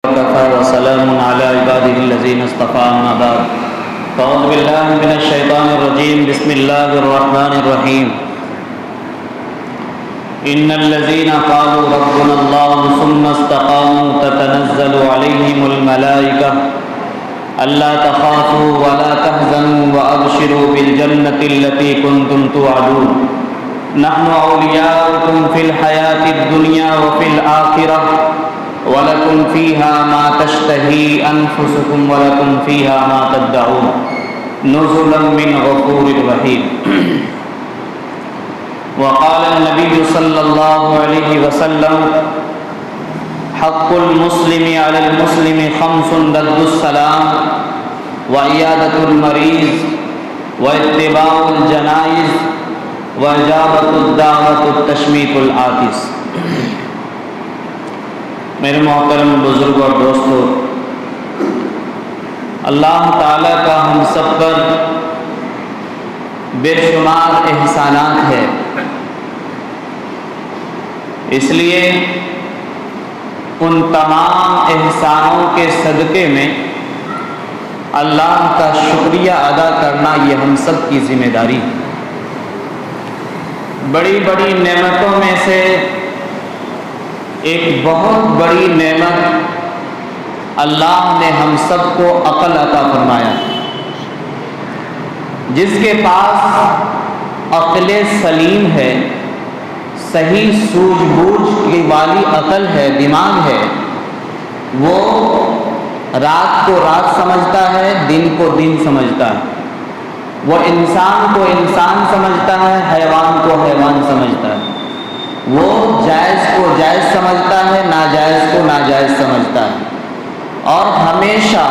وكفى وسلام على عباده الذين اصطفى أما بعد أعوذ بالله من الشيطان الرجيم بسم الله الرحمن الرحيم إن الذين قالوا ربنا الله ثم استقاموا تتنزل عليهم الملائكة ألا تخافوا ولا تحزنوا وأبشروا بالجنة التي كنتم توعدون نحن أولياؤكم في الحياة الدنيا وفي الآخرة وَلَكُمْ فِيهَا مَا تَشْتَهِي أَنفُسُكُمْ وَلَكُمْ فِيهَا مَا تَدَّعُونَ نُزُلًا مِّنْ غَفُورٍ رَّحِيمٍ وقال النبي صلى الله عليه وسلم حق المسلم على المسلم خمس رد السلام وعيادة المريض واتباع الجنائز وإجابة الدعوة التشميت العاطس. میرے محترم بزرگ اور دوستو، اللہ تعالیٰ کا ہم سب پر بے شمار احسانات ہے، اس لیے ان تمام احسانوں کے صدقے میں اللہ کا شکریہ ادا کرنا یہ ہم سب کی ذمہ داری ہے. بڑی بڑی نعمتوں میں سے ایک بہت بڑی نعمت اللہ نے ہم سب کو عقل عطا فرمایا. جس کے پاس عقل سلیم ہے، صحیح سوجھ بوجھ کی والی عقل ہے، دماغ ہے، وہ رات کو رات سمجھتا ہے، دن کو دن سمجھتا ہے. وہ انسان کو انسان سمجھتا ہے، حیوان کو حیوان سمجھتا ہے. وہ جائز کو جائز سمجھتا ہے، ناجائز کو ناجائز سمجھتا ہے. اور ہمیشہ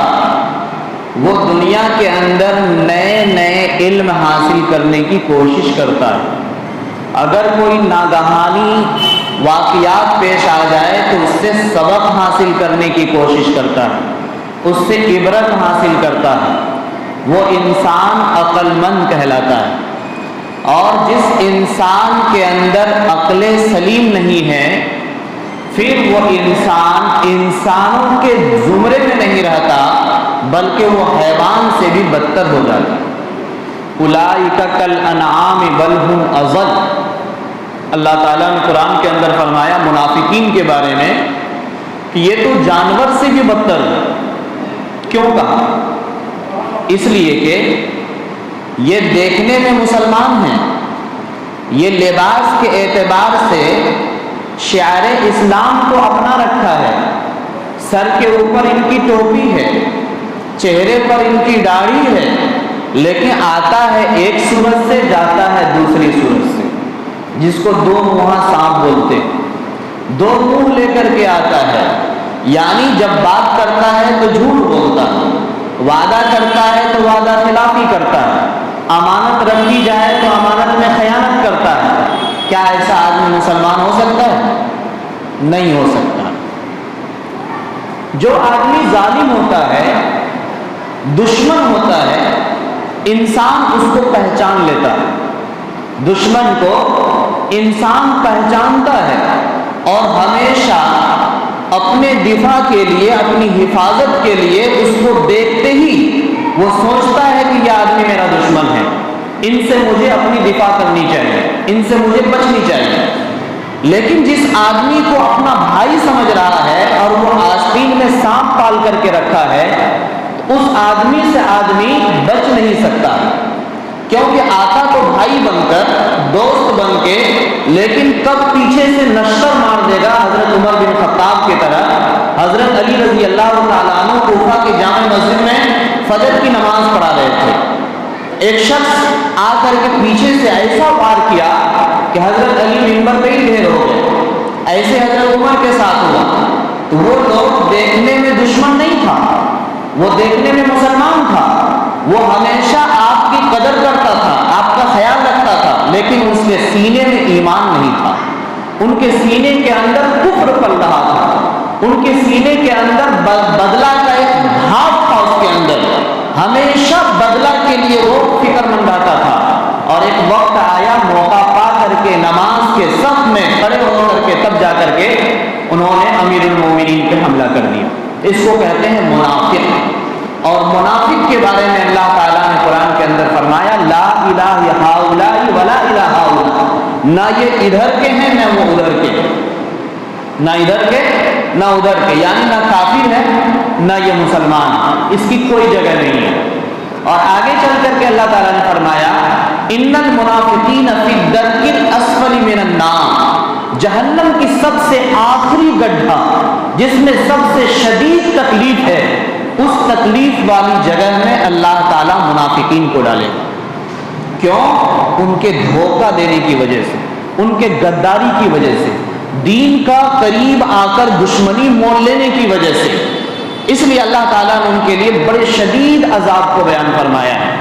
وہ دنیا کے اندر نئے نئے علم حاصل کرنے کی کوشش کرتا ہے. اگر کوئی ناگہانی واقعات پیش آ جائے تو اس سے سبق حاصل کرنے کی کوشش کرتا ہے، اس سے عبرت حاصل کرتا ہے. وہ انسان عقل مند کہلاتا ہے. اور جس انسان کے اندر عقل سلیم نہیں ہے، پھر وہ انسان انسانوں کے زمرے میں نہیں رہتا، بلکہ وہ حیوان سے بھی بدتر ہو جاتا. اولئک کالانعام بل هم اضل. اللہ تعالیٰ نے قرآن کے اندر فرمایا منافقین کے بارے میں کہ یہ تو جانور سے بھی بدتر ہے. کیوں کہا؟ اس لیے کہ یہ دیکھنے میں مسلمان ہیں، یہ لباس کے اعتبار سے شعار اسلام کو اپنا رکھا ہے. سر کے اوپر ان کی ٹوپی ہے، چہرے پر ان کی داڑھی ہے، لیکن آتا ہے ایک صورت سے، جاتا ہے دوسری صورت سے، جس کو دو منہا سانپ بولتے ہیں. دو منہ لے کر کے آتا ہے، یعنی جب بات کرتا ہے تو جھوٹ بولتا ہے، وعدہ کرتا ہے تو وعدہ خلافی کرتا ہے، امانت رکھی جائے تو امانت میں خیانت کرتا ہے. کیا ایسا آدمی مسلمان ہو سکتا ہے؟ نہیں ہو سکتا. جو آدمی ظالم ہوتا ہے، دشمن ہوتا ہے، انسان اس کو پہچان لیتا ہے. دشمن کو انسان پہچانتا ہے اور ہمیشہ اپنے دفاع کے لیے، اپنی حفاظت کے لیے اس کو دیکھتے ہی وہ سوچتا ہے کہ یہ آدمی میرا دشمن ہے، ان سے مجھے اپنی دفاع کرنی چاہیے، ان سے مجھے بچنی چاہیے. لیکن جس آدمی کو اپنا بھائی سمجھ رہا ہے اور وہ آستین میں سانپ پال کر کے رکھا ہے، اس آدمی سے آدمی بچ نہیں سکتا، کیونکہ آتا تو بھائی بن کر، دوست بن کے، لیکن کب پیچھے سے نشتر مار دے گا. حضرت عمر بن خطاب کی طرح حضرت علی رضی اللہ تعالیٰ عنہ کوفہ کی جامع مسجد میں فجر کی نماز پڑھا رہے تھے. ایک شخص آ کر کے پیچھے سے ایسا وار کیا کہ حضرت علی منبر پہ ہی ڈھیر ہو گئے. ایسے حضرت عمر کے ساتھ ہوا. تو وہ لوگ دیکھنے میں دشمن نہیں تھا، وہ دیکھنے میں مسلمان تھا. وہ ہمیشہ آپ کی قدر کرتا تھا، آپ کا خیال رکھتا تھا، لیکن اس کے سینے میں ایمان نہیں تھا. ان کے سینے کے اندر کفر پل رہا تھا. ان کے سینے کے اندر بدلہ کا ایک بھاپ تھا. اس کے اندر ہمیشہ بدلہ کے لیے وہ فکر مند رہتا تھا. اور ایک وقت آیا، موقع پا کر کے نماز کے صف میں کھڑے ہو کر کے تب جا کر کے انہوں نے امیر المومنین پہ حملہ کر دیا. اس کو کہتے ہیں منافق۔ اور منافق کے بارے میں اللہ تعالیٰ نے قرآن کے اندر فرمایا لا الہ ہؤلاء ولا الہ ہؤلاء، نہ یہ ادھر کے ہیں نہ وہ ادھر کے، نہ ادھر کے نہ ادھر کے، یعنی نہ کافر ہے نہ یہ مسلمان، اس کی کوئی جگہ نہیں ہے۔ اور آگے چل کر کے اللہ تعالیٰ نے فرمایا ان المنافقین فی الدرک الاسفل من النار، جہنم کی سب سے آخری گڈھا جس میں سب سے شدید تکلیف ہے، اس تکلیف والی جگہ میں اللہ تعالیٰ منافقین کو ڈالے گا۔ کیوں؟ ان کے دھوکہ دینے کی وجہ سے، ان کے غداری کی وجہ سے، دین کا قریب آ کر دشمنی مول لینے کی وجہ سے، اس لیے اللہ تعالیٰ نے ان کے لیے بڑے شدید عذاب کو بیان فرمایا ہے۔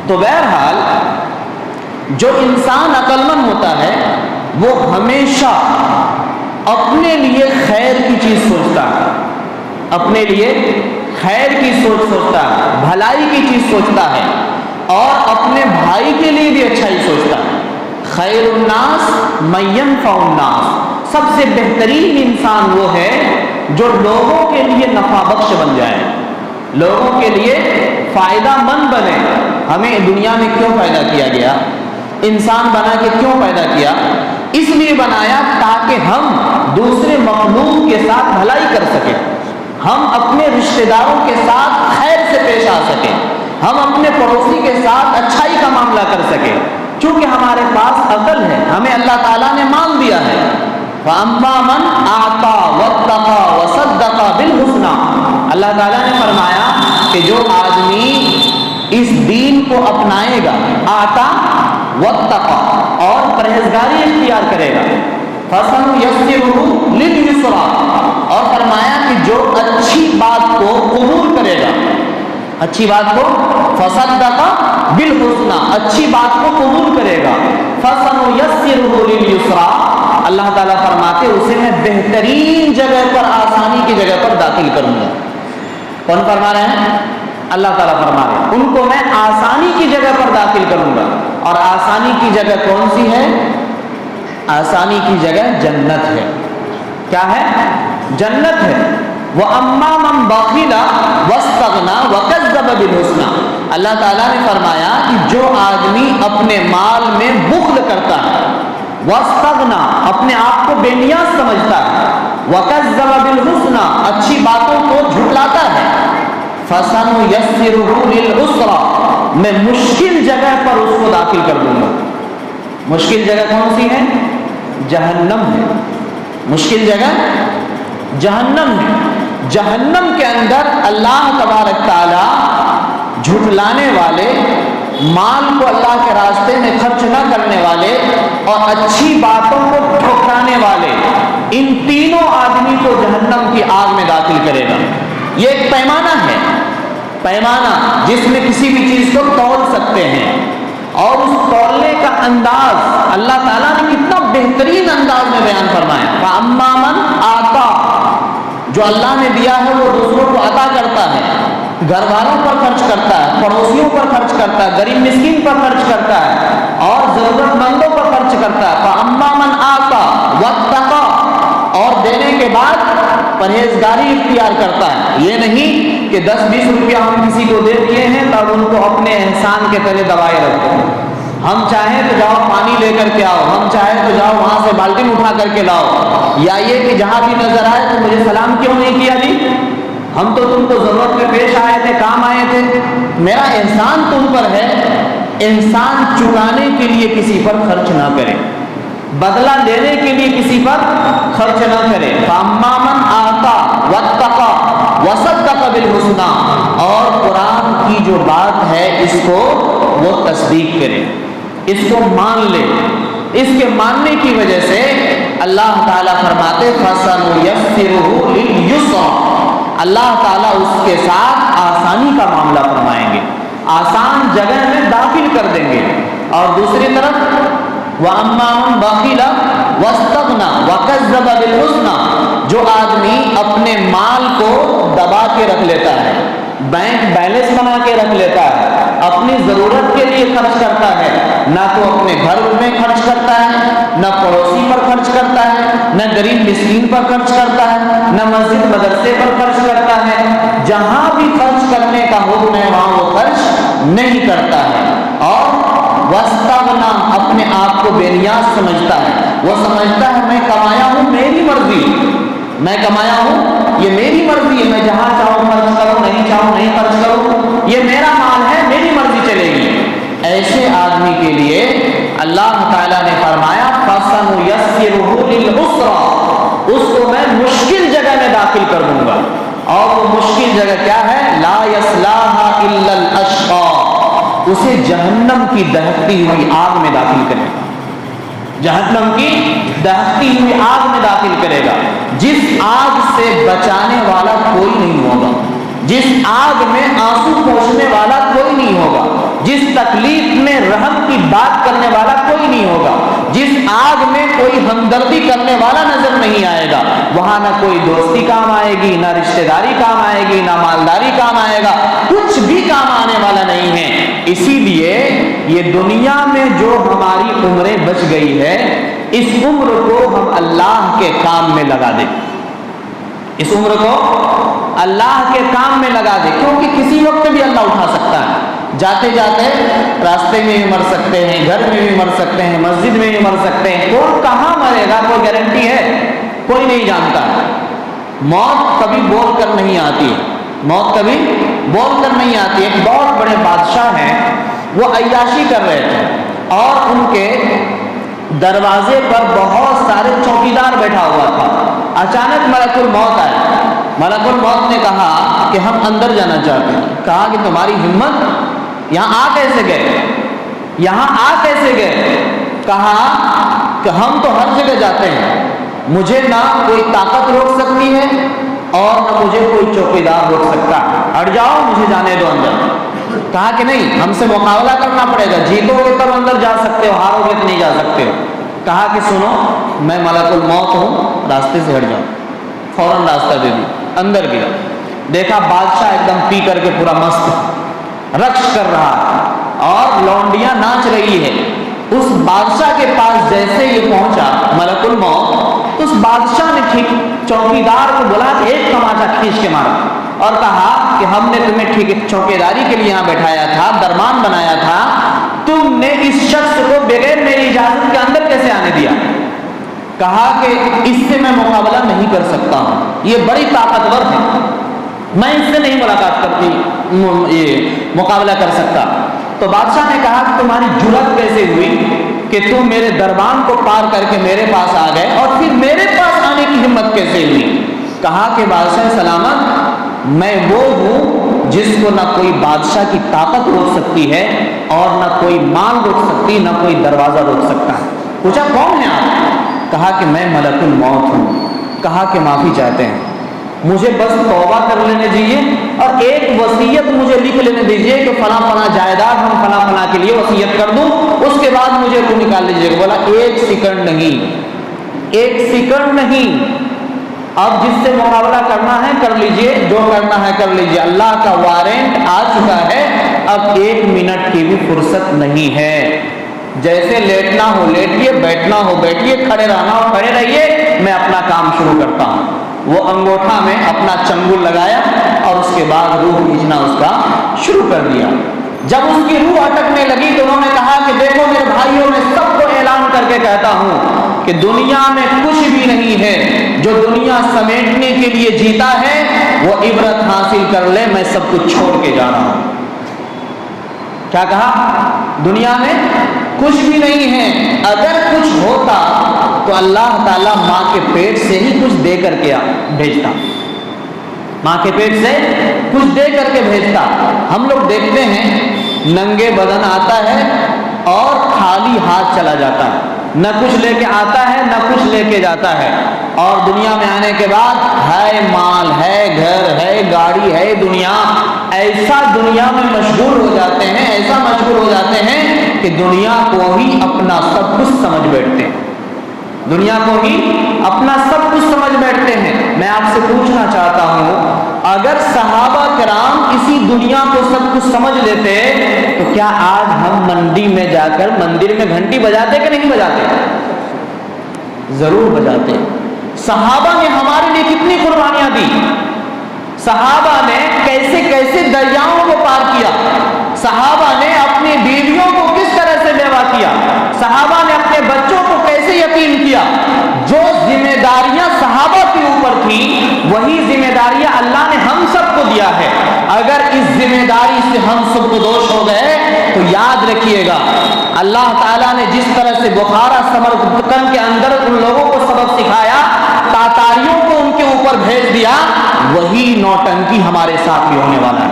تو بہرحال جو انسان عقل مند ہوتا ہے وہ ہمیشہ اپنے لیے خیر کی چیز سوچتا ہے، اپنے لیے خیر کی سوچ سوچتا ہے، بھلائی کی چیز سوچتا ہے، اور اپنے بھائی کے لیے بھی اچھائی سوچتا ہے۔ خیر الناس من ينفع الناس، سب سے بہترین انسان وہ ہے جو لوگوں کے لیے نفع بخش بن جائے، لوگوں کے لیے فائدہ مند بنے۔ ہمیں دنیا میں کیوں پیدا کیا گیا؟ انسان بنا کے کیوں پیدا کیا؟ اس لیے بنایا تاکہ ہم دوسرے مخلوق کے ساتھ بھلائی کر سکیں، ہم اپنے رشتہ داروں کے ساتھ خیر سے پیش آ سکیں، ہم اپنے پڑوسی کے ساتھ اچھائی کا معاملہ کر سکیں۔ چونکہ ہمارے پاس عقل ہے، ہمیں اللہ تعالیٰ نے مان دیا ہے فَأَمَّا مَنْ أَعْطَى وَاتَّقَى وَصَدَّقَ بِالْحُسْنَى، اللہ تعالیٰ نے فرمایا کہ جو آدمی اس دین کو اپنائے گا، آتا واتقى، اور پرہیزگاری اختیار کرے گا، فَسَنُيَسِّرُهُ لِلْيُسْرَىٰ، اور فرمایا کہ جو اچھی بات کو قبول کرے گا، اچھی بات کو فَصَدَّقَ بِالْحُسْنَىٰ، اچھی بات کو قبول کرے گا، فَسَنُيَسِّرُهُ لِلْيُسْرَىٰ، اللہ تعالیٰ فرماتے اسے میں بہترین جگہ پر، آسانی کی جگہ پر داخل کروں گا۔ کون فرما رہے ہیں؟ اللہ تعالیٰ فرما رہے ہیں ان کو میں آسانی کی جگہ پر داخل کروں گا۔ اور آسانی کی جگہ کون سی ہے؟ آسانی کی جگہ جنت ہے۔ کیا ہے؟ جنت ہے۔ وَأَمَّا مَنْ بَخِلَ وَاسْتَغْنَىٰ وَكَذَّبَ بِالْحُسْنَىٰ، اللہ تعالیٰ نے فرمایا کہ جو آدمی اپنے مال میں بخل کرتا ہے، وَاسْتَغْنَىٰ اپنے آپ کو بے نیاز سمجھتا ہے، وَكَذَّبَ بِالْحُسْنَىٰ اچھی باتوں کو جھٹلاتا ہے، فَسَنُيَسِّرُهُ لِلْعُسْرَىٰ میں مشکل جگہ پر اس کو داخل کر دوں گا۔ مشکل جگہ کون سی ہے؟ جہنم ہے۔ مشکل جگہ جہنم ہے۔ جہنم کے اندر اللہ تبارک تعالی جھٹلانے والے، مال کو اللہ کے راستے میں خرچ نہ کرنے والے، اور اچھی باتوں کو ٹھکرانے والے، ان تینوں آدمی کو جہنم کی آگ میں داخل کرے گا۔ یہ ایک پیمانہ ہے، پیمانہ جس میں کسی بھی چیز کو تول سکتے ہیں، اور اس تولنے کا انداز اللہ تعالیٰ نے کتنا بہترین انداز میں بیان فرمایا۔ فَأَمَّا مَنْ آتَى، جو اللہ نے دیا ہے وہ دوسروں کو عطا کرتا ہے، گھر والوں پر خرچ کرتا ہے، پڑوسیوں پر خرچ کرتا ہے، غریب مسکین پر خرچ کرتا ہے، اور ضرورت مندوں پر خرچ کرتا ہے۔ فَأَمَّا مَنْ آتَى وَاتَّقَى، اور دینے کے بعد پرہیزگاری اختیار کرتا ہے۔ یہ نہیں کہ 10-20 روپیہ ہم کسی کو دے دیے ہیں تب ان کو اپنے احسان کے تلے دبائے رکھو، ہم چاہیں تو جاؤ پانی لے کر کے آؤ، ہم چاہیں تو جاؤ وہاں سے بالٹن اٹھا کر کے لاؤ، یا یہ کہ جہاں بھی نظر آئے تو مجھے سلام کیوں نہیں کیا جی، ہم تو تم کو ضرورت میں پیش آئے تھے، کام آئے تھے، میرا احسان تم پر ہے۔ احسان چکانے کے لیے کسی پر خرچ نہ کرے، بدلہ لینے کے لیے کسی پر خرچ نہ کرے۔ فَأَمَّا مَنْ آتَى وَاتَّقَى وَصَدَّقَ بِالْحُسْنَىٰ، اور قرآن کی جو بات ہے اس کو وہ تصدیق کرے، اس کو مان لے۔ اس کے ماننے کی وجہ سے اللہ تعالیٰ فرماتے فَسَنُيَسِّرُهُ لِلْيُسْرَىٰ، اللہ تعالیٰ اس کے ساتھ آسانی کا معاملہ فرمائیں گے، آسان جگہ میں داخل کر دیں گے۔ اور دوسری طرف وَأَمَّا مَنْ بَخِلَ وَاسْتَغْنَىٰ وَكَذَّبَ بِالْحُسْنَىٰ، جو آدمی اپنے مال کو دبا کے رکھ لیتا ہے، بینک بیلنس بنا کے رکھ لیتا ہے، اپنی ضرورت کے لیے خرچ کرتا ہے، نہ تو اپنے گھر میں خرچ کرتا ہے، نہ پڑوسی پر خرچ کرتا ہے، نہ غریب مسکین پر خرچ کرتا ہے، نہ مسجد مدرسے پر خرچ کرتا ہے۔ جہاں بھی خرچ کرنے کا حکم ہے وہاں وہ خرچ نہیں کرتا ہے۔ اور واستغنا، اپنے آپ کو بے نیاز سمجھتا ہے، وہ سمجھتا ہے میں کمایا ہوں میری مرضی، میں کمایا ہوں یہ میری مرضی ہے، میں جہاں چاہوں خرچ کروں، نہیں چاہوں نہیں خرچ کروں، یہ میرا مال ہے، میری مرضی چلے گی۔ ایسے آدمی کے لیے اللہ تعالیٰ نے فرمایا فَسَنُيَسِّرُهُ لِلْعُسْرَىٰ، اس کو میں مشکل جگہ میں داخل کر دوں گا۔ اور وہ مشکل جگہ کیا ہے؟ لَا يَصْلَاهَا إِلَّا الْأَشْقَىٰ، اسے جہنم کی دہکتی ہوئی آگ میں داخل کرے گا، جہنم کی دہکتی ہوئی آگ میں داخل کرے گا، جس آگ سے بچانے والا کوئی نہیں ہوگا، جس آگ میں آنسو پوچھنے والا کوئی نہیں ہوگا، جس تکلیف میں رحم کی بات کرنے والا کوئی نہیں ہوگا، جس آگ میں کوئی ہمدردی کرنے والا نظر نہیں آئے گا۔ وہاں نہ کوئی دوستی کام آئے گی، نہ رشتہ داری کام آئے گی، نہ مالداری کام آئے گا، کچھ بھی کام آنے والا نہیں ہے۔ اسی لیے یہ دنیا میں جو ہماری عمریں بچ گئی ہے، اس عمر کو ہم اللہ کے کام میں لگا دیں، اس عمر کو اللہ کے کام میں لگا دیں، کیونکہ کسی وقت بھی اللہ اٹھا سکتا ہے۔ جاتے جاتے راستے میں بھی مر سکتے ہیں، گھر میں بھی مر سکتے ہیں، مسجد میں بھی مر سکتے ہیں، کون کہاں مرے گا کوئی گارنٹی ہے؟ کوئی نہیں جانتا۔ موت کبھی بول کر نہیں آتی ہے، موت کبھی بول کر نہیں آتی۔ ایک بہت بڑے بادشاہ ہیں، وہ عیاشی کر رہے تھے اور ان کے دروازے پر بہت سارے چوکیدار بیٹھا ہوا تھا۔ اچانک ملک الموت آیا، ملک الموت نے کہا کہ ہم اندر جانا چاہتے ہیں۔ کہا کہ تمہاری ہمت، یہاں آ کیسے گئے، یہاں آ کیسے گئے؟ کہا کہ ہم تو ہر جگہ جاتے ہیں، مجھے نہ کوئی طاقت روک سکتی ہے اور نہ مجھے کوئی چوکیدار روک سکتا، ہٹ جاؤ مجھے جانے دو اندر۔ کہا کہ نہیں، ہم سے مقابلہ کرنا پڑے گا، جیتو گے تب اندر جا سکتے ہو، ہارو گے تو نہیں جا سکتے ہو۔ کہا کہ سنو میں ملک الموت ہوں، راستے سے ہٹ جاؤ۔ فوراً راستہ دے دی، اندر گیا، دیکھا بادشاہ ایک دم پی کر کے پورا مست رقص کر رہا اور لونڈیاں ناچ رہی ہے۔ اس بادشاہ کے پاس جیسے یہ پہنچا ملک الموت، اس بادشاہ نے ٹھیک چوکیدار کو بلا کے ایک تماچا کھینچ کے مارا اور کہا کہ ہم نے تمہیں ٹھیک چوکیداری کے لیے یہاں بٹھایا تھا، درمان بنایا تھا، تم نے اس شخص کو بغیر میری اجازت کے اندر کیسے آنے دیا؟ کہا کہ اس سے میں مقابلہ نہیں کر سکتا ہوں، یہ بڑی طاقتور ہے، میں اس سے نہیں ملاقات کرتی، یہ مقابلہ کر سکتا۔ تو بادشاہ نے کہا کہ تمہاری جرأت کیسے ہوئی کہ تم میرے دربان کو پار کر کے میرے پاس آ گئے اور پھر میرے پاس آنے کی ہمت کیسے ہوئی؟ کہا کہ بادشاہ سلامت، میں وہ ہوں جس کو نہ کوئی بادشاہ کی طاقت روک سکتی ہے اور نہ کوئی مال روک سکتی، نہ کوئی دروازہ روک سکتا ہے۔ پوچھا کون ہیں آپ؟ کہا کہ میں ملک الموت ہوں۔ کہا کہ معافی چاہتے ہیں، مجھے بس توبہ کر لینے دیجیے اور ایک وصیت مجھے لکھ لینے دیجیے کہ فلاں فلاں جائیداد ہم فلاں فلاں کے لیے وصیت کر دوں، اس کے بعد مجھے روح نکال لیجیے گا۔ بولا ایک سیکنڈ نہیں، ایک سیکنڈ نہیں، اب جس سے مقابلہ کرنا ہے کر لیجئے، جو کرنا ہے کر لیجئے، اللہ کا وارنٹ آ چکا ہے، اب ایک منٹ کی بھی فرصت نہیں ہے۔ جیسے لیٹنا ہو لیٹیے، بیٹھنا ہو بیٹھیے، کھڑے رہنا ہو کھڑے رہیے، میں اپنا کام شروع کرتا ہوں۔ وہ انگوٹھا میں اپنا چنگل لگایا اور اس کے بعد روح کھینچنا اس کا شروع کر دیا۔ جب اس کی روح اٹکنے لگی تو انہوں نے کہا کہ دیکھو میرے بھائیوں، میں سب کو اعلان کر کے کہتا ہوں کہ دنیا میں کچھ بھی نہیں ہے، جو دنیا سمیٹنے کے لیے جیتا ہے وہ عبرت حاصل کر لے، میں سب کچھ چھوڑ کے جا رہا ہوں۔ کیا کہا؟ دنیا میں کچھ بھی نہیں ہے، اگر کچھ ہوتا تو اللہ تعالیٰ ماں کے پیٹ سے ہی کچھ دے کر کے بھیجتا، ماں کے پیٹ سے کچھ دے کر کے بھیجتا۔ ہم لوگ دیکھتے ہیں ننگے بدن آتا ہے اور خالی ہاتھ چلا جاتا ہے، نہ کچھ لے کے آتا ہے نہ کچھ لے کے جاتا ہے، اور دنیا میں آنے کے بعد ہے مال ہے، گھر ہے، گاڑی ہے، دنیا ایسا دنیا میں مشغول ہو جاتے ہیں، ایسا مشغول ہو جاتے ہیں کہ دنیا کو ہی اپنا سب کچھ سمجھ بیٹھتے ہیں، دنیا کو ہی اپنا سب کچھ سمجھ بیٹھتے ہیں۔ میں آپ سے پوچھنا چاہتا ہوں، اگر صحابہ کرام اسی دنیا کو سب کچھ سمجھ لیتے تو کیا آج ہم منڈی میں جا کر مندر میں گھنٹی بجاتے کہ نہیں بجاتے؟ ضرور بجاتے۔ صحابہ نے ہمارے لیے کتنی قربانیاں دی، صحابہ نے کیسے کیسے دریاؤں کو پار کیا، صحابہ نے اپنی بیویوں کو کس طرح سے بیوہ کیا، صحابہ نے اپنے بچوں کو کیسے یتیم کیا۔ جو ذمہ داریاں صحابہ کے اوپر تھی وہی ذمہ داریاں اللہ نے ہم سب کو دیا ہے۔ اگر اس ذمہ داری سے ہم سب کو دوش ہو گئے تو یاد رکھیے گا، اللہ تعالیٰ نے جس طرح سے بخارا سمرقند کے اندر ان لوگوں کو سبق سکھایا، تاتاریوں کو ان کے اوپر بھیج دیا، وہی نوٹنکی ہمارے ساتھ بھی ہونے والا ہے،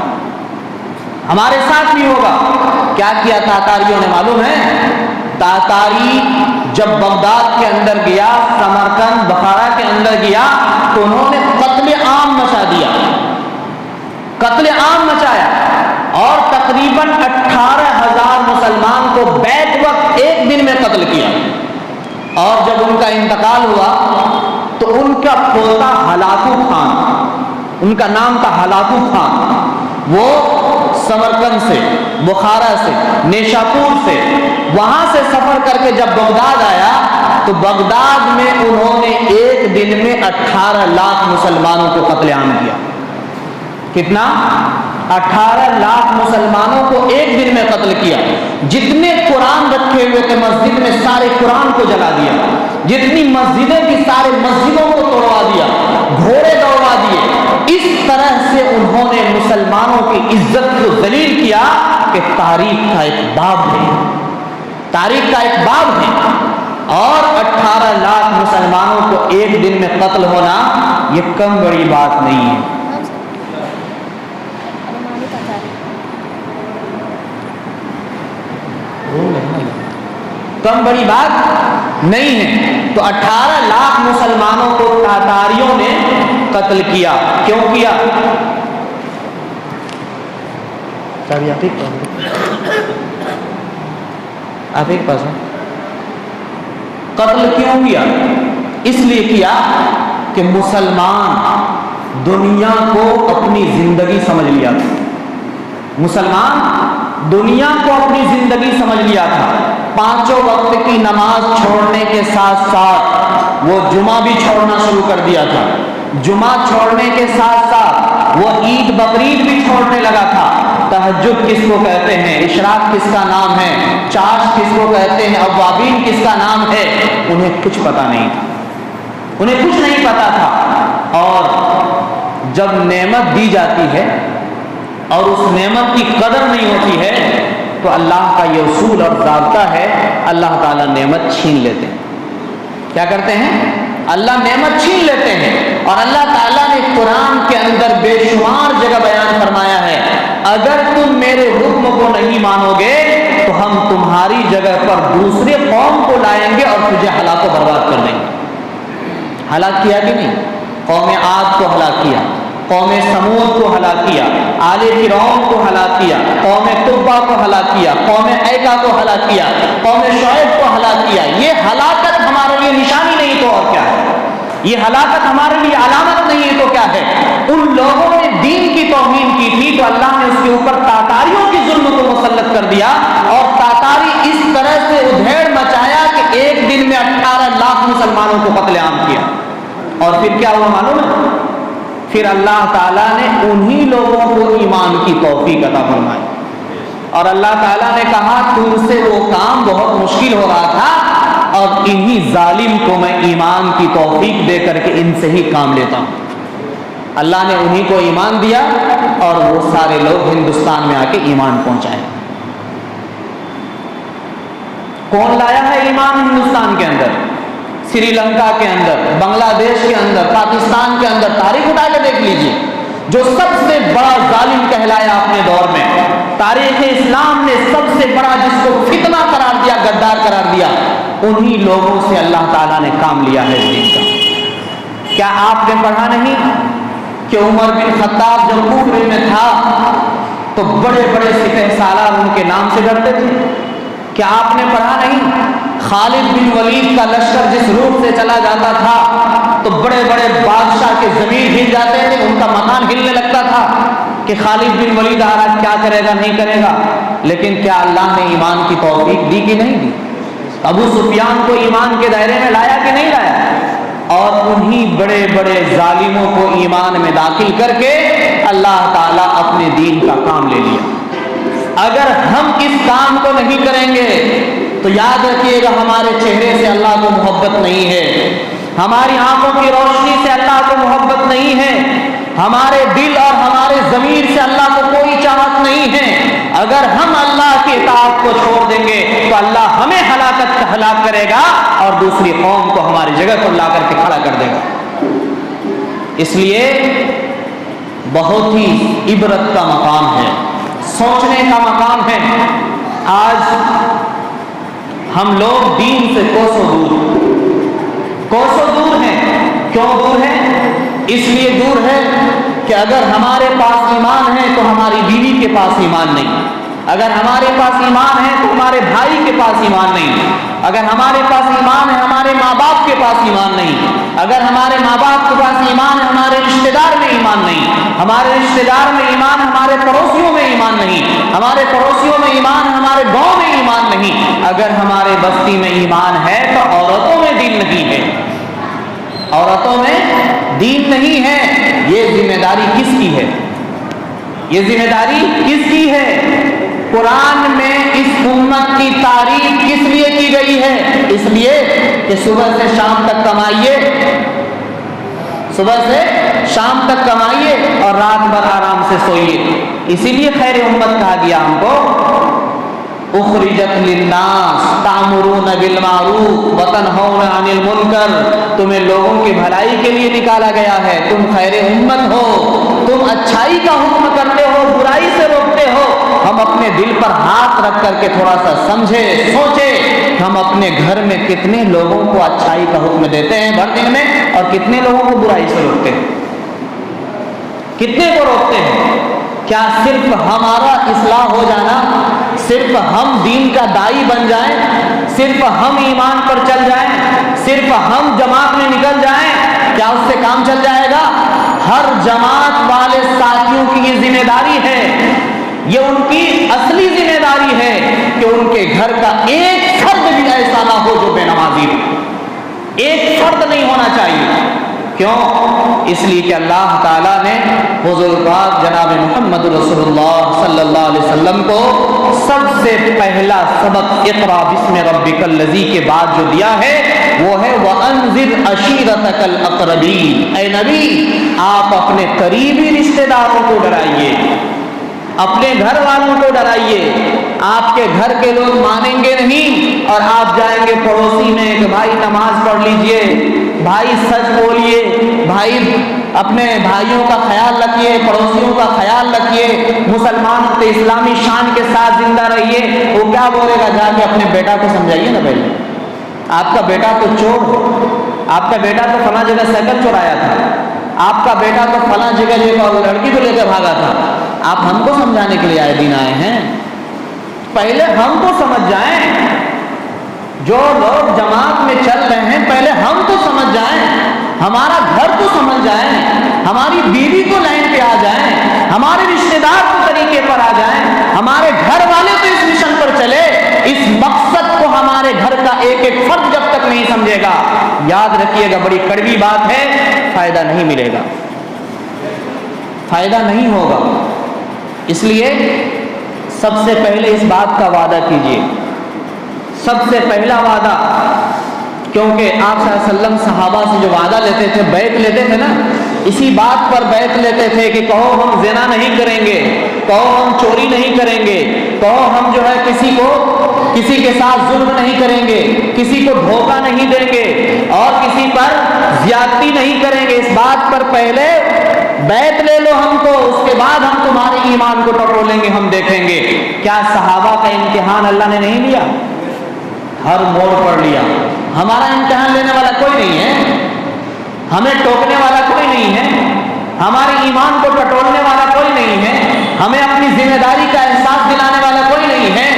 ہمارے ساتھ بھی ہوگا۔ کیا کیا تاتاریوں نے معلوم ہے؟ تاتاری جب بغداد کے اندر گیا، سمرقند بخارا کے اندر گیا تو انہوں نے قتل عام مچا دیا، قتل عام مچایا، اور تقریباً 18,000 مسلمان کو بیک وقت ایک دن میں قتل کیا۔ اور جب ان کا انتقال ہوا تو ان کا پوتا ہلاکو خان، ان کا نام تھا ہلاکو خان، وہ سمرقند سے، بخارا سے، نیشاپور سے، وہاں سے سفر کر کے جب بغداد آیا تو بغداد میں انہوں نے ایک دن میں 18 لاکھ مسلمانوں کو قتل عام کیا۔ کتنا؟ 18 لاکھ مسلمانوں کو ایک دن میں قتل کیا۔ جتنے قرآن رکھے ہوئے تھے مسجد میں سارے قرآن کو جلا دیا، جتنی مسجدیں تھی سارے مسجدوں کو توڑوا دیا، گھوڑے دوڑوا دیے۔ اس طرح سے انہوں نے مسلمانوں کی عزت کو ذلیل کیا کہ تاریخ کا ایک باب ہے، تاریخ کا ایک باب ہے۔ اور 18 لاکھ مسلمانوں کو ایک دن میں قتل ہونا یہ کم بڑی بات نہیں ہے۔ کم بڑی بات نہیں ہے۔ تو 18 لاکھ مسلمانوں کو تاتاریوں نے قتل کیا۔ کیوں کیا؟ آپ ایک پاس قتل کیوں کیا؟ اس لیے کیا کہ مسلمان دنیا کو اپنی زندگی سمجھ لیا تھا، مسلمان دنیا کو اپنی زندگی سمجھ لیا تھا۔ 5 وقت کی نماز چھوڑنے کے ساتھ ساتھ وہ جمعہ بھی چھوڑنا شروع کر دیا تھا، جمعہ چھوڑنے کے ساتھ ساتھ وہ عید بقرعید بھی چھوڑنے لگا تھا۔ تہجد کس کو کہتے ہیں، اشراق کس کا نام ہے، چاش کس کو کہتے ہیں، اوابین کس کا نام ہے، انہیں کچھ پتا نہیں تھا، انہیں کچھ نہیں پتا تھا۔ اور جب نعمت دی جاتی ہے اور اس نعمت کی قدر نہیں ہوتی ہے تو اللہ کا یہ اصول اور ضابطہ ہے، اللہ تعالیٰ نعمت چھین لیتے ہیں۔ کیا کرتے ہیں؟ اللہ نعمت چھین لیتے ہیں۔ اور اللہ تعالیٰ نے قرآن کے اندر بے شمار جگہ بیان فرمایا ہے، اگر تم میرے حکم کو نہیں مانو گے تو ہم تمہاری جگہ پر دوسرے قوم کو لائیں گے اور تجھے ہلاک و برباد کر دیں گے۔ ہلاک کیا کہ نہیں؟ قوم عاد کو ہلاک کیا، قوم سمود کو ہلاک کیا، آل فرعون کو ہلاک کیا، قوم تبع کو ہلاک کیا، قوم ایکا کو ہلاک کیا، قوم شعیب کو ہلاک کیا۔ یہ ہلاکت ہمارے لیے نشانی نہیں تو اور کیا ہے؟ یہ ہلاکت ہمارے لیے علامت نہیں ہے تو کیا ہے؟ ان لوگوں نے دین کی توہین کی تھی تو اللہ نے اس کے اوپر تاتاریوں کی ظلم کو مسلط کر دیا، اور تاتاری اس طرح سے ادھیڑ مچایا کہ ایک دن میں 18 لاکھ مسلمانوں کو قتل عام کیا۔ اور پھر کیا ہوا معلوم ہے؟ پھر اللہ تعالیٰ نے انہی لوگوں کو ایمان کی توفیق عطا فرمائی، اور اللہ تعالیٰ نے کہا تم سے وہ کام بہت مشکل ہو رہا تھا، اور انہی ظالم کو میں ایمان کی توفیق دے کر کے ان سے ہی کام لیتا ہوں۔ اللہ نے انہی کو ایمان دیا اور وہ سارے لوگ ہندوستان میں آ کے ایمان پہنچائے۔ کون لایا ہے ایمان ہندوستان کے اندر؟ سری لنکا کے اندر، بنگلہ دیش کے اندر، پاکستان کے اندر، تاریخ اٹھا کے دیکھ لیجئے، جو سب سے بڑا ظالم کہلایا اپنے دور میں، تاریخ اسلام نے سب سے بڑا جس کو فتنہ قرار دیا، غدار قرار دیا، انہی لوگوں سے اللہ تعالیٰ نے کام لیا ہے اس دین کا۔ کیا آپ نے پڑھا نہیں کہ عمر بن خطاب جب کوفہ میں تھا تو بڑے بڑے سپہ سالار ان کے نام سے ڈرتے تھے؟ کیا آپ نے پڑھا نہیں خالد بن ولید کا لشکر جس روٹ سے چلا جاتا تھا تو بڑے بڑے بادشاہ کے زمین ہل جاتے تھے، ان کا مکان ہلنے لگتا تھا کہ خالد بن ولید آ رہا، کیا کرے گا نہیں کرے گا۔ لیکن کیا اللہ نے ایمان کی توفیق دی کہ نہیں دی؟ ابو سفیان کو ایمان کے دائرے میں لایا کہ نہیں لایا؟ اور انہی بڑے بڑے ظالموں کو ایمان میں داخل کر کے اللہ تعالیٰ اپنے دین کا کام لے لیا۔ اگر ہم اس کام کو نہیں کریں گے تو یاد رکھیے گا ہمارے چہرے سے اللہ کو محبت نہیں ہے، ہماری آنکھوں کی روشنی سے اللہ کو محبت نہیں ہے، ہمارے دل اور ہمارے ضمیر سے اللہ کو کوئی چاہت نہیں ہے۔ اگر ہم اللہ کی اطاعت کو چھوڑ دیں گے تو اللہ ہمیں ہلاک کرے گا اور دوسری قوم کو ہماری جگہ پر لا کر کے کھڑا کر دے گا۔ اس لیے بہت ہی عبرت کا مقام ہے، سوچنے کا مقام ہے۔ آج ہم لوگ دین سے کوسوں دور ہیں۔ کیوں دور ہیں؟ اس لیے دور ہے کہ اگر ہمارے پاس ایمان ہے تو ہماری بیوی کے پاس ایمان نہیں، اگر ہمارے پاس ایمان ہے تو ہمارے بھائی کے پاس ایمان نہیں، اگر ہمارے پاس ایمان ہے ہمارے ماں باپ کے پاس ایمان نہیں، اگر ہمارے ماں باپ کے پاس ایمان ہے ہمارے رشتہ دار میں ایمان نہیں، ہمارے رشتہ دار میں ایمان ہے ہمارے پڑوسیوں میں ایمان نہیں، ہمارے پڑوسیوں میں ایمان ہے ہمارے گاؤں میں ایمان نہیں، اگر ہمارے بستی میں ایمان ہے تو عورتوں میں دین نہیں ہے، عورتوں میں دین نہیں ہے۔ یہ ذمہ داری کس کی ہے؟ یہ ذمہ داری کس کی ہے؟ قرآن میں اس امت کی تعریف کس لیے کی گئی ہے؟ اس لیے کہ صبح سے شام تک کمائیے، صبح سے شام تک کمائیے اور رات بھر آرام سے سوئیے۔ اسی لیے خیر امت کہا گیا ہم کو، اخرجت للناس تأمرون بالمعروف وتنہون عن المنکر، تمہیں لوگوں کی بھلائی کے لیے نکالا گیا ہے، تم خیر امت ہو، تم اچھائی کا حکم کرتے ہو، برائی سے روکتے ہو۔ ہم اپنے دل پر ہاتھ رکھ کر کے تھوڑا سا سمجھے سوچے، ہم اپنے گھر میں کتنے لوگوں کو اچھائی کا حکم دیتے ہیں بھر دن میں اور کتنے لوگوں کو برائی سے روکتے ہیں، کتنے کو روکتے ہیں؟ کیا صرف ہمارا اصلاح ہو جانا، صرف ہم دین کا داعی بن جائیں، صرف ہم ایمان پر چل جائیں، صرف ہم جماعت میں نکل جائیں، کیا اس سے کام چل جائے گا؟ ہر جماعت والے ساتھیوں کی یہ ذمہ داری ہے، یہ ان کی اصلی ذمہ داری ہے کہ ان کے گھر کا ایک فرد بھی ایسا نہ ہو جو بے نمازی ہو، ایک فرد نہیں ہونا چاہیے۔ کیوں؟ اس لیے کہ اللہ تعالیٰ نے حضور پاک جناب محمد رسول اللہ صلی اللہ علیہ وسلم کو سب سے پہلا سبق اقرا بسم ربک الذی کے بعد جو دیا ہے وہ ہے وانذر عشیرتک الاقربین۔ اے نبی، آپ اپنے قریبی رشتہ داروں کو ڈرائیے، اپنے گھر والوں کو ڈرائیے۔ آپ کے گھر کے لوگ مانیں گے نہیں اور آپ جائیں گے پڑوسی میں کہ بھائی نماز پڑھ لیجئے، بھائی سچ بولیے، بھائی اپنے بھائیوں کا خیال رکھیے، پڑوسیوں کا خیال رکھیے، مسلمان تو اسلامی شان کے ساتھ زندہ رہیے۔ وہ کیا بولے گا؟ جا کے اپنے بیٹا کو سمجھائیے نا پہلے، آپ کا بیٹا تو چور، آپ کا بیٹا تو فلاں جگہ سائیکل چورایا تھا، آپ کا بیٹا تو فلاں جگہ جو لڑکی کو لے کر بھاگا تھا، آپ ہم کو سمجھانے کے لیے آئے دن آئے ہیں؟ پہلے ہم کو سمجھ جائیں، جو لوگ جماعت میں چل رہے ہیں پہلے ہم تو سمجھ جائیں، ہمارا گھر تو سمجھ جائیں، ہماری بیوی کو لائن پہ آ جائیں، ہمارے رشتہ دار کو طریقے پر آ جائیں، ہمارے گھر والے تو اس مشن پر چلے۔ اس مقصد کو ہمارے گھر کا ایک ایک فرد جب تک نہیں سمجھے گا، یاد رکھیے گا بڑی کڑوی بات ہے، فائدہ نہیں ملے گا، فائدہ نہیں ہوگا۔ اس لیے سب سے پہلے اس بات کا وعدہ کیجیے، سب سے پہلا وعدہ، کیونکہ آپ صلی اللہ علیہ وسلم صحابہ سے جو وعدہ لیتے تھے، بیعت لیتے تھے نا، اسی بات پر بیعت لیتے تھے کہ کہو ہم زنا نہیں کریں گے، کہو ہم چوری نہیں کریں گے، کہو ہم جو ہے کسی کے ساتھ ظلم نہیں کریں گے، کسی کو دھوکہ نہیں دیں گے اور کسی پر زیادتی نہیں کریں گے۔ اس بات پر پہلے بیعت لے لو ہم کو، اس کے بعد ہم تمہارے ایمان کو ٹٹولیں گے، ہم دیکھیں گے۔ کیا صحابہ کا امتحان اللہ نے نہیں لیا؟ ہر موڑ پر لیا۔ ہمارا امتحان لینے والا کوئی نہیں ہے، ہمیں ٹوکنے والا کوئی نہیں ہے، ہمارے ایمان کو ٹٹولنے والا کوئی نہیں ہے، ہمیں اپنی ذمہ داری کا احساس دلانے والا کوئی نہیں ہے۔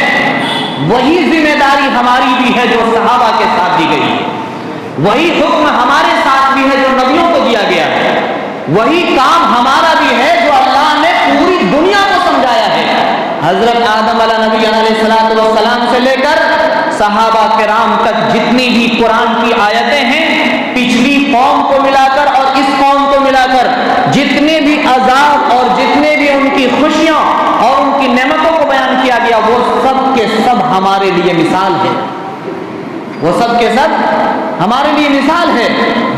وہی ذمہ داری ہماری بھی ہے جو صحابہ کے ساتھ دی گئی ہے، وہی حکم ہمارے ساتھ بھی ہے جو نبیوں کو دیا گیا ہے، وہی کام ہمارا بھی ہے جو اللہ نے پوری دنیا کو سمجھایا ہے۔ حضرت آدم علیہ نبی علیہ السلام سے لے کر صحابہ کرام تک جتنی بھی قرآن کی آیتیں ہیں، پچھلی قوم کو ملا کر اور اس قوم کو ملا کر جتنے بھی عذاب اور جتنے بھی ان کی خوشیاں اور ان کی نعمتوں کو بیان کیا گیا، وہ سب کے سب ہمارے لیے مثال ہے، وہ سب کے سب ہمارے لیے مثال ہے۔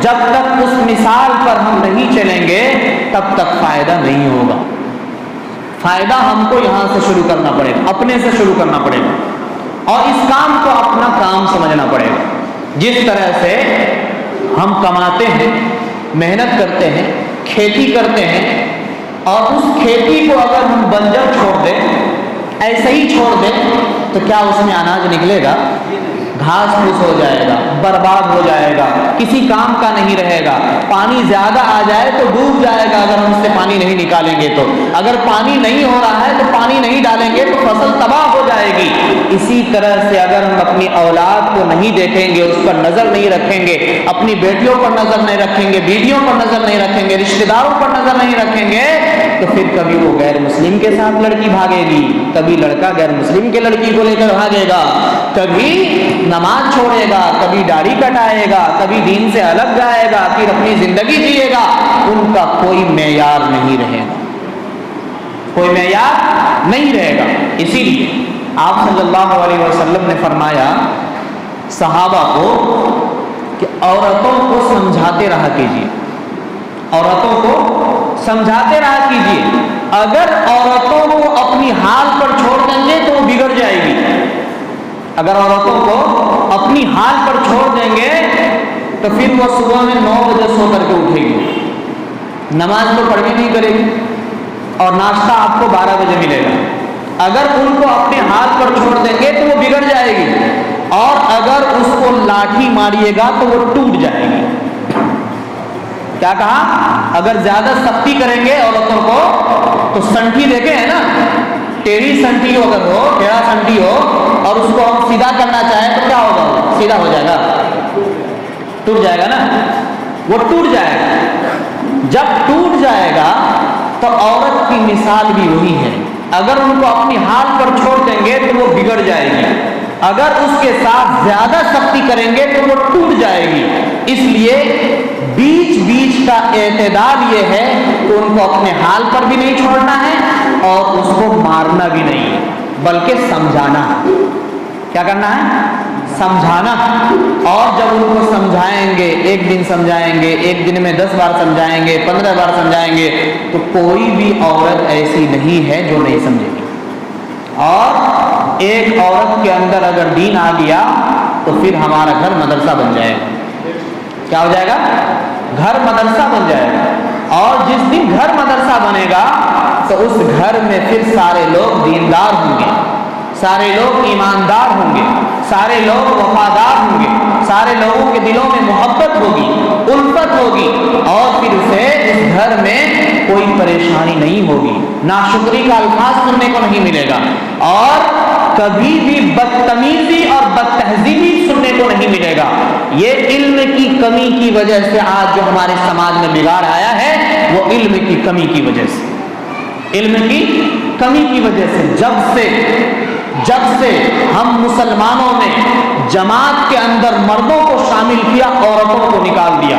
جب تک اس مثال پر ہم نہیں چلیں گے تب تک فائدہ نہیں ہوگا۔ فائدہ ہم کو یہاں سے شروع کرنا پڑے گا، اپنے سے شروع کرنا پڑے گا، اور اس کام کو اپنا کام سمجھنا پڑے گا۔ جس طرح سے ہم کماتے ہیں، محنت کرتے ہیں، کھیتی کرتے ہیں، اور اس کھیتی کو اگر ہم بنجر چھوڑ دیں، ایسے ہی چھوڑ دیں، تو کیا اس میں اناج نکلے گا؟ گھاس پھوس ہو جائے گا، برباد ہو جائے گا، کسی کام کا نہیں رہے گا۔ پانی زیادہ آ جائے تو ڈوب جائے گا اگر ہم اس سے پانی نہیں نکالیں گے تو، اگر پانی نہیں ہو رہا ہے تو پانی نہیں ڈالیں گے تو فصل تباہ ہو جائے گی۔ اسی طرح سے اگر ہم اپنی اولاد کو نہیں دیکھیں گے، اس پر نظر نہیں رکھیں گے، اپنی بیٹیوں پر نظر نہیں رکھیں گے، بیویوں پر نظر نہیں رکھیں گے، رشتہ داروں پر نظر نہیں رکھیں گے، تو پھر کبھی وہ غیر مسلم کے ساتھ لڑکی بھاگے گی، کبھی لڑکا غیر مسلم کے لڑکی کو لے کر بھاگے گا، کبھی نماز چھوڑے گا، کبھی داڑھی کٹائے گا، کبھی دین سے الگ جائے گا، پھر اپنی زندگی جیے گا۔ ان کا کوئی معیار نہیں رہے گا، کوئی معیار نہیں رہے گا۔ اسی لیے آپ صلی اللہ علیہ وسلم نے فرمایا صحابہ کو کہ عورتوں کو سمجھاتے رہا کیجیے، عورتوں کو سمجھاتے رہا کیجیے۔ اگر عورتوں کو اپنی حال پر چھوڑ دیں گے تو وہ بگڑ جائے گی، اگر عورتوں کو اپنی حال پر چھوڑ دیں گے تو پھر وہ صبح میں 9 بجے سو کر کے اٹھے گی، نماز تو پڑھنی نہیں کرے گی، اور ناشتہ آپ کو 12 بجے ملے گا۔ اگر ان کو اپنے ہاتھ پر چھوڑ دیں گے تو وہ بگڑ جائے گی، اور اگر اس کو لاٹھی ماریے گا تو وہ ٹوٹ جائے گی۔ کیا کہا؟ اگر زیادہ سختی کریں گے عورتوں کو تو سنٹھی دیکھے ہیں نا، ٹیڑھی سنٹھی اگر ہو، ٹیڑھا سنٹھی ہو، اور اس کو ہم سیدھا کرنا چاہیں تو کیا ہوگا؟ سیدھا ہو جائے گا؟ ٹوٹ جائے گا نا، وہ ٹوٹ جائے گا۔ جب ٹوٹ جائے گا تو عورت کی مثال بھی وہی ہے، اگر ان کو اپنی حال پر چھوڑ دیں گے تو وہ بگڑ جائے گی، اگر اس کے ساتھ زیادہ سختی کریں گے تو وہ ٹوٹ جائے گی۔ اس لیے بیچ بیچ کا اعتدال یہ ہے کہ ان کو اپنے حال پر بھی نہیں چھوڑنا ہے اور اس کو مارنا بھی نہیں ہے، بلکہ سمجھانا ہے۔ کیا کرنا ہے؟ سمجھانا۔ اور جب ان کو سمجھائیں گے، ایک دن سمجھائیں گے، ایک دن میں 10 بار سمجھائیں گے، 15 بار سمجھائیں گے، تو کوئی بھی عورت ایسی نہیں ہے جو نہیں سمجھے گی۔ اور ایک عورت کے اندر اگر دین آ گیا تو پھر ہمارا گھر مدرسہ بن جائے گا۔ کیا ہو جائے گا؟ گھر مدرسہ بن جائے گا۔ اور جس دن گھر مدرسہ بنے گا تو اس گھر میں پھر سارے لوگ دیندار ہوں گے، سارے لوگ ایماندار ہوں گے، سارے لوگ وفادار ہوں گے، سارے لوگوں کے دلوں میں محبت ہوگی، الفت ہوگی، اور پھر اسے اس گھر میں کوئی پریشانی نہیں ہوگی، ناشکری کا الفاظ سننے کو نہیں ملے گا، اور کبھی بھی بدتمیزی اور بد تہذیبی سننے کو نہیں ملے گا۔ یہ علم کی کمی کی وجہ سے آج جو ہمارے سماج میں بگاڑ آیا ہے وہ علم کی کمی کی وجہ سے، علم کی کمی کی وجہ سے۔ جب سے ہم مسلمانوں نے جماعت کے اندر مردوں کو شامل کیا، عورتوں کو نکال دیا،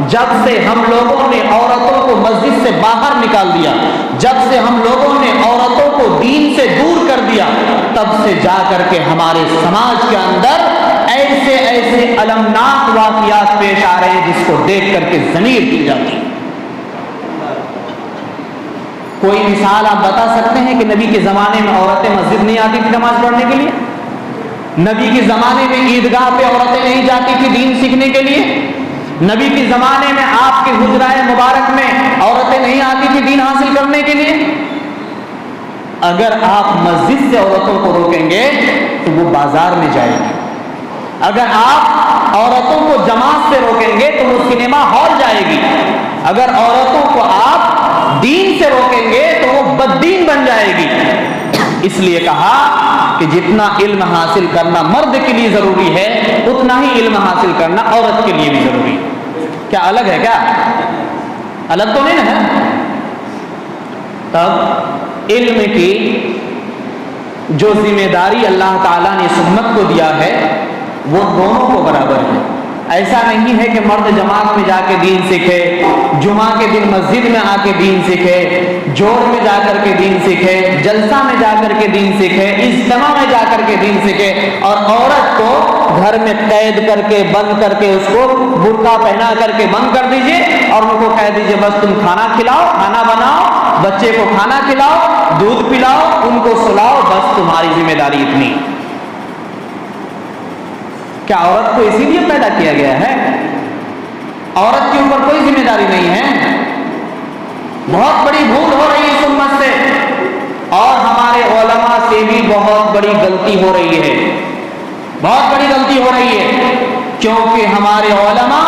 جب سے ہم لوگوں نے عورتوں کو مسجد سے باہر نکال دیا، جب سے ہم لوگوں نے عورتوں کو دین سے دور کر دیا، تب سے جا کر کے ہمارے سماج کے اندر ایسے ایسے المناک واقعات پیش آ رہے ہیں جس کو دیکھ کر کے ضمیر ہل جاتی ہے۔ کوئی مثال آپ بتا سکتے ہیں کہ نبی کے زمانے میں عورتیں مسجد نہیں آتی تھی نماز پڑھنے کے لیے؟ نبی کے زمانے میں عیدگاہ پہ عورتیں نہیں جاتی تھی دین سیکھنے کے لیے؟ نبی کے زمانے میں آپ کے حجرائے مبارک میں عورتیں نہیں آتی تھی دین حاصل کرنے کے لیے؟ اگر آپ مسجد سے عورتوں کو روکیں گے تو وہ بازار میں جائے گی، اگر آپ عورتوں کو جماعت سے روکیں گے تو وہ سنیما ہال جائے گی، اگر عورتوں کو آپ دین سے روکیں گے تو وہ بددین بن جائے گی۔ اس لیے کہا کہ جتنا علم حاصل کرنا مرد کے لیے ضروری ہے اتنا ہی علم حاصل کرنا عورت کے لیے بھی ضروری ہے۔ کیا الگ ہے؟ کیا الگ تو نہیں ہے؟ تب علم کی جو ذمہ داری اللہ تعالیٰ نے اس امت کو دیا ہے وہ دونوں کو برابر ہے۔ ایسا نہیں ہے کہ مرد جماعت میں جا کے دین سیکھے، جمعہ کے دن مسجد میں آ کے دین سیکھے، جوڑ میں جا کر کے دین سیکھے، جلسہ میں جا کر کے دین سیکھے، اجتماع میں جا کر کے دین سیکھے، اور عورت کو گھر میں قید کر کے بند کر کے اس کو برقع پہنا کر کے بند کر دیجئے اور ان کو کہہ دیجئے بس تم کھانا کھلاؤ، کھانا بناؤ، بچے کو کھانا کھلاؤ، دودھ پلاؤ، ان کو سلاؤ، بس تمہاری ذمہ داری اتنی۔ کیا عورت کو اسی لیے پیدا کیا گیا ہے؟ عورت کے اوپر کوئی ذمہ داری نہیں ہے۔ بہت بڑی بھول ہو رہی ہے اس امت سے، اور ہمارے علماء سے بھی بہت بڑی غلطی ہو رہی ہے، بہت بڑی غلطی ہو رہی ہے، کیونکہ ہمارے علماء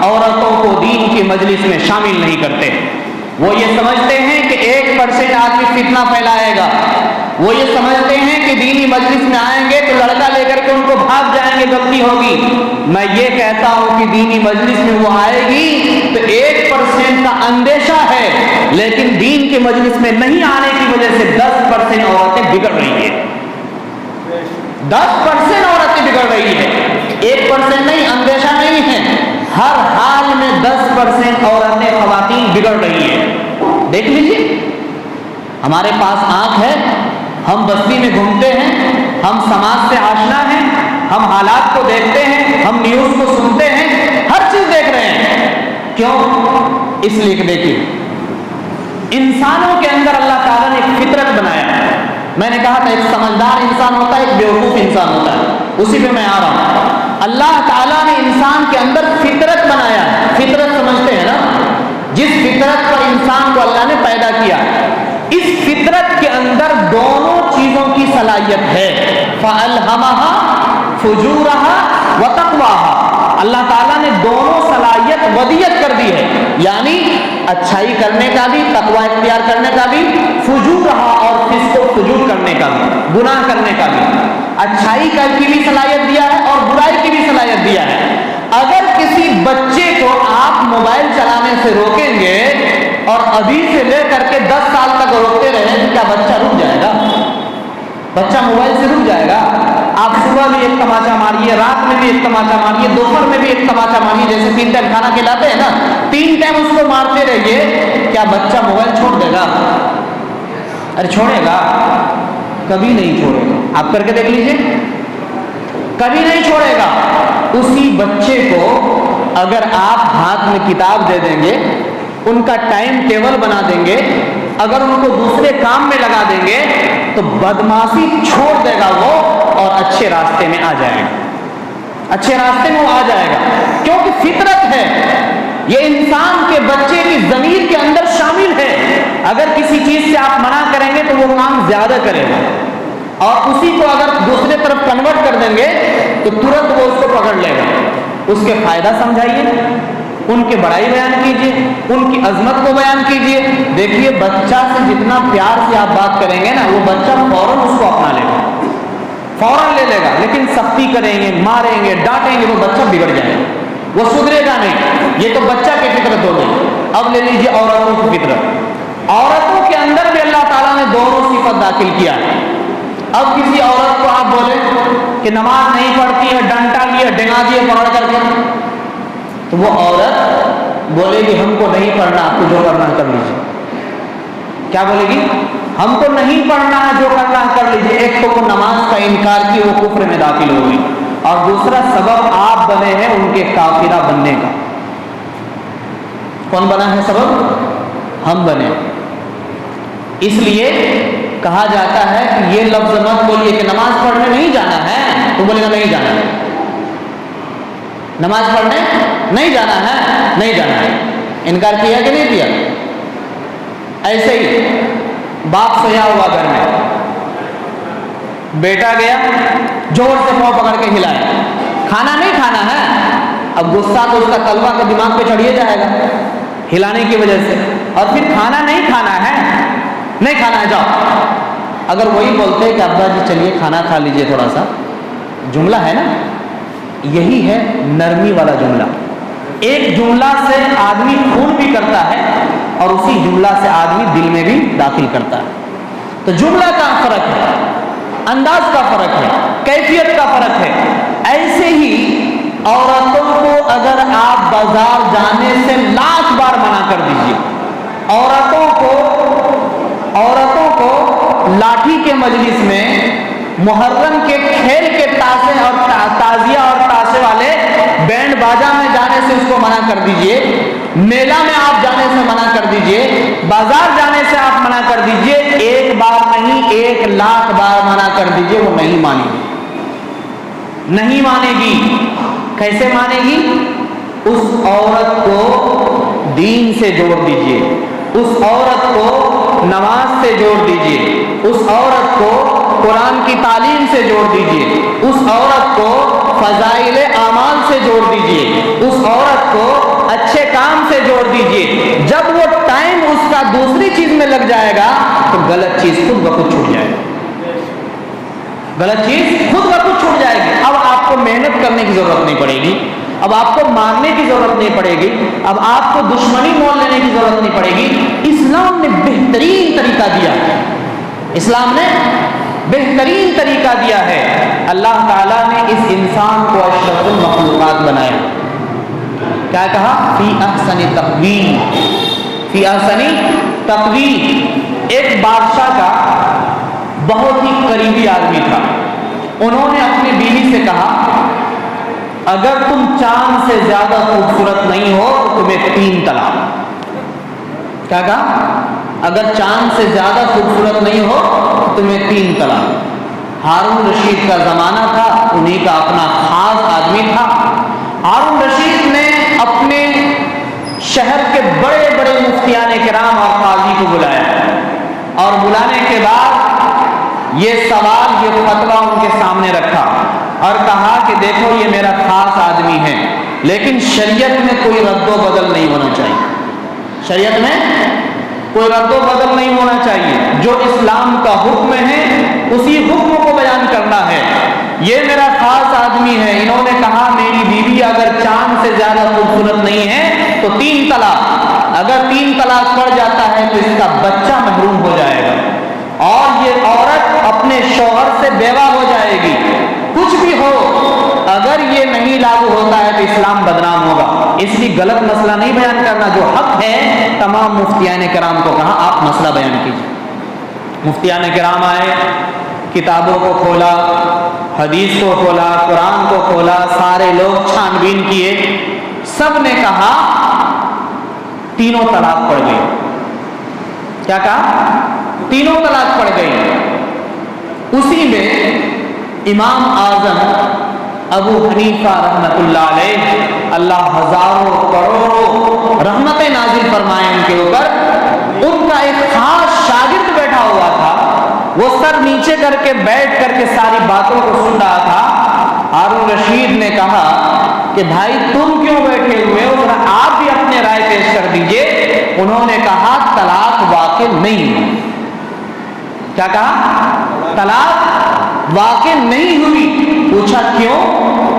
عورتوں کو دین کی مجلس میں شامل نہیں کرتے۔ وہ یہ سمجھتے ہیں کہ 1% آدمی فتنہ پھیلائے گا، وہ یہ سمجھتے ہیں کہ دینی مجلس میں آئیں گے تو لڑکا لے کر کے ان کو بھاگ جائیں گے، غلطی ہوگی۔ میں یہ کہتا ہوں کہ دینی مجلس میں وہ آئے گی تو 1% کا اندیشہ ہے، لیکن دین کے مجلس میں نہیں آنے کی وجہ سے 10% عورتیں بگڑ رہی ہیں، 10% عورتیں بگڑ رہی ہیں، 1% نہیں، اندیشہ نہیں ہے، ہر حال میں 10% عورتیں خواتین بگڑ رہی ہیں۔ دیکھ لیجیے، ہمارے پاس آنکھ ہے، ہم بستی میں گھومتے ہیں، ہم سماج سے آشنا ہیں، ہم حالات کو دیکھتے ہیں، ہم نیوز کو سنتے ہیں، ہر چیز دیکھ رہے ہیں۔ کیوں؟ اس لیے کہ دیکھیے، انسانوں کے اندر اللہ تعالیٰ نے ایک فطرت بنایا ہے۔ میں نے کہا تھا ایک سمجھدار انسان ہوتا ہے، ایک بیوقوف انسان ہوتا ہے، اسی پہ میں آ رہا ہوں۔ اللہ تعالیٰ نے انسان کے اندر فطرت بنایا ہے، فطرت سمجھتے ہیں نا، جس فطرت پر انسان کو اللہ نے پیدا کیا، اس فطرت کے اندر دونوں چیزوں کی صلاحیت ہے، فَأَلْهَمَهَا فُجُورَهَا وَتَقْوَاهَا۔ اللہ تعالیٰ نے دونوں صلاحیت ودیت کر دی ہے، یعنی اچھائی کرنے کا بھی، تقوی اختیار کرنے کا بھی، فجورها اور فسق و فجور کرنے کا بھی، گناہ کرنے کا بھی، اچھائی کی بھی صلاحیت دیا ہے اور برائی کی بھی صلاحیت دیا ہے۔ اگر کسی بچے کو آپ موبائل چلانے سے روکیں گے اور ابھی سے لے کر کے 10 سال تک روکتے رہیں تو کیا بچہ رک جائے گا؟ بچہ موبائل سے رک جائے گا؟ آپ صبح بھی ایک تماچا ماریے، رات میں بھی ایک تماچا ماریے، دوپہر میں بھی ایک تماچا ماریے، جیسے 3 ٹائم کھانا کھلاتے ہیں نا، 3 ٹائم اس کو مارتے رہیے، کیا بچہ موبائل چھوڑ دے گا؟ ارے چھوڑے گا؟ کبھی نہیں چھوڑے گا۔ آپ کر کے دیکھ لیجیے، کبھی نہیں چھوڑے گا۔ اسی بچے کو اگر آپ ہاتھ میں کتاب دے دیں گے، ان کا ٹائم ٹیبل بنا دیں گے، اگر ان کو دوسرے کام میں لگا دیں گے تو بدمعاشی چھوڑ دے گا وہ اور اچھے راستے میں آ جائے گا، اچھے راستے میں وہ آ جائے گا، کیونکہ فطرت ہے، یہ انسان کے بچے کی ضمیر کے اندر شامل ہے۔ اگر کسی چیز سے آپ منع کریں گے تو وہ کام زیادہ کرے گا، اور اسی کو اگر دوسرے طرف کنورٹ کر دیں گے تو ترنت وہ اس کو پکڑ لے گا۔ اس کے فائدہ سمجھائیے، ان کی بڑائی بیان کیجیے، ان کی عظمت کو بیان کیجیے۔ دیکھیے، بچہ سے جتنا پیار سے آپ بات کریں گے نا، وہ بچہ فوراً اس کو اپنا لے گا، فوراً لے لے گا، لیکن سختی کریں گے، ماریں گے، ڈانٹیں گے، وہ بچہ بگڑ جائے گا، وہ سدھرے گا نہیں۔ یہ تو بچہ کی فطرت ہو گئی۔ اب لے لیجیے عورتوں کی فطرت، عورتوں کے اندر بھی اللہ تعالیٰ نے دونوں صفت داخل کیا ہے۔ اب کسی عورت کو آپ بولیں کہ نماز نہیں پڑھتی ہے، ڈنٹا لیے ڈنگا دیے پکڑ کر کے، تو وہ عورت بولے گی ہم کو نہیں پڑھنا، آپ کو جو کرنا ہے کر لیجیے۔ کیا بولے گی؟ ہم کو نہیں پڑھنا ہے، جو کرنا ہے کر لیجیے۔ ایک تو وہ نماز کا انکار کی، وہ کفر میں داخل ہو گئی، اور دوسرا سبب آپ بنے ہیں ان کے کافرہ بننے کا۔ کون بنا ہے سبب؟ ہم بنے۔ اس لیے کہا جاتا ہے کہ یہ لفظ مت بولیے کہ نماز پڑھنے نہیں جانا ہے، تو بولے گا نہیں جانا ہے، نماز پڑھنے نہیں جانا ہے، نہیں جانا ہے۔ انکار کیا کہ نہیں کیا؟ ایسے ہی باپ سویا ہوا گھر میں، بیٹا گیا زور سے پاؤں پکڑ کے ہلایا، کھانا نہیں کھانا ہے، اب غصہ تو اس کا تلوا کے دماغ پہ چڑھیے جائے گا ہلانے کی وجہ سے، اور پھر کھانا نہیں کھانا ہے، نہیں کھانا ہے، جاؤ اگر وہی بولتے کہ ابا جی چلیے کھانا کھا لیجئے تھوڑا سا، جملہ ہے نا، یہی ہے نرمی والا جملہ. ایک جملہ سے آدمی خون بھی کرتا ہے اور اسی جملہ سے آدمی دل میں بھی داخل کرتا ہے. تو جملہ کا فرق ہے، انداز کا فرق ہے، کیفیت کا فرق ہے. ایسے ہی عورتوں کو اگر آپ بازار جانے سے لاکھ بار منع کر دیجیے، عورتوں کو لاٹھی کے مجلس میں، محرم کے کھیل کے تاشے اور تازیہ اور تاشے والے بینڈ باجا میں جانے سے اس کو منع کر دیجئے، میلہ میں آپ جانے سے منع کر دیجئے، بازار جانے سے آپ منع کر دیجئے. ایک بار نہیں 1,00,000 بار منع کر دیجئے، وہ نہیں مانے گی، نہیں مانے گی. کیسے مانے گی؟ اس عورت کو دین سے جوڑ دیجئے، اس عورت کو نماز سے جوڑ دیجئے، اس عورت کو قرآن کی تعلیم سے جوڑ دیجئے، اس عورت کو فضائل اعمال سے جوڑ دیجئے، اس عورت کو اچھے کام سے جوڑ دیجئے. جب وہ ٹائم اس کا دوسری چیز میں لگ جائے گا تو غلط چیز خود بخود چھوٹ جائے گا، غلط چیز خود بخود چھوٹ جائے گی. اب آپ کو محنت کرنے کی ضرورت نہیں پڑے گی، اب آپ کو مارنے کی ضرورت نہیں پڑے گی، اب آپ کو دشمنی مول لینے کی ضرورت نہیں پڑے گی. اسلام نے بہترین طریقہ دیا ہے، اسلام نے بہترین طریقہ دیا ہے. اللہ تعالیٰ نے اس انسان کو اشرف المخلوقات بنایا. کیا کہا؟ فی احسن تقویم، فی احسن تقویم. ایک بادشاہ کا بہت ہی قریبی آدمی تھا. انہوں نے اپنی بیوی سے کہا اگر تم چاند سے زیادہ خوبصورت نہیں ہو تو تمہیں 3 طلاق. کیا کہا؟ اگر چاند سے زیادہ خوبصورت نہیں ہو تو تمہیں 3 طلاق. ہارون رشید کا زمانہ تھا، انہی کا اپنا خاص آدمی تھا. ہارون رشید نے اپنے شہر کے بڑے بڑے مفتیان کرام اور قاضی کو بلایا، اور بلانے کے بعد یہ سوال، یہ فتویٰ ان کے سامنے رکھا اور کہا کہ دیکھو یہ میرا خاص آدمی ہے، لیکن شریعت میں کوئی رد و بدل نہیں ہونا چاہیے، شریعت میں کوئی رد و بدل نہیں ہونا چاہیے. جو اسلام کا حکم ہے اسی حکم کو بیان کرنا ہے. یہ میرا خاص آدمی ہے. انہوں نے کہا میری بیوی اگر چاند سے زیادہ خوبصورت نہیں ہے تو 3 طلاق. اگر 3 طلاق پڑ جاتا ہے تو اس کا بچہ محروم ہو جائے گا اور یہ عورت اپنے شوہر سے بیوہ ہو جائے گی. کچھ بھی ہو، اگر یہ نہیں لاگو ہوتا ہے تو اسلام بدنام ہوگا. اس لیے غلط مسئلہ نہیں بیان کرنا، جو حق ہے. تمام مفتیان کرام کو کہا آپ مسئلہ بیان کیجیے. مفتیان کرام آئے، کتابوں کو کھولا، حدیث کو کھولا، قرآن کو کھولا، سارے لوگ چھان بین کیے. سب نے کہا 3 طلاق پڑ گئی. کیا کہا؟ 3 طلاق پڑ گئی. اسی میں امام اعظم ابو حنیفہ رحمۃ اللہ علیہ، اللہ ہزاروں کروڑوں رحمتیں نازل فرمائے ان کے اوپر، ان کا ایک خاص شاگرد بیٹھا ہوا تھا. وہ سر نیچے کر کے بیٹھ کر کے ساری باتوں کو سن رہا تھا. ہارون رشید نے کہا کہ بھائی تم کیوں بیٹھے ہوئے ہو، ذرا آپ بھی اپنے رائے پیش کر دیجئے. انہوں نے کہا طلاق واقع نہیں ہوئی. کیا کہا؟ طلاق واقع نہیں ہوئی. پوچھا کیوں؟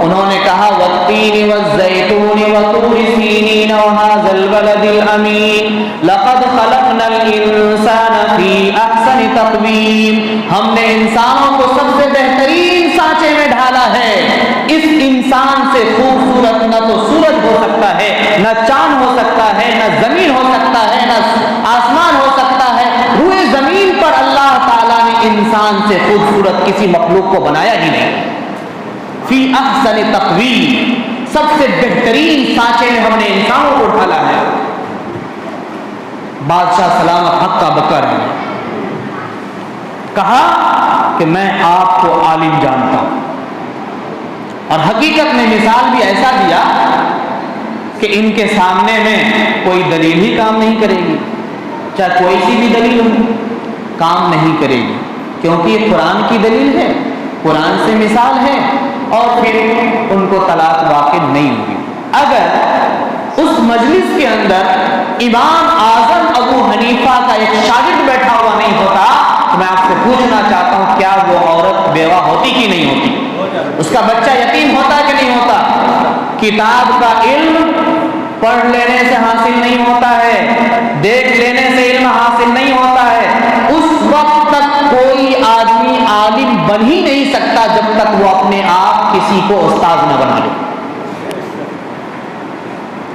انہوں نے کہا والتین والزیتون وطور سینین وهذا البلد الامین لقد خلقنا الانسان فی احسن تقویم. ہم نے انسانوں کو سب سے بہترین سانچے میں ڈھالا ہے. اس انسان سے خوبصورت نہ تو سورج ہو سکتا ہے، نہ چاند ہو سکتا ہے، نہ زمین ہو سکتا ہے، نہ آسمان ہو سکتا ہے. روئے زمین پر اللہ تعالیٰ نے انسان سے خوبصورت کسی مخلوق کو بنایا ہی نہیں. فی احسن تقویم، سب سے بہترین سانچے میں ہم نے انسانوں کو ڈھالا ہے. بادشاہ سلامت حق کا بکر ہے. کہا کہ میں آپ کو عالم جانتا ہوں، اور حقیقت میں مثال بھی ایسا دیا کہ ان کے سامنے میں کوئی دلیل ہی کام نہیں کرے گی، چاہے کوئی سی بھی دلیل ہو کام نہیں کرے گی، کیونکہ یہ قرآن کی دلیل ہے، قرآن سے مثال ہے. اور پھر ان کو طلاق واقع نہیں ہوئی. اگر اس مجلس کے اندر امام اعظم ابو حنیفہ کا ایک شاگرد بیٹھا ہوا نہیں ہوتا تو میں آپ آپ سے پوچھنا چاہتا ہوں کیا وہ عورت بیوہ ہوتی کہ نہیں ہوتی؟ اس کا بچہ یتیم ہوتا کہ نہیں ہوتا؟ کتاب کا علم پڑھ لینے سے حاصل نہیں ہوتا ہے، دیکھ لینے سے علم حاصل نہیں ہوتا ہے۔ اس وقت تک کوئی آدمی عالم بن ہی نہیں سکتا جب تک وہ اپنے آپ کسی کو استاد نہ بنا لے،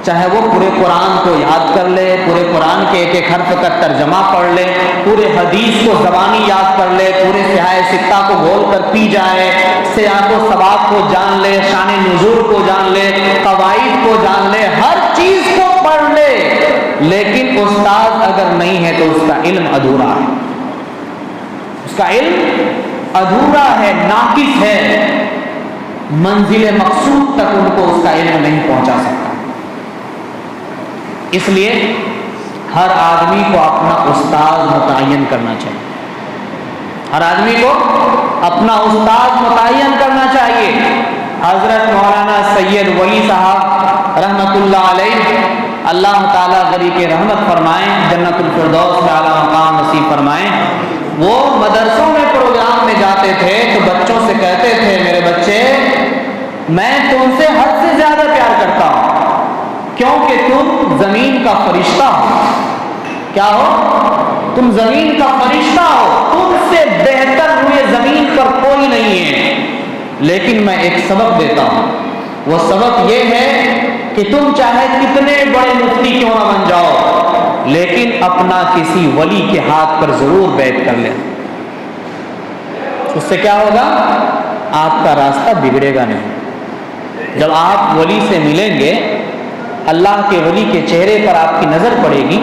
چاہے وہ پورے قرآن کو یاد کر لے، پورے قرآن کے ایک ایک حرف کا ترجمہ پڑھ لے، پورے حدیث کو زبانی یاد کر لے، پورے سیاہ ستہ کو گھول کر پی جائے، سیاق و سباق کو جان لے، شان نزول کو جان لے، قواعد کو جان لے، ہر چیز کو پڑھ لے، لیکن استاد اگر نہیں ہے تو اس کا علم ادھورا ہے، اس کا علم ادھورا ہے، ناقص ہے، منزل مقصود تک ان کو اس کا علم نہیں پہنچا سکتا۔ اس لیے ہر آدمی کو اپنا استاد متعین کرنا چاہیے، ہر آدمی کو اپنا استاد متعین کرنا چاہیے۔ حضرت مولانا سید ولی صاحب رحمۃ اللہ علیہ، اللہ تعالیٰ غریق رحمت فرمائیں، جنت الفردوس میں اعلیٰ مقام نصیب فرمائیں، وہ مدرسوں میں پروگرام میں جاتے تھے تو بچوں سے کہتے تھے میرے بچے میں تم سے حد سے زیادہ پیار کرتا ہوں کیونکہ تم زمین کا فرشتہ ہو۔ کیا ہو؟ تم زمین کا فرشتہ ہو، تم سے بہتر ہوئے زمین پر کوئی نہیں ہے، لیکن میں ایک سبق دیتا ہوں، وہ سبق یہ ہے کہ تم چاہے کتنے بڑے مفتی کیوں نہ بن جاؤ لیکن اپنا کسی ولی کے ہاتھ پر ضرور بیعت کر لیں، اس سے کیا ہوگا؟ آپ کا راستہ بگڑے گا نہیں۔ جب آپ ولی سے ملیں گے، اللہ کے ولی کے چہرے پر آپ کی نظر پڑے گی،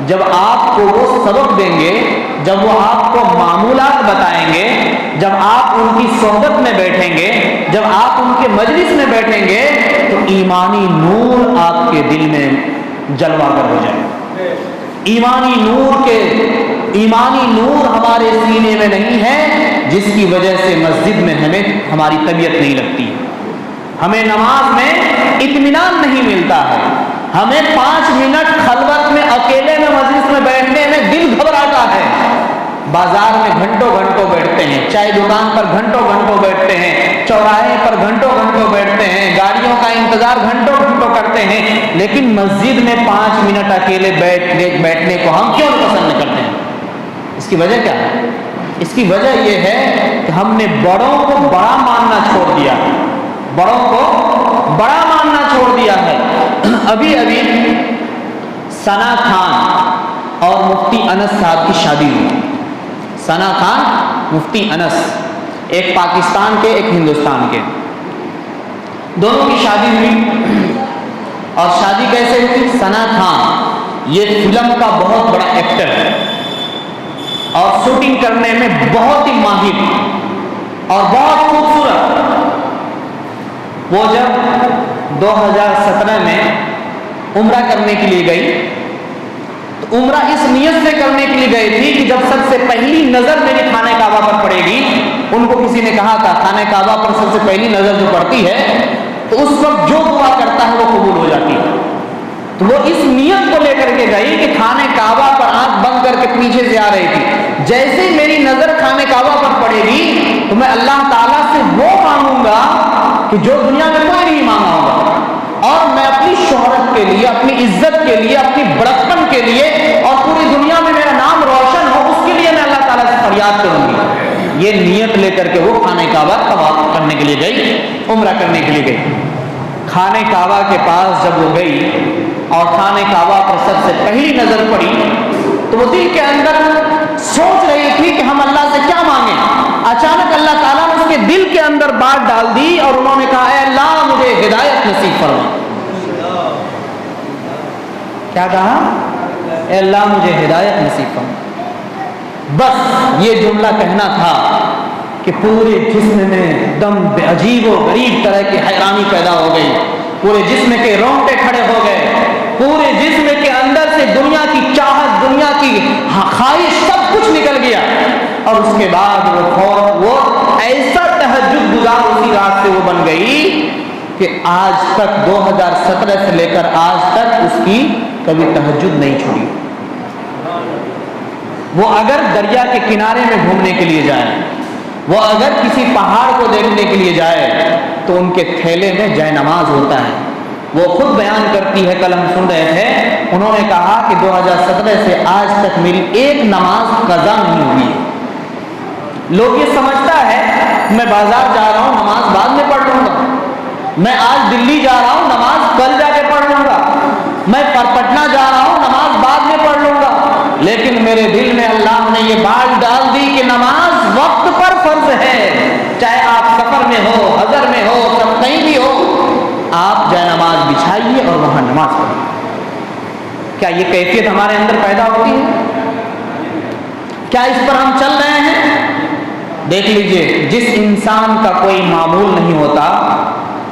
جب آپ کو وہ سبق دیں گے، جب وہ آپ کو معمولات بتائیں گے، جب آپ ان کی صحبت میں بیٹھیں گے، جب آپ ان کے مجلس میں بیٹھیں گے تو ایمانی نور آپ کے دل میں جلوہ گر ہو جائے گا۔ ایمانی نور ہمارے سینے میں نہیں ہے، جس کی وجہ سے مسجد میں ہماری طبیعت نہیں لگتی، ہمیں نماز میں اطمینان نہیں ملتا ہے، ہمیں 5 منٹ خلوت میں اکیلے میں مجلس میں بیٹھنے میں دل گھبراتا ہے، بازار میں گھنٹوں گھنٹوں بیٹھتے ہیں، چائے دکان پر گھنٹوں گھنٹوں بیٹھتے ہیں، چوراہے پر گھنٹوں گھنٹوں بیٹھتے ہیں، گاڑیوں کا انتظار گھنٹوں گھنٹوں کرتے ہیں، لیکن مسجد میں 5 منٹ اکیلے بیٹھنے کو ہم کیوں پسند کرتے ہیں؟ اس کی وجہ کیا ہے؟ اس کی وجہ یہ ہے کہ ہم نے بڑوں کو بڑا ماننا چھوڑ دیا، بڑوں کو بڑا ماننا چھوڑ دیا ہے۔ ابھی ثنا خان اور مفتی انس صاحب کی شادی ہوئی، ثنا خان مفتی انس، ایک پاکستان کے ایک ہندوستان کے، دونوں کی شادی ہوئی، اور شادی کیسے ہوئی؟ ثنا خان یہ فلم کا بہت بڑا ایکٹر ہے اور شوٹنگ کرنے میں بہت ہی ماہر اور بہت خوبصورت۔ وہ جب 2017 میں عمرہ کرنے کے لیے گئی تو عمرہ اس نیت سے کرنے کے لیے گئی تھی کہ جب سب سے پہلی نظر میری خانہ کعبہ پر پڑے گی، ان کو کسی نے کہا تھا خانہ کعبہ پر سب سے پہلی نظر جو پڑتی ہے تو اس وقت جو دعا کرتا ہے وہ قبول ہو جاتی ہے، تو وہ اس نیت کو لے کر کے گئی کہ خانہ کعبہ پر آنکھ بند کر کے پیچھے سے آ رہی تھی، جیسے ہی میری نظر خانہ کعبہ پر پڑے گی تو میں اللہ تعالیٰ سے وہ مانگوں گا کہ جو دنیا میں کوئی نہیں مانگا ہوگا، اور میں اپنی شہرت کے لیے، اپنی عزت کے لیے، اپنی بڑکپن کے لیے اور پوری دنیا میں میرا نام روشن ہو، اس کے لیے میں اللہ تعالیٰ سے فریاد کروں گی۔ یہ نیت لے کر کے وہ خانہ کعبہ طواف کرنے کے لیے گئی، عمرہ کرنے کے لیے گئی۔ خانہ کعبہ کے پاس جب وہ گئی اور خانہ کعبہ پر سب سے پہلی نظر پڑی تو وہ دل کے اندر سوچ رہی تھی کہ ہم اللہ سے کیا مانگیں۔ اچانک اللہ تعالیٰ نے اس کے دل کے اندر بات ڈال دی اور انہوں نے کہا اے اللہ مجھے ہدایت نصیب فرما۔ کیا کہا؟ اے اللہ مجھے ہدایت نصیب فرما۔ بس یہ جملہ کہنا تھا کہ پورے جسم میں دم عجیب و غریب طرح کی حیرانی پیدا ہو گئی، پورے جسم کے رونگٹے کھڑے ہو گئے، پورے جسم کے اندر سے دنیا کی چاہت، دنیا کی خواہش سب کچھ نکل گیا، اور اس کے بعد وہ ایسا تہجد گزار اسی رات سے وہ بن گئی کہ آج تک 2017 سے لے کر آج تک اس کی کبھی تہجد نہیں چھوڑی۔ وہ اگر دریا کے کنارے میں گھومنے کے لیے جائے، وہ اگر کسی پہاڑ کو دیکھنے کے لیے جائے تو ان کے تھیلے میں جائے نماز ہوتا ہے۔ وہ خود بیان کرتی ہے، کل ہم سن رہے تھے، انہوں نے کہا کہ 2017 سے آج تک میری ایک نماز قضا نہیں ہوئی۔ لوگ یہ سمجھتا ہے میں بازار جا رہا ہوں نماز بعد میں پڑھ لوں گا، میں آج دلی جا رہا ہوں نماز کل جا کے پڑھ لوں گا، میں پٹنہ جا رہا ہوں نماز بعد میں پڑھ لوں گا۔ لیکن میرے دل میں اللہ نے یہ بات ڈال دی کہ نماز وقت پر فرض ہے، چاہے آپ سفر میں ہو، حضر میں ہو، سب کہیں بھی ہو، آپ جائے نماز بچھائیے اور وہاں نماز پڑھیے۔ کیا یہ کیفیت ہمارے اندر پیدا ہوتی ہے؟ کیا اس پر ہم چل رہے ہیں؟ دیکھ لیجئے، جس انسان کا کوئی معمول نہیں ہوتا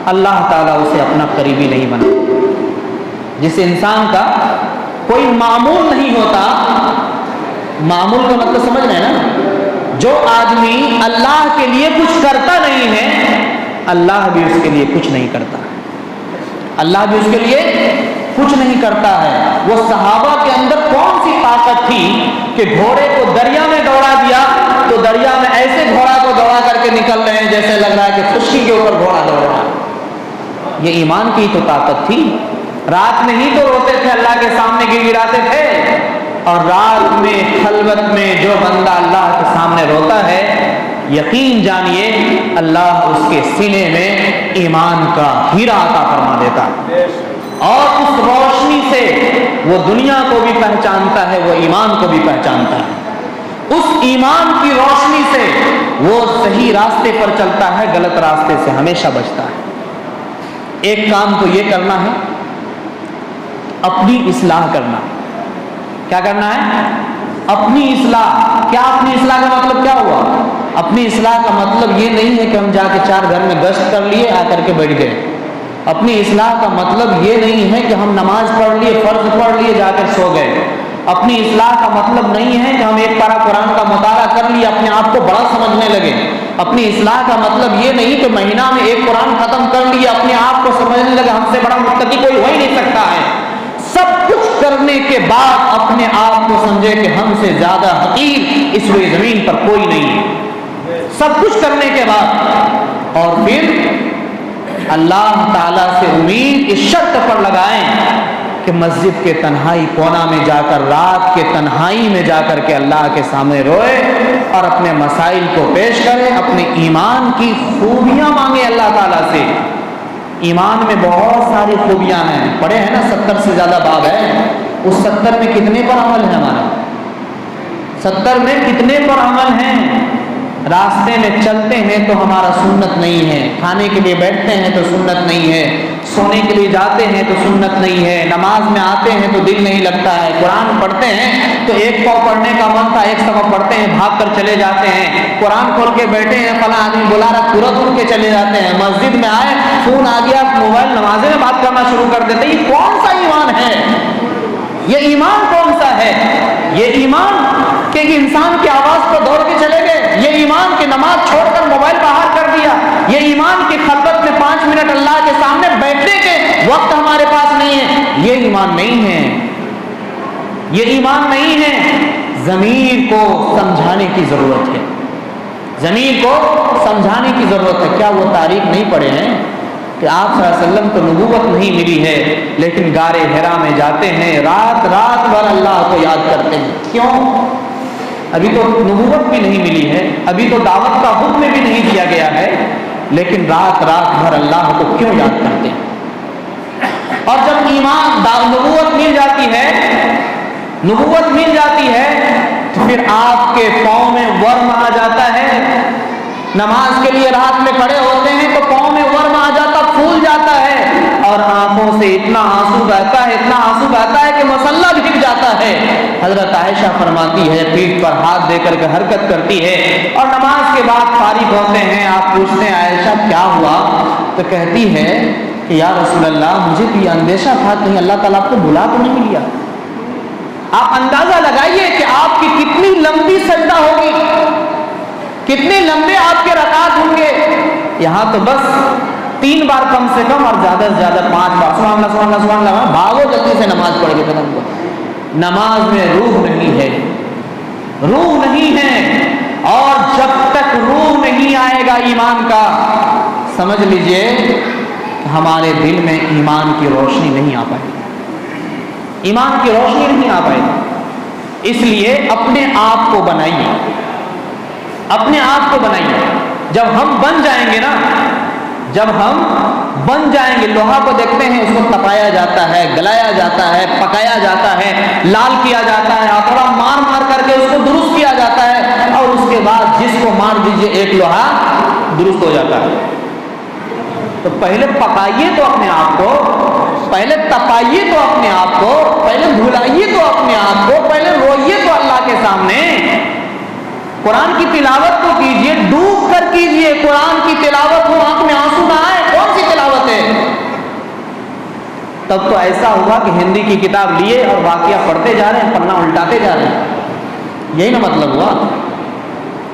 اللہ تعالیٰ اسے اپنا قریبی نہیں بنا۔ جس انسان کا کوئی معمول نہیں ہوتا، معمول کا مطلب سمجھ رہے ہیں نا، جو آدمی اللہ کے لیے کچھ کرتا نہیں ہے اللہ بھی اس کے لیے کچھ نہیں کرتا، اللہ بھی اس کے لیے کچھ نہیں کرتا ہے۔ وہ صحابہ کے اندر کون سی طاقت تھی کہ گھوڑے کو دریا میں دوڑا دیا تو دریا میں ایسے گھوڑا کو دوڑا کر کے نکل رہے ہیں جیسے لگ رہا ہے کہ خشکی کے اوپر گھوڑا دوڑ رہا ہے۔ یہ ایمان کی تو طاقت تھی۔ رات میں ہی تو روتے تھے، اللہ کے سامنے گر گراتے تھے، اور رات میں خلوت میں جو بندہ اللہ کے سامنے روتا ہے یقین جانیے اللہ اس کے سینے میں ایمان کا ہیرا عطا فرما دیتا ہے، اور اس روشنی سے وہ دنیا کو بھی پہچانتا ہے، وہ ایمان کو بھی پہچانتا ہے۔ اس ایمان کی روشنی سے وہ صحیح راستے پر چلتا ہے، غلط راستے سے ہمیشہ بچتا ہے۔ ایک کام تو یہ کرنا ہے، اپنی اصلاح کرنا۔ کیا کرنا ہے؟ اپنی اصلاح۔ کیا اپنی اصلاح کا مطلب کیا ہوا؟ اپنی اصلاح کا مطلب یہ نہیں ہے کہ ہم جا کے 4 گھر میں گشت کر لیے آ کر کے بیٹھ گئے۔ اپنی اصلاح کا مطلب یہ نہیں ہے کہ ہم نماز پڑھ لیے، فرض پڑھ لیے، جا کر سو گئے۔ اپنی اصلاح کا مطلب نہیں ہے کہ ہم ایک پارہ قرآن کا مطالعہ کر لیے، اپنے آپ کو بڑا سمجھنے لگے۔ اپنی اصلاح کا مطلب یہ نہیں کہ مہینہ میں ایک قرآن ختم کر لیے، اپنے آپ کو سمجھنے لگے ہم سے بڑا متقی کوئی ہو ہی نہیں سکتا ہے۔ سب کچھ کرنے کے بعد اپنے آپ کو سمجھے کہ ہم سے زیادہ حقیر اس روئے زمین پر کوئی نہیں ہے۔ سب کچھ کرنے کے بعد اور پھر اللہ تعالیٰ سے امید اس شرط پر لگائیں کہ مسجد کے تنہائی کونا میں جا کر، رات کے تنہائی میں جا کر کے اللہ کے سامنے روئے اور اپنے مسائل کو پیش کرے، اپنے ایمان کی خوبیاں مانگے اللہ تعالیٰ سے۔ ایمان میں بہت ساری خوبیاں ہیں، پڑھے ہیں نا 70 سے زیادہ باب ہے، اس 70 میں کتنے پر عمل ہے ہمارا؟ 70 میں کتنے پر عمل ہیں؟ راستے میں چلتے ہیں تو ہمارا سنت نہیں ہے، کھانے کے لیے بیٹھتے ہیں تو سنت نہیں ہے، سونے کے لیے جاتے ہیں تو سنت نہیں ہے، نماز میں آتے ہیں تو دل نہیں لگتا ہے، قرآن پڑھتے ہیں تو ایک پاؤ پڑھنے کا من تھا، ایک صفحہ پڑھتے ہیں بھاگ کر چلے جاتے ہیں، قرآن کھول کے بیٹھے ہیں فلاں آدمی بلا رہا ترنت اٹھ کے چلے جاتے ہیں، مسجد میں آئے فون آ گیا موبائل نمازیں میں بات کرنا شروع کر دیتے۔ یہ کون سا ایمان ہے؟ یہ ایمان کون سا ہے؟ یہ ایمان کہ انسان کی آواز پر دوڑ کے چلے گئے، یہ ایمان کی نماز چھوڑ کر موبائل باہر کر دیا، یہ ایمان کی خلوت میں 5 منٹ اللہ کے سامنے بیٹھنے کے وقت ہمارے پاس نہیں ہے، یہ ایمان نہیں ہے، یہ ایمان نہیں ہے۔ ضمیر کو سمجھانے کی ضرورت ہے، ضمیر کو سمجھانے کی ضرورت ہے۔ کیا وہ تاریخ نہیں پڑھے ہیں کہ آپ صلی اللہ علیہ وسلم کو نبوت نہیں ملی ہے لیکن غار حرا میں جاتے ہیں، رات رات بھر اللہ کو یاد کرتے ہیں؟ کیوں؟ ابھی تو نبوت بھی نہیں ملی ہے، ابھی تو دعوت کا حکم بھی نہیں دیا گیا ہے، لیکن رات رات بھر اللہ کو کیوں یاد کرتے ہیں؟ اور جب ایمان نبوت مل جاتی ہے، نبوت مل جاتی ہے تو پھر آپ کے پاؤں میں ورم آ جاتا ہے۔ نماز کے لیے رات میں کھڑے ہوتے ہیں تو پاؤں میں ورم آ جاتا، پھول جاتا ہے، اور آنکھوں سے اتنا آنسو بہتا ہے، اتنا آنسو بہتا ہے کہ مصلی بھیگ جاتا ہے۔ حضرت عائشہ فرماتی ہے، پیٹھ پر ہاتھ دے کر کے حرکت کرتی ہے، اور نماز کے بعد فارغ ہوتے ہیں، آپ پوچھتے ہیں عائشہ کیا ہوا؟ تو کہتی ہے کہ یا رسول اللہ مجھے بھی اندیشہ تھا کہیں اللہ تعالیٰ آپ کو بلا تو نہیں لیا۔ آپ اندازہ لگائیے کہ آپ کی کتنی لمبی سجدہ ہوگی، کتنے لمبے آپ کے رکعت ہوں گے۔ یہاں تو بس 3 بار کم سے کم، اور زیادہ سے زیادہ 5 بار سبحان اللہ سبحان اللہ سبحان اللہ، بھاگو جلدی سے نماز پڑھ کے ختم ہوا۔ نماز میں روح نہیں ہے، روح نہیں ہے، اور جب تک روح نہیں آئے گا ایمان کا، سمجھ لیجئے ہمارے دل میں ایمان کی روشنی نہیں آ پائے گی، ایمان کی روشنی نہیں آ پائے گی۔ اس لیے اپنے آپ کو بنائیے، اپنے آپ کو بنائیے۔ جب ہم بن جائیں گے نا، جب ہم بن جائیں گے، لوہا کو دیکھتے ہیں، اس کو تپایا جاتا ہے، گلایا جاتا ہے، پکایا جاتا ہے، لال کیا جاتا ہے، ہتھوڑا مار مار کر کے اس کو درست کیا جاتا ہے، اور اس کے بعد جس کو مار دیجئے ایک لوہا درست ہو جاتا ہے۔ تو پہلے پکائیے تو اپنے آپ کو، پہلے تپائیے تو اپنے آپ کو، پہلے دھلائیے تو اپنے آپ کو، پہلے روئیے تو اللہ کے سامنے۔ قرآن کی تلاوت کو کیجئے، ڈوب کر کیجئے، قرآن کی تلاوت ہو، آنکھ میں آنسو نہ آئے، کون سی تلاوت ہے؟ تب تو ایسا ہوا کہ ہندی کی کتاب لیے اور واقعہ پڑھتے جا رہے ہیں، پنا الٹاتے جا رہے ہیں، یہی نا مطلب ہوا۔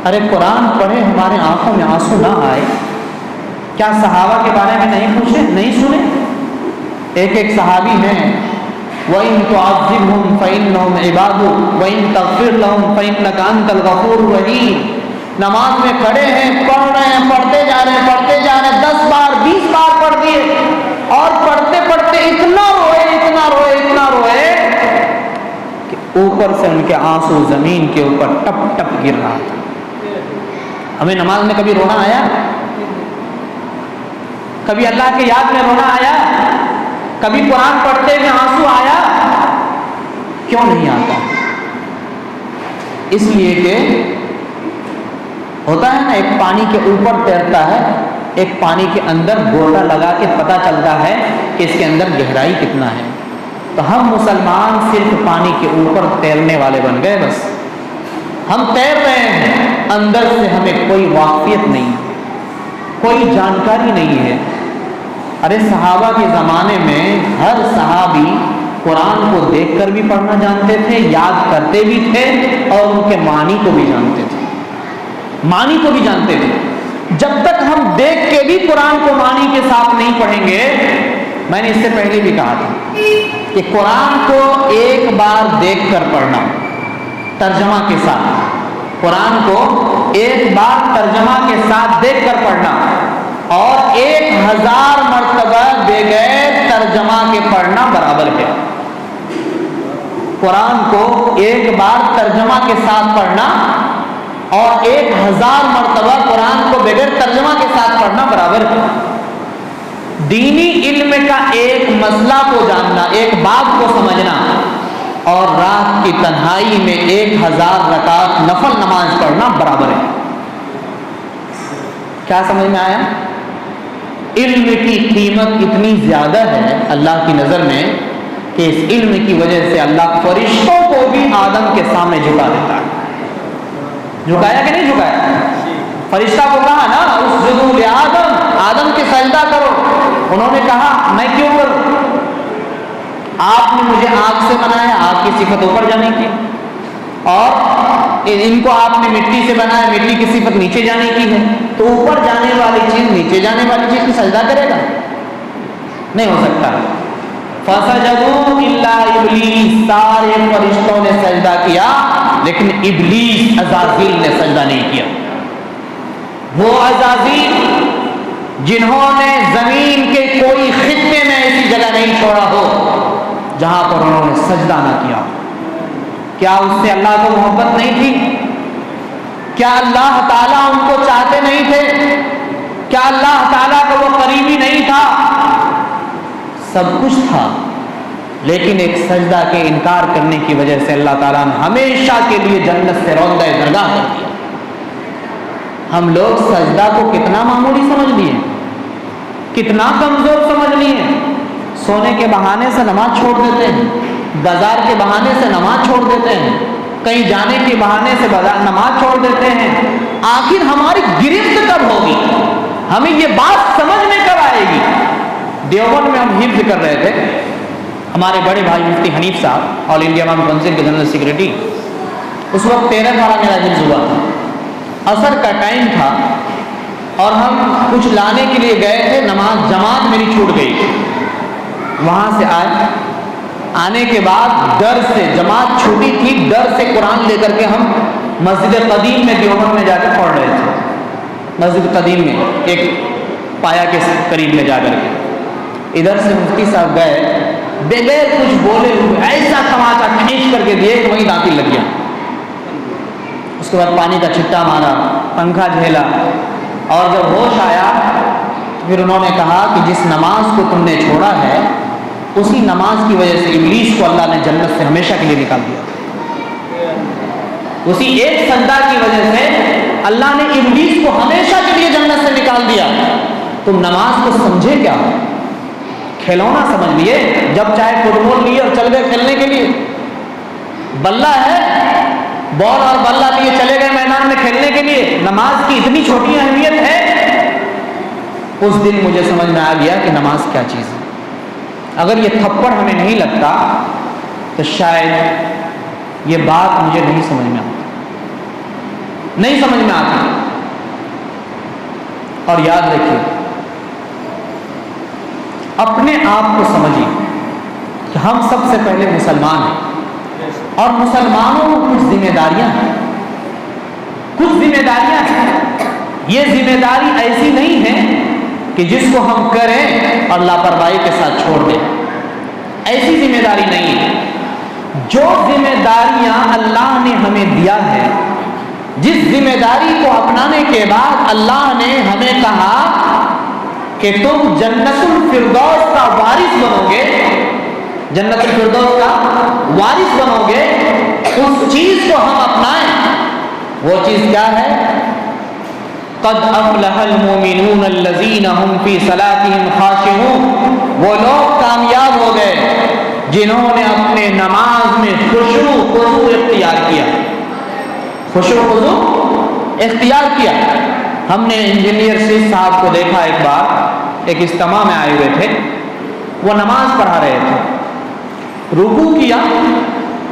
ارے قرآن پڑھے ہمارے آنکھوں میں آنسو نہ آئے، کیا صحابہ کے بارے میں نہیں پوچھے، نہیں سنے؟ ایک ایک صحابی ہیں، وَإِن تُعَذِّبْهُمْ فَإِنَّهُمْ عِبَادُكَ وَإِن تَغْفِرْ لَهُمْ فَإِنَّكَ أَنْتَ الْغَفُورُ الرَّحِيمُ۔ نماز میں کھڑے ہیں، پڑھ رہے ہیں، پڑھتے جا رہے ہیں، پڑھتے جا رہے ہیں، 10 بار 20 بار پڑھ دیے، اور پڑھتے پڑھتے اتنا روئے، اتنا روئے، اتنا روئے کہ اوپر سے ان کے آنسو زمین کے اوپر ٹپ ٹپ گر رہا تھا۔ ہمیں نماز میں کبھی رونا آیا؟ کبھی اللہ کے یاد میں رونا آیا؟ کبھی قرآن پڑھتے میں آنسو آیا؟ کیوں نہیں آتا؟ اس لیے کہ ہوتا ہے نا، ایک پانی کے اوپر تیرتا ہے، ایک پانی کے اندر گوتا لگا کے پتہ چلتا ہے کہ اس کے اندر گہرائی کتنا ہے۔ تو ہم مسلمان صرف پانی کے اوپر تیرنے والے بن گئے، بس ہم تیر رہے ہیں، اندر سے ہمیں کوئی واقفیت نہیں، کوئی جانکاری نہیں ہے۔ ارے صحابہ کے زمانے میں ہر صحابی قرآن کو دیکھ کر بھی پڑھنا جانتے تھے، یاد کرتے بھی تھے، اور ان کے معنی کو بھی جانتے تھے، معنی کو بھی جانتے تھے۔ جب تک ہم دیکھ کے بھی قرآن کو معنی کے ساتھ نہیں پڑھیں گے، میں نے اس سے پہلے بھی کہا تھا کہ قرآن کو ایک بار دیکھ کر پڑھنا ترجمہ کے ساتھ، قرآن کو ایک بار ترجمہ کے ساتھ دیکھ کر پڑھنا، اور 1000 مرتبہ بغیر ترجمہ کے پڑھنا برابر ہے۔ قرآن کو ایک بار ترجمہ کے ساتھ پڑھنا اور 1000 مرتبہ قرآن کو بغیر ترجمہ کے ساتھ پڑھنا برابر ہے۔ دینی علم کا ایک مسئلہ کو جاننا، ایک باب کو سمجھنا، اور رات کی تنہائی میں 1000 رکعت نفل نماز پڑھنا برابر ہے۔ کیا سمجھ میں آیا؟ علم کی قیمت اتنی زیادہ ہے اللہ کی نظر میں کہ اس علم کی وجہ سے اللہ فرشتوں کو بھی آدم کے سامنے جھکا دیتا ہے۔ جھکایا کہ نہیں جھکایا؟ فرشتہ کو کہا نا اسجدوا لآدم، آدم کے سجدہ کرو، انہوں نے کہا میں کیوں کروں؟ آپ نے مجھے آگ سے بنایا، آگ کی صفت اوپر جانے کی، اور ان کو آپ نے مٹی سے بنایا، مٹی کی صفت نیچے جانے کی ہے، تو اوپر جانے والی چیز نیچے جانے والی چیز کی سجدہ کرے گا؟ نہیں ہو سکتا۔ فسجدوا الا ابلیس، سارے فرشتوں نے سجدہ کیا، لیکن ابلیس عزازیل نے سجدہ نہیں کیا۔ وہ عزازیل جنہوں نے زمین کے کوئی خطے میں ایسی جگہ نہیں چھوڑا ہو جہاں پر انہوں نے سجدہ نہ کیا۔ کیا اس سے اللہ کو محبت نہیں تھی؟ کیا اللہ تعالیٰ ان کو چاہتے نہیں تھے؟ کیا اللہ تعالیٰ کو وہ قریبی نہیں تھا؟ سب کچھ تھا، لیکن ایک سجدہ کے انکار کرنے کی وجہ سے اللہ تعالیٰ نے ہمیشہ کے لیے جنت سے روندہ درگاہ کر دیا۔ ہم لوگ سجدہ کو کتنا معمولی سمجھ لیے، کتنا کمزور سمجھ لیے۔ سونے کے بہانے سے نماز چھوڑ دیتے ہیں، بازار کے بہانے سے نماز چھوڑ دیتے ہیں، کہیں جانے کے بہانے سے نماز چھوڑ دیتے ہیں۔ آخر ہماری گرفت کب ہوگی؟ ہمیں یہ بات سمجھ میں کب آئے گی؟ دیوبند میں ہم حفظ کر رہے تھے، ہمارے بڑے بھائی مفتی حنیف صاحب آل انڈیا امام کونسل کے جنرل سیکریٹری، اس وقت 13 پارہ میرا حفظ ہوا تھا، عصر کا ٹائم تھا، اور ہم کچھ لانے کے لیے گئے تھے، نماز جماعت میری چھوٹ گئی، وہاں سے آئے آنے کے بعد ڈر سے، جماعت چھوٹی تھی، ڈر سے قرآن لے کر کے ہم مسجد قدیم میں دیوبند میں جا کے پڑھ رہے تھے، مسجد قدیم میں ایک پایا کے قریب میں جا کر کے۔ ادھر سے مفتی صاحب گئے، بغیر کچھ بولے ہوئے ایسا تماچا کھینچ کر کے دیے کہ وہیں دانتی لگ گیا۔ اس کے بعد پانی کا چھٹا مارا، پنکھا جھیلا، اور جب ہوش آیا تو پھر انہوں نے کہا کہ جس نماز کو تم نے چھوڑا ہے اسی نماز کی وجہ سے ابلیس کو اللہ نے جنت سے ہمیشہ کے لیے نکال دیا۔ اسی ایک سجدہ کی وجہ سے اللہ نے ابلیس کو ہمیشہ کے لیے جنت سے نکال دیا۔ تم نماز کو سمجھے کیا؟ کھلونا سمجھ لیے، جب چاہے فٹ بال لیے اور چل گئے کھیلنے کے لیے، بلہ ہے، بال اور بلہ لیے چلے گئے میدان میں کھیلنے کے لیے۔ نماز کی اتنی چھوٹی اہمیت ہے۔ اس دن مجھے سمجھ میں آ گیا کہ نماز کیا چیز ہے۔ اگر یہ تھپڑ ہمیں نہیں لگتا تو شاید یہ بات مجھے نہیں سمجھ میں آتی، نہیں سمجھ میں آتی۔ اور یاد رکھیے، اپنے آپ کو سمجھیے کہ ہم سب سے پہلے مسلمان ہیں، اور مسلمانوں کو کچھ ذمہ داریاں ہیں، کچھ ذمہ داریاں ہیں۔ یہ ذمہ داری ایسی نہیں ہے کہ جس کو ہم کریں اور لاپرواہی کے ساتھ چھوڑ دیں، ایسی ذمہ داری نہیں ہے۔ جو ذمہ داریاں اللہ نے ہمیں دیا ہے، جس ذمہ داری کو اپنانے کے بعد اللہ نے ہمیں کہا کہ تم جنت الفردوس کا وارث بنو گے، جنت الفردوس کا وارث بنو گے، اس چیز کو ہم اپنائیں۔ وہ چیز کیا ہے؟ قد افلح المؤمنون الذین هم فی صلاتهم خاشعون۔ وہ لوگ کامیاب ہو گئے جنہوں نے اپنے نماز میں خشوع خضوع اختیار کیا، خشوع خضوع اختیار کیا۔ ہم نے انجینئر سیف صاحب کو دیکھا ایک بار، ایک اجتماع میں آئے ہوئے تھے، وہ نماز پڑھا رہے تھے، رکوع کیا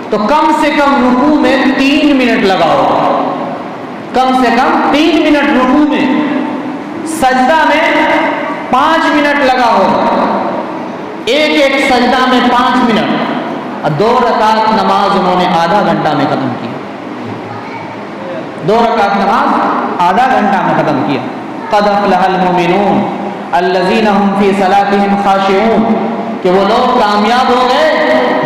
تو کم سے کم رکوع میں 3 منٹ لگا ہوگا، کم سے کم 3 منٹ رکوع میں، سجدہ میں 5 منٹ لگا ہوگا، ایک ایک سجدہ میں 5 منٹ، اور 2 رکعت نماز انہوں نے آدھا گھنٹہ میں ختم کی، 2 رکعت نماز آدھا گھنٹہ میں ختم کیا۔ قد افلح المؤمنون الذین هم فی صلاتهم خاشعون، کہ وہ لوگ کامیاب ہو گئے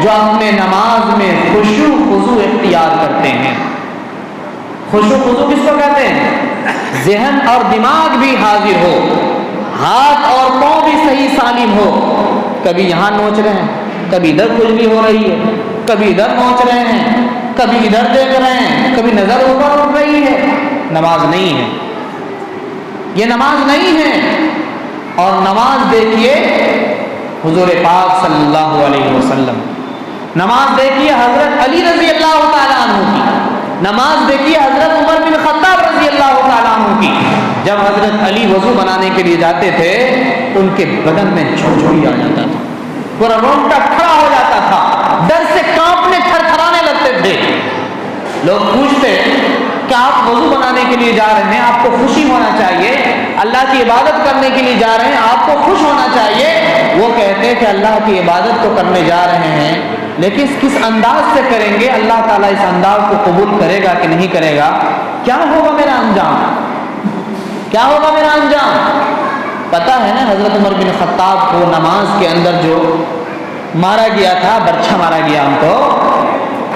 جو اپنے نماز میں خشوع خضوع اختیار کرتے ہیں۔ خشوع خضوع کس کو کہتے ہیں؟ ذہن اور دماغ بھی حاضر ہو، ہاتھ اور پاؤں بھی صحیح سالم ہو، کبھی یہاں نوچ رہے ہیں، کبھی ادھر کھجلی ہو رہی ہے، کبھی ادھر نوچ رہے ہیں، کبھی ادھر دیکھ رہے ہیں، کبھی نظر اوپر اٹھ رہی ہے، نماز نہیں ہے، یہ نماز نہیں ہے۔ اور نماز دیکھیے حضور پاک صلی اللہ علیہ وسلم، نماز دیکھیے حضرت علی رضی اللہ تعالیٰ عنہ کی، نماز دیکھیے حضرت عمر بن خطاب رضی اللہ تعالیٰ عنہ کی۔ جب حضرت علی وضو بنانے کے لیے جاتے تھے ان کے بدن میں جھنجھوئی آ جاتا تھا، پورا رونگٹا کھڑا ہو جاتا تھا، ڈر سے کانپنے تھر تھرانے لگتے تھے۔ لوگ پوچھتے کہ آپ وضو بنانے کے لیے جا رہے ہیں، آپ کو خوشی ہونا چاہیے، اللہ کی عبادت کرنے کے لیے جا رہے ہیں، آپ کو خوش ہونا چاہیے۔ وہ کہتے کہ اللہ کی عبادت تو کرنے جا رہے ہیں، لیکن کس انداز سے کریں گے، اللہ تعالیٰ اس انداز کو قبول کرے گا کہ نہیں کرے گا، کیا ہوگا میرا انجام، کیا ہوگا میرا انجام۔ پتہ ہے نا حضرت عمر بن خطاب کو نماز کے اندر جو مارا گیا تھا، برچھا مارا گیا ان کو،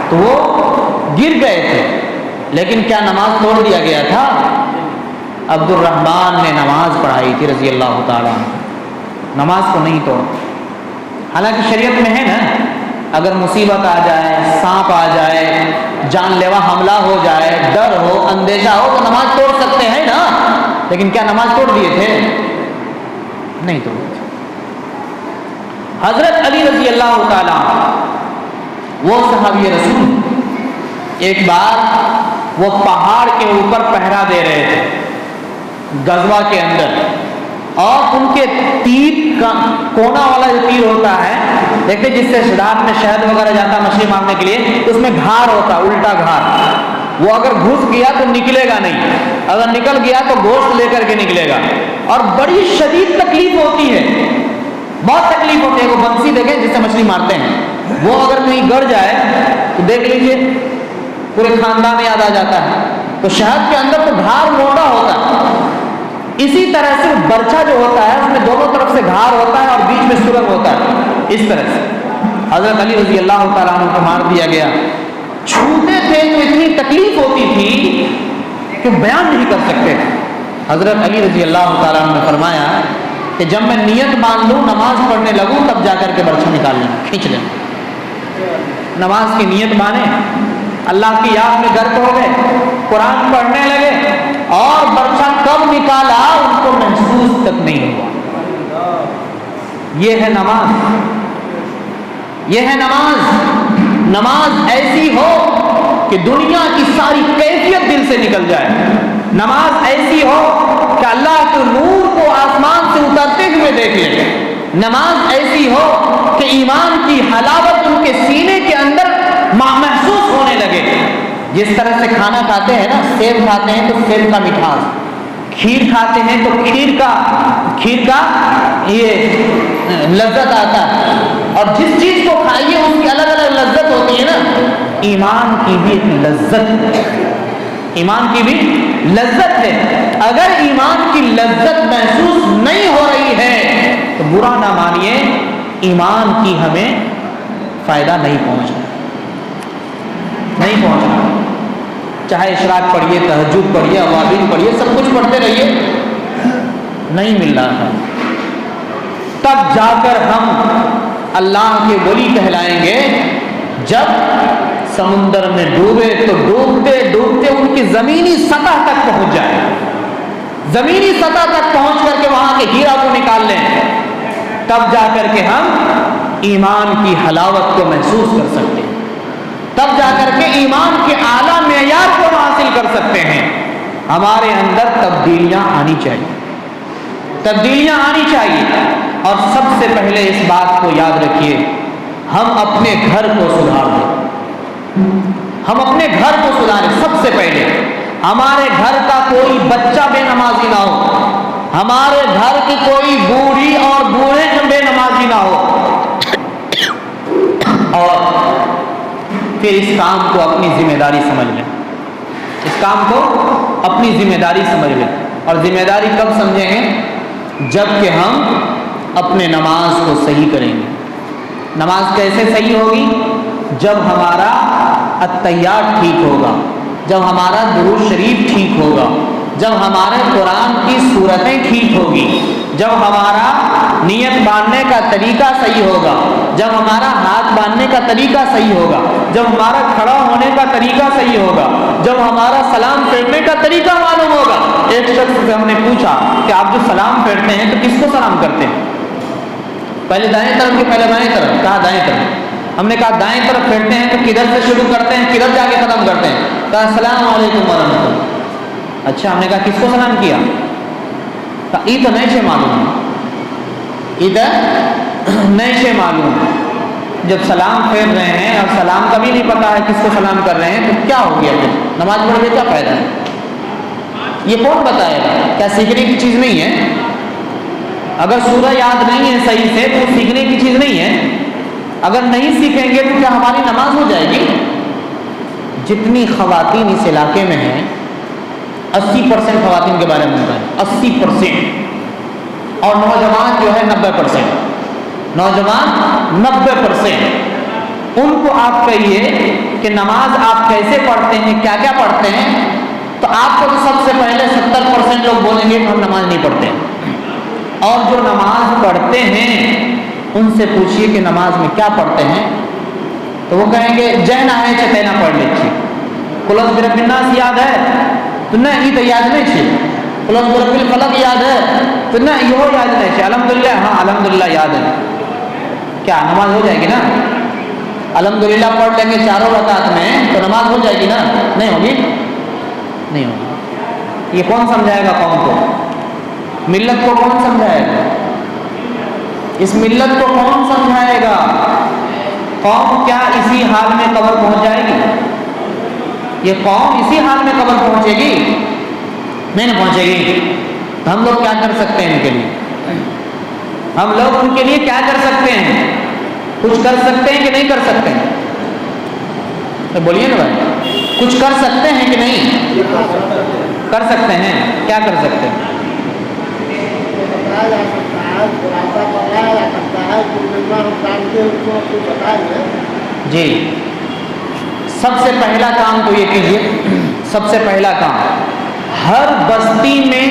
تو وہ گر گئے تھے، لیکن کیا نماز توڑ دیا گیا تھا؟ عبد الرحمن نے نماز پڑھائی تھی رضی اللہ تعالیٰ عنہ، نماز کو نہیں توڑ۔ حالانکہ شریعت میں ہے نا، اگر مصیبت آ جائے، سانپ آ جائے، جان لیوا حملہ ہو جائے، ڈر ہو، اندیشہ ہو تو نماز توڑ سکتے ہیں نا، لیکن کیا نماز توڑ دیے تھے؟ نہیں توڑ دیے تھے۔ حضرت علی رضی اللہ تعالیٰ وہ صحابی رسول ایک بار وہ پہاڑ کے اوپر پہرا دے رہے تھے غزوہ کے اندر، اور ان کے تیر کا کونا والا جو تیر ہوتا ہے، دیکھتے جس سے رات میں شہد وغیرہ جاتا ہے مچھلی مارنے کے لیے، اس میں گھار ہوتا ہے، الٹا گھار، وہ اگر گھس گیا تو نکلے گا نہیں، اگر نکل گیا تو گوشت لے کر کے نکلے گا، اور بڑی شدید تکلیف ہوتی ہے، بہت تکلیف ہوتی ہے۔ وہ بنسی دیکھیں جس سے مچھلی مارتے ہیں، وہ اگر کہیں گڑ جائے تو دیکھ لیجئے پورے خاندان یاد آ جاتا ہے. تو شہد کے اندر تو گھار موٹا ہوتا ہے، اسی طرح سے برچھا جو ہوتا ہے اس میں دونوں طرف سے گھار ہوتا ہے اور بیچ میں سرنگ ہوتا ہے. اس طرح سے حضرت علی رضی اللہ تعالیٰ عنہ کو مار دیا گیا. چھوٹے تھے تو اتنی تکلیف ہوتی تھی کہ بیان نہیں کر سکتے تھے. حضرت علی رضی اللہ تعالیٰ عنہ نے فرمایا کہ جب میں نیت باندھ لوں نماز پڑھنے لگوں تب جا کر کے برچھا نکال لیں، کھینچ لیں. نماز کی نیت باندھے، اللہ کی یاد میں غرق ہو گئے، قرآن پڑھنے لگے اور برچھا کب نکالا ان کو محسوس تک نہیں ہوا. یہ ہے نماز، یہ ہے نماز. نماز ایسی ہو کہ دنیا کی ساری کیفیت دل سے نکل جائے. نماز ایسی ہو کہ اللہ کے نور کو آسمان سے اترتے ہوئے دیکھ لیں. نماز ایسی ہو کہ ایمان کی حلاوت ان کے سینے کے اندر محسوس ہونے لگے. جس طرح سے کھانا کھاتے ہیں نا، سیب کھاتے ہیں تو سیب کا مٹھاس، کھیر کھاتے ہیں تو کھیر کا یہ لذت آتا ہے. اور جس چیز کو کھائیے اس کی الگ الگ لذت ہوتی ہے نا. ایمان کی بھی ایک لذت ہے، ایمان کی بھی لذت ہے. اگر ایمان کی لذت محسوس نہیں ہو رہی ہے تو برا نہ مانیے، ایمان کی ہمیں فائدہ نہیں پہنچا. چاہے اشراق پڑھیے، تہجد پڑھیے، اوابین پڑھیے، سب کچھ پڑھتے رہیے، نہیں مل رہا ہے. تب جا کر ہم اللہ کے ولی کہلائیں گے جب سمندر میں ڈوبے تو ڈوبتے ڈوبتے ان کی زمینی سطح تک پہنچ جائے، زمینی سطح تک پہنچ کر کے وہاں کے ہیرا کو نکال لیں. تب جا کر کے ہم ایمان کی حلاوت کو محسوس کر سکتے ہیں، تب جا کر کے ایمان کے اعلیٰ معیار کو حاصل کر سکتے ہیں. ہمارے اندر تبدیلیاں آنی چاہیے، تبدیلیاں آنی چاہیے. اور سب سے پہلے اس بات کو یاد رکھیے، ہم اپنے گھر کو سدھار دیں، ہم اپنے گھر کو سدھاریں. سب سے پہلے ہمارے گھر کا کوئی بچہ بے نمازی نہ ہو، ہمارے گھر کی کوئی بوڑھی اور بوڑھے بے نمازی نہ ہو. اور پھر اس کام کو اپنی ذمہ داری سمجھ لیں، اس کام کو اپنی ذمہ داری سمجھ لیں. اور ذمہ داری کب سمجھیں گے؟ جب کہ ہم اپنے نماز کو صحیح کریں گے. نماز کیسے صحیح ہوگی؟ جب ہمارا التحیات ٹھیک ہوگا، جب ہمارا درود شریف ٹھیک ہوگا، جب ہمارے قرآن کی صورتیں ٹھیک ہوگی، جب ہمارا نیت باندھنے کا طریقہ صحیح ہوگا، جب ہمارا ہاتھ باندھنے کا طریقہ صحیح ہوگا، جب ہمارا کھڑا ہونے کا طریقہ صحیح ہوگا، جب ہمارا سلام پھیرنے کا طریقہ معلوم ہوگا. ایک شخص سے ہم نے پوچھا کہ آپ جو سلام پھیرتے ہیں تو کس کو سلام کرتے ہیں؟ پہلے دائیں طرف کہ پہلے بائیں طرف؟ کہا دائیں طرف. ہم نے کہا دائیں طرف پھیرتے ہیں تو کدھر سے شروع کرتے ہیں، کدھر جا کے ختم کرتے ہیں؟ کہا السلام علیکم ورحمۃ اللہ. اچھا، ہم نے کہا کس کو سلام کیا؟ کہا ای تو نہیں سے معلوم، ادھر نہیں سے معلوم. جب سلام پھیر رہے ہیں اور سلام کا بھی نہیں پتا ہے کس کو سلام کر رہے ہیں تو کیا ہو گیا؟ پھر نماز پڑھ کے کیا فائدہ ہے؟ یہ کون بتائے گا؟ کیا سیکھنے کی چیز نہیں ہے؟ اگر سورہ یاد نہیں ہے صحیح سے تو سیکھنے کی چیز نہیں ہے. اگر نہیں سیکھیں گے تو کیا ہماری نماز ہو جائے گی؟ جتنی خواتین اس علاقے میں ہیں 80% خواتین کے بارے میں بتائیں، 80%، اور نوجوان جو ہے 90%، نوجوان 90%. ان کو آپ کہیے کہ نماز آپ کیسے پڑھتے ہیں، کیا کیا پڑھتے ہیں، تو آپ کو تو سب سے پہلے 70% لوگ بولیں گے کہ ہم نماز نہیں پڑھتے. اور جو نماز پڑھتے ہیں ان سے پوچھیے کہ نماز میں کیا پڑھتے ہیں تو وہ کہیں گے جہنا ہے چتینا پڑھ لیچی. قلعہ برب الناس یاد ہے تو نہ یہ تو یاد نہیں چاہیے. قلعہ برب الفلق یاد ہے تو نہ یہ یاد نہیں چاہیے. الحمدللہ، ہاں الحمدللہ یاد ہے. کیا نماز ہو جائے گی نا؟ الحمدللہ پڑھ لیں گے چاروں رکعت میں تو نماز ہو جائے گی نا؟ نہیں ہوگی، نہیں ہوگی. یہ کون سمجھائے گا قوم کو؟ ملت کو کون سمجھائے گا؟ اس ملت کو کون سمجھائے گا؟ قوم کیا اسی حال میں قبر پہنچ جائے گی؟ یہ قوم اسی حال میں قبر پہنچے گی؟ نہیں نہ پہنچے گی. تو ہم لوگ کیا کر سکتے ہیں ان کے لیے؟ ہم لوگ ان کے لیے کیا کر سکتے ہیں؟ کچھ کر سکتے ہیں کہ نہیں کر سکتے ہیں؟ تو بولیے نا بھائی، کچھ کر سکتے ہیں کہ نہیں کر سکتے ہیں؟ کیا کر سکتے ہیں؟ جی، سب سے پہلا کام تو یہ کیجیے، سب سے پہلا کام ہر بستی میں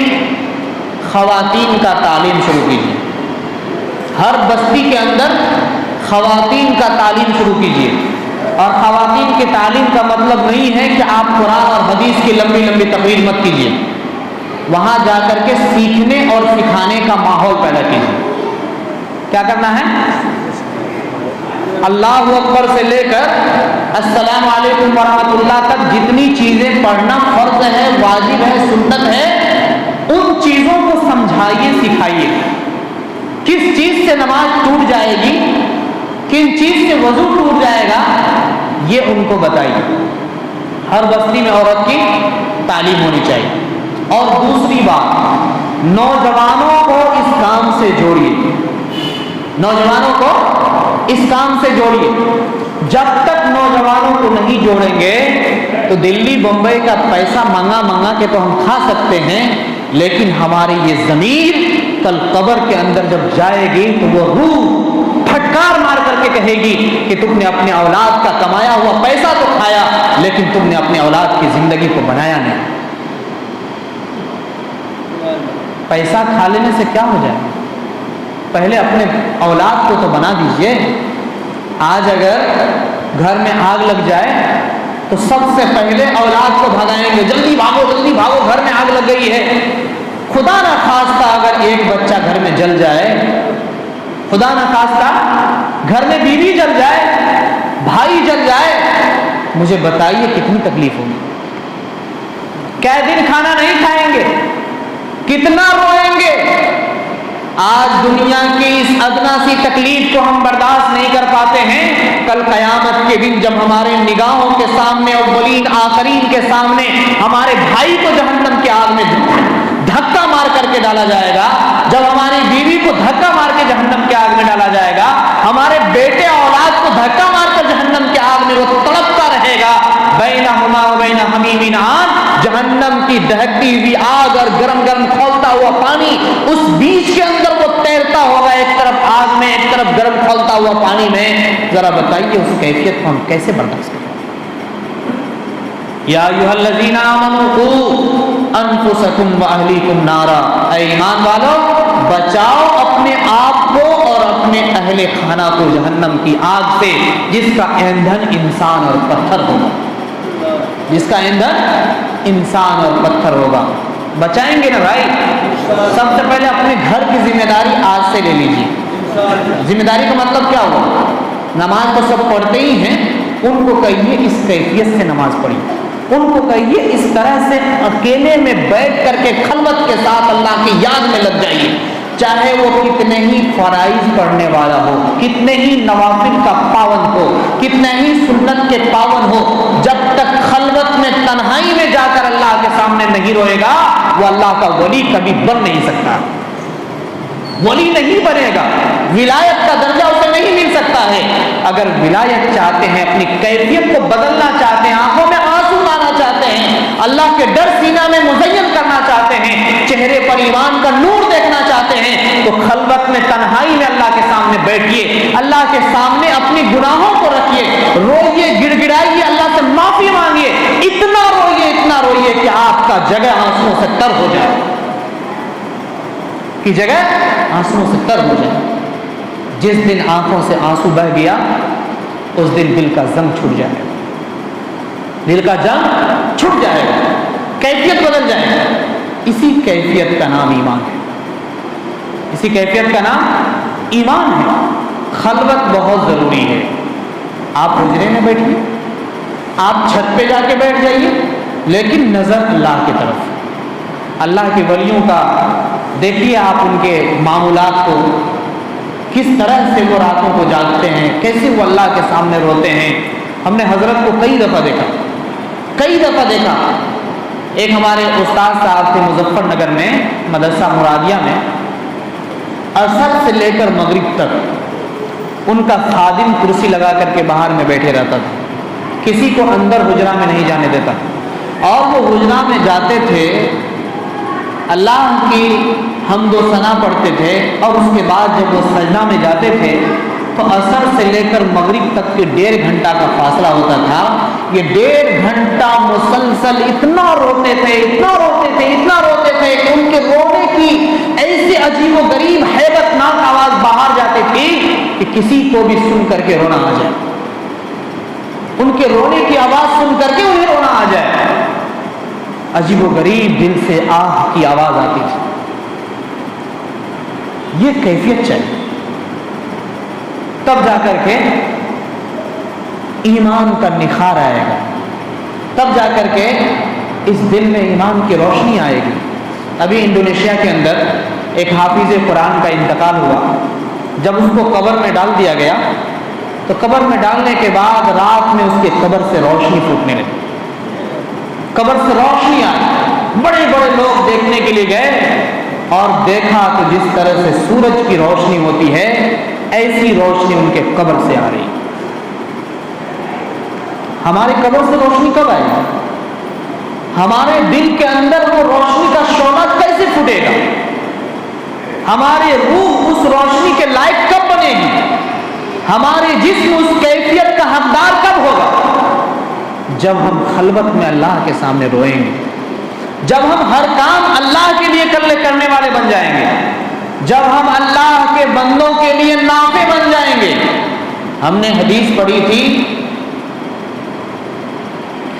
خواتین کا تعلیم شروع کیجیے. ہر بستی کے اندر خواتین کا تعلیم شروع کیجیے. اور خواتین کی تعلیم کا مطلب نہیں ہے کہ آپ قرآن اور حدیث کی لمبی لمبی تقریر مت کیجیے. وہاں جا کر کے سیکھنے اور سکھانے کا ماحول پیدا کیجیے. کیا کرنا ہے؟ اللہ اکبر سے لے کر السلام علیکم ورحمۃ اللہ تک جتنی چیزیں پڑھنا فرض ہے، واجب ہے، سنت ہے، ان چیزوں کو سمجھائیے، سکھائیے. کس چیز سے نماز ٹوٹ جائے گی، کن چیز سے وضو ٹوٹ جائے گا، یہ ان کو بتائیے. ہر بستی میں عورت کی تعلیم ہونی چاہیے. اور دوسری بات، نوجوانوں کو اس کام سے جوڑیے. نوجوانوں کو اس کام سے جوڑیے. جب تک نوجوانوں کو نہیں جوڑیں گے تو دلی بمبئی کا پیسہ منگا منگا کے تو ہم کھا سکتے ہیں، لیکن ہماری یہ ضمیر کل قبر کے اندر جب جائے گی تو وہ روح پھٹکار مار کر کے کہے گی کہ تم نے اپنے اولاد کا کمایا ہوا پیسہ تو کھایا، لیکن تم نے اپنے اولاد کی زندگی کو بنایا نہیں. پیسہ کھا لینے سے کیا ہو جائے؟ پہلے اپنے اولاد کو تو بنا دیجئے. آج اگر گھر میں آگ لگ جائے تو سب سے پہلے اولاد کو بھگائیں گے، جلدی بھاگو جلدی بھاگو، گھر میں آگ لگ گئی ہے. خدا نہ خواستہ اگر ایک بچہ گھر میں جل جائے، خدا نہ خواستہ گھر میں بیوی جل جائے، بھائی جل جائے، مجھے بتائیے کتنی تکلیف ہوگی. کیا دن کھانا نہیں کھائیں گے، کتنا روئیں گے. آج دنیا کی اس ادنا سی تکلیف کو ہم برداشت نہیں کر پاتے ہیں. کل قیامت کے دن جب ہمارے نگاہوں کے سامنے اولین آخرین کے سامنے ہمارے بھائی کو جہنم کی آگ میں دھکا مار کر کے ڈالا جائے گا، جب ہماری بیوی کو دھکا مار کے جہنم کی آگ میں ڈالا جائے گا، ہمارے بیٹے اولاد کو دھکا مار کر جہنم کی آگ میں وہ تڑپتا رہے گا. بینہما وبین حمیم آن، جہنم کی دہکتی ہوئی آگ اور گرم گرم کھولتا ہوا پانی، اس بیچ کے اندر وہ تیرتا ہوگا، ایک طرف آگ میں ایک طرف گرم کھولتا ہوا پانی میں. ذرا بتائیے اس کیفیت کو ہم کیسے برداشت کریں؟ یا ایھا الذین آمنوا قوا انفسکم واہلیکم نارا، اے ایمان والو بچاؤ اپنے آپ کو اور اپنے اہل خانہ کو جہنم کی آگ سے، جس کا ایندھن انسان اور پتھر ہوگا. جس کا ایندھن انسان اور پتھر ہوگا. بچائیں گے نا بھائی؟ سب سے پہلے اپنے گھر کی ذمہ داری آج سے لے لیجیے. ذمہ داری کا مطلب کیا ہوگا؟ نماز تو سب پڑھتے ہی ہیں، ان کو کہیے اس کیفیت سے نماز پڑھی. ان کو کہیے اس طرح سے اکیلے میں بیٹھ کر کے خلوت کے ساتھ اللہ کی یاد میں لگ جائیے. چاہے وہ کتنے ہی فرائض پڑھنے والا ہو، کتنے ہی نوافل کا پابند ہو، کتنے ہی سنت کے پابند ہو، جب تک خلوت میں تنہائی میں جا کر اللہ کے سامنے نہیں روئے گا، وہ اللہ کا ولی کبھی بن نہیں سکتا. ولی نہیں بنے گا، ولایت کا درجہ اسے نہیں مل سکتا ہے. اگر ولایت چاہتے ہیں، اپنی کیفیت کو بدلنا چاہتے ہیں، آنکھوں میں آنسو لانا چاہتے ہیں، اللہ کے ڈر سینہ میں مزین کرنا چاہتے ہیں، چہرے پر ایمان کا نور دیکھنا چاہتے ہیں، تو خلوت میں تنہائی میں اللہ کے سامنے بیٹھیے، اللہ کے سامنے اپنی گناہوں کو رکھیے، روئیے، گڑ گڑائیے، اللہ سے معافی مانگیے. اتنا روئیے کہ آپ کا جگہ آنسوؤں سے تر ہو جائے، کی جگہ آنسوؤں سے تر ہو جائے. جس دن آنکھوں سے آنسو بہ گیا اس دن دل کا زنگ چھٹ جائے گا. دل کا زنگ چھٹ جائے گا، کیفیت بدل جائے گا. اسی کیفیت کا نام ایمان ہے. اسی کیفیت کا نام ایمان ہے. خلوت بہت ضروری ہے. آپ حجرے میں بیٹھیے، آپ چھت پہ جا کے بیٹھ جائیے، لیکن نظر اللہ کی طرف. اللہ کے ولیوں کا دیکھیے آپ ان کے معمولات کو، کس طرح سے وہ راتوں کو جاگتے ہیں، کیسے وہ اللہ کے سامنے روتے ہیں. ہم نے حضرت کو کئی دفعہ دیکھا. ایک ہمارے استاد صاحب تھے مظفر نگر میں مدرسہ مرادیہ میں، عصر سے لے کر مغرب تک ان کا خادم کرسی لگا کر کے باہر میں بیٹھے رہتا تھا، کسی کو اندر حجرہ میں نہیں جانے دیتا، اور وہ حجرہ میں جاتے تھے، اللہ کی حمد و ثنا پڑھتے تھے، اور اس کے بعد جب وہ سجدہ میں جاتے تھے تو عصر سے لے کر مغرب تک کے 1.5 گھنٹہ کا فاصلہ ہوتا تھا۔ یہ 1.5 گھنٹہ مسلسل اتنا روتے تھے، اتنا روتے تھے، اتنا روتے تھے کہ ان کے رونے کی ایسی عجیب و غریب ہیبت ناک آواز باہر جاتی تھی کہ کسی کو بھی سن کر کے رونا آ جائے، ان کے رونے کی آواز سن کر کے انہیں رونا آ جائے، عجیب و غریب دل سے آہ کی آواز آتی تھی۔ یہ کیفیت چاہیے، تب جا کر کے ایمان کا نکھار آئے گا، تب جا کر کے اس دل میں ایمان کی روشنی آئے گی۔ ابھی انڈونیشیا کے اندر ایک حافظ قرآن کا انتقال ہوا، جب اس کو قبر میں ڈال دیا گیا تو قبر میں ڈالنے کے بعد رات میں اس کے قبر سے روشنی پھوٹنے لگی، قبر سے روشنی آئی، بڑے بڑے لوگ دیکھنے کے لیے گئے اور دیکھا تو جس طرح سے سورج کی روشنی ہوتی ہے ایسی روشنی ان کے قبر سے آ رہی۔ ہمارے قبر سے روشنی کب آئے گی؟ ہمارے دل کے اندر وہ روشنی کا شعلہ کیسے پھوٹے گا؟ ہماری روح اس روشنی کے لائق کب بنے گی؟ ہمارے جسم اس کیفیت کا حقدار کب ہوگا؟ جب ہم خلوت میں اللہ کے سامنے روئیں گے، جب ہم ہر کام اللہ کے لیے کرنے والے بن جائیں گے، جب ہم اللہ کے بندوں کے لیے نافع بن جائیں گے۔ ہم نے حدیث پڑھی تھی،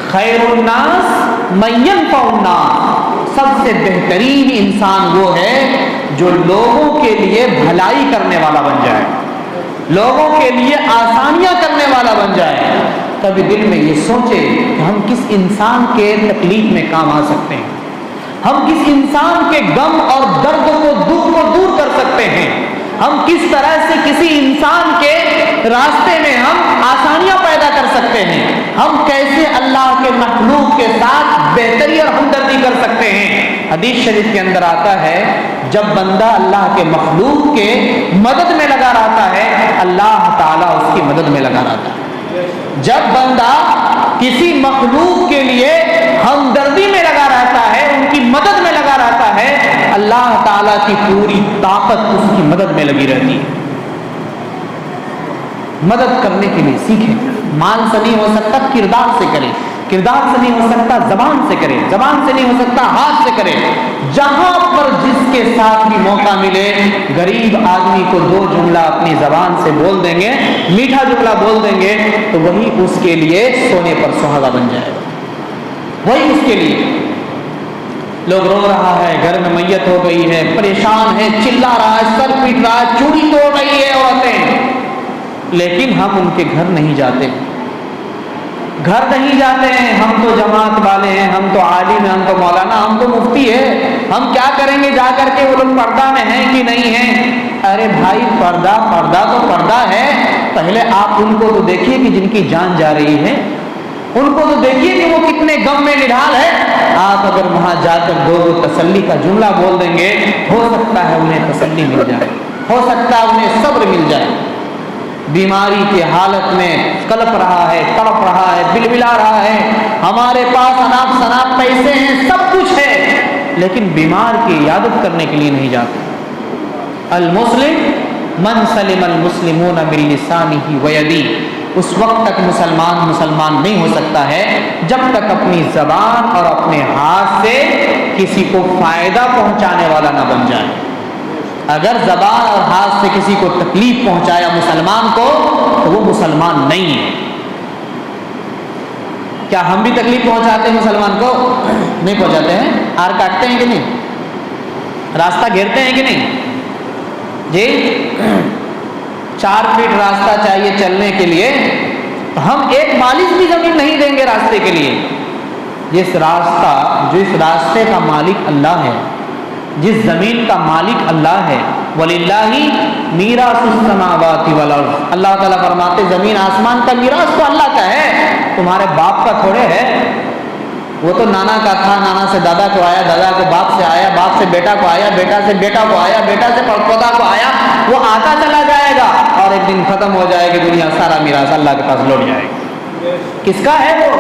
خیر الناس من ينفع الناس، سب سے بہترین انسان وہ ہے جو لوگوں کے لیے بھلائی کرنے والا بن جائے، لوگوں کے لیے آسانیاں کرنے والا بن جائے۔ کبھی دل میں یہ سوچے کہ ہم کس انسان کے تکلیف میں کام آ سکتے ہیں، ہم کس انسان کے غم اور درد کو، دکھ کو دور کر سکتے ہیں، ہم کس طرح سے کسی انسان کے راستے میں ہم آسانیاں پیدا کر سکتے ہیں، ہم کیسے اللہ کے مخلوق کے ساتھ بہتری اور ہمدردی کر سکتے ہیں۔ حدیث شریف کے اندر آتا ہے جب بندہ اللہ کے مخلوق کے مدد میں لگا رہتا ہے اللہ تعالیٰ اس کی مدد میں لگا رہتا ہے۔ جب بندہ کسی مخلوق کے لیے ہمدردی میں لگا رہتا ہے، ان کی مدد میں لگا رہتا ہے، اللہ تعالیٰ کی پوری طاقت اس کی مدد میں لگی رہتی ہے۔ مدد کرنے کے لیے سیکھیں، مال سے نہیں ہو سکتا کردار سے کریں، کردار سے نہیں ہو سکتا زبان سے کریں، زبان سے نہیں ہو سکتا ہاتھ سے کریں۔ جہاں پر جس کے ساتھ بھی موقع ملے، غریب آدمی کو 2 جملہ اپنی زبان سے بول دیں گے، میٹھا جملہ بول دیں گے تو وہی اس کے لیے سونے پر سہاگا بن جائے گا، وہی اس کے لیے۔ لوگ رو رہا ہے، گھر میں میت ہو گئی ہے، پریشان ہے، چلا رہا ہے، سر پیٹ رہا ہے، چوڑی توڑ رہی ہے عورتیں، لیکن ہم ان کے گھر نہیں جاتے، گھر نہیں جاتے ہیں۔ ہم تو جماعت والے ہیں، ہم تو عالم ہیں، ہم تو مولانا، ہم تو مفتی ہے، ہم کیا کریں گے جا کر کے؟ وہ لوگ پردہ میں ہیں کہ نہیں ہیں؟ ارے بھائی پردہ تو پردہ ہے، پہلے آپ ان کو تو دیکھیے کہ جن کی جان جا رہی ہے، ان کو تو دیکھیے کہ وہ کتنے غم میں نڈھال ہے۔ آپ اگر وہاں جا کر 2 تسلی کا جملہ بول دیں گے، ہو سکتا ہے انہیں تسلی مل جائے، ہو سکتا ہے انہیں صبر مل جائے۔ بیماری کی حالت میں کلپ رہا ہے، تڑپ رہا ہے، بلبلا رہا ہے، ہمارے پاس اناپ شناپ پیسے ہیں، سب کچھ ہے، لیکن بیمار کی عیادت کرنے کے لیے نہیں جاتے۔ المسلم من سلم المسلمون من لسانه ويده، اس وقت تک مسلمان نہیں ہو سکتا ہے جب تک اپنی زبان اور اپنے ہاتھ سے کسی کو فائدہ پہنچانے والا نہ بن جائے۔ اگر زبان اور ہاتھ سے کسی کو تکلیف پہنچایا مسلمان کو تو وہ مسلمان نہیں ہے۔ کیا ہم بھی تکلیف پہنچاتے ہیں مسلمان کو؟ نہیں پہنچاتے ہیں؟ آر کاٹتے ہیں کہ نہیں؟ راستہ گھیرتے ہیں کہ نہیں؟ جی 4 فٹ راستہ چاہیے چلنے کے لیے، ہم 1 مالش بھی زمین نہیں دیں گے راستے کے لیے۔ جس راستے کا مالک اللہ ہے، جس زمین کا مالک اللہ ہے، وَلِلَّهِ مِيرَاثُ السَّمَاوَاتِ وَالْأَرْضِ، اللہ تعالیٰ فرماتے زمین آسمان کا میراث تو اللہ کا ہے، تمہارے باپ کا تھوڑے ہے۔ وہ تو نانا کا تھا، نانا سے دادا کو آیا، دادا کو باپ سے آیا، باپ سے بیٹا کو آیا، بیٹا سے بیٹا کو آیا، بیٹا سے پڑپوتا کو آیا، وہ آتا چلا جائے گا اور ایک دن ختم ہو جائے گی دنیا، سارا میراث اللہ کے پاس لوٹ جائے گا۔ کس کا ہے وہ؟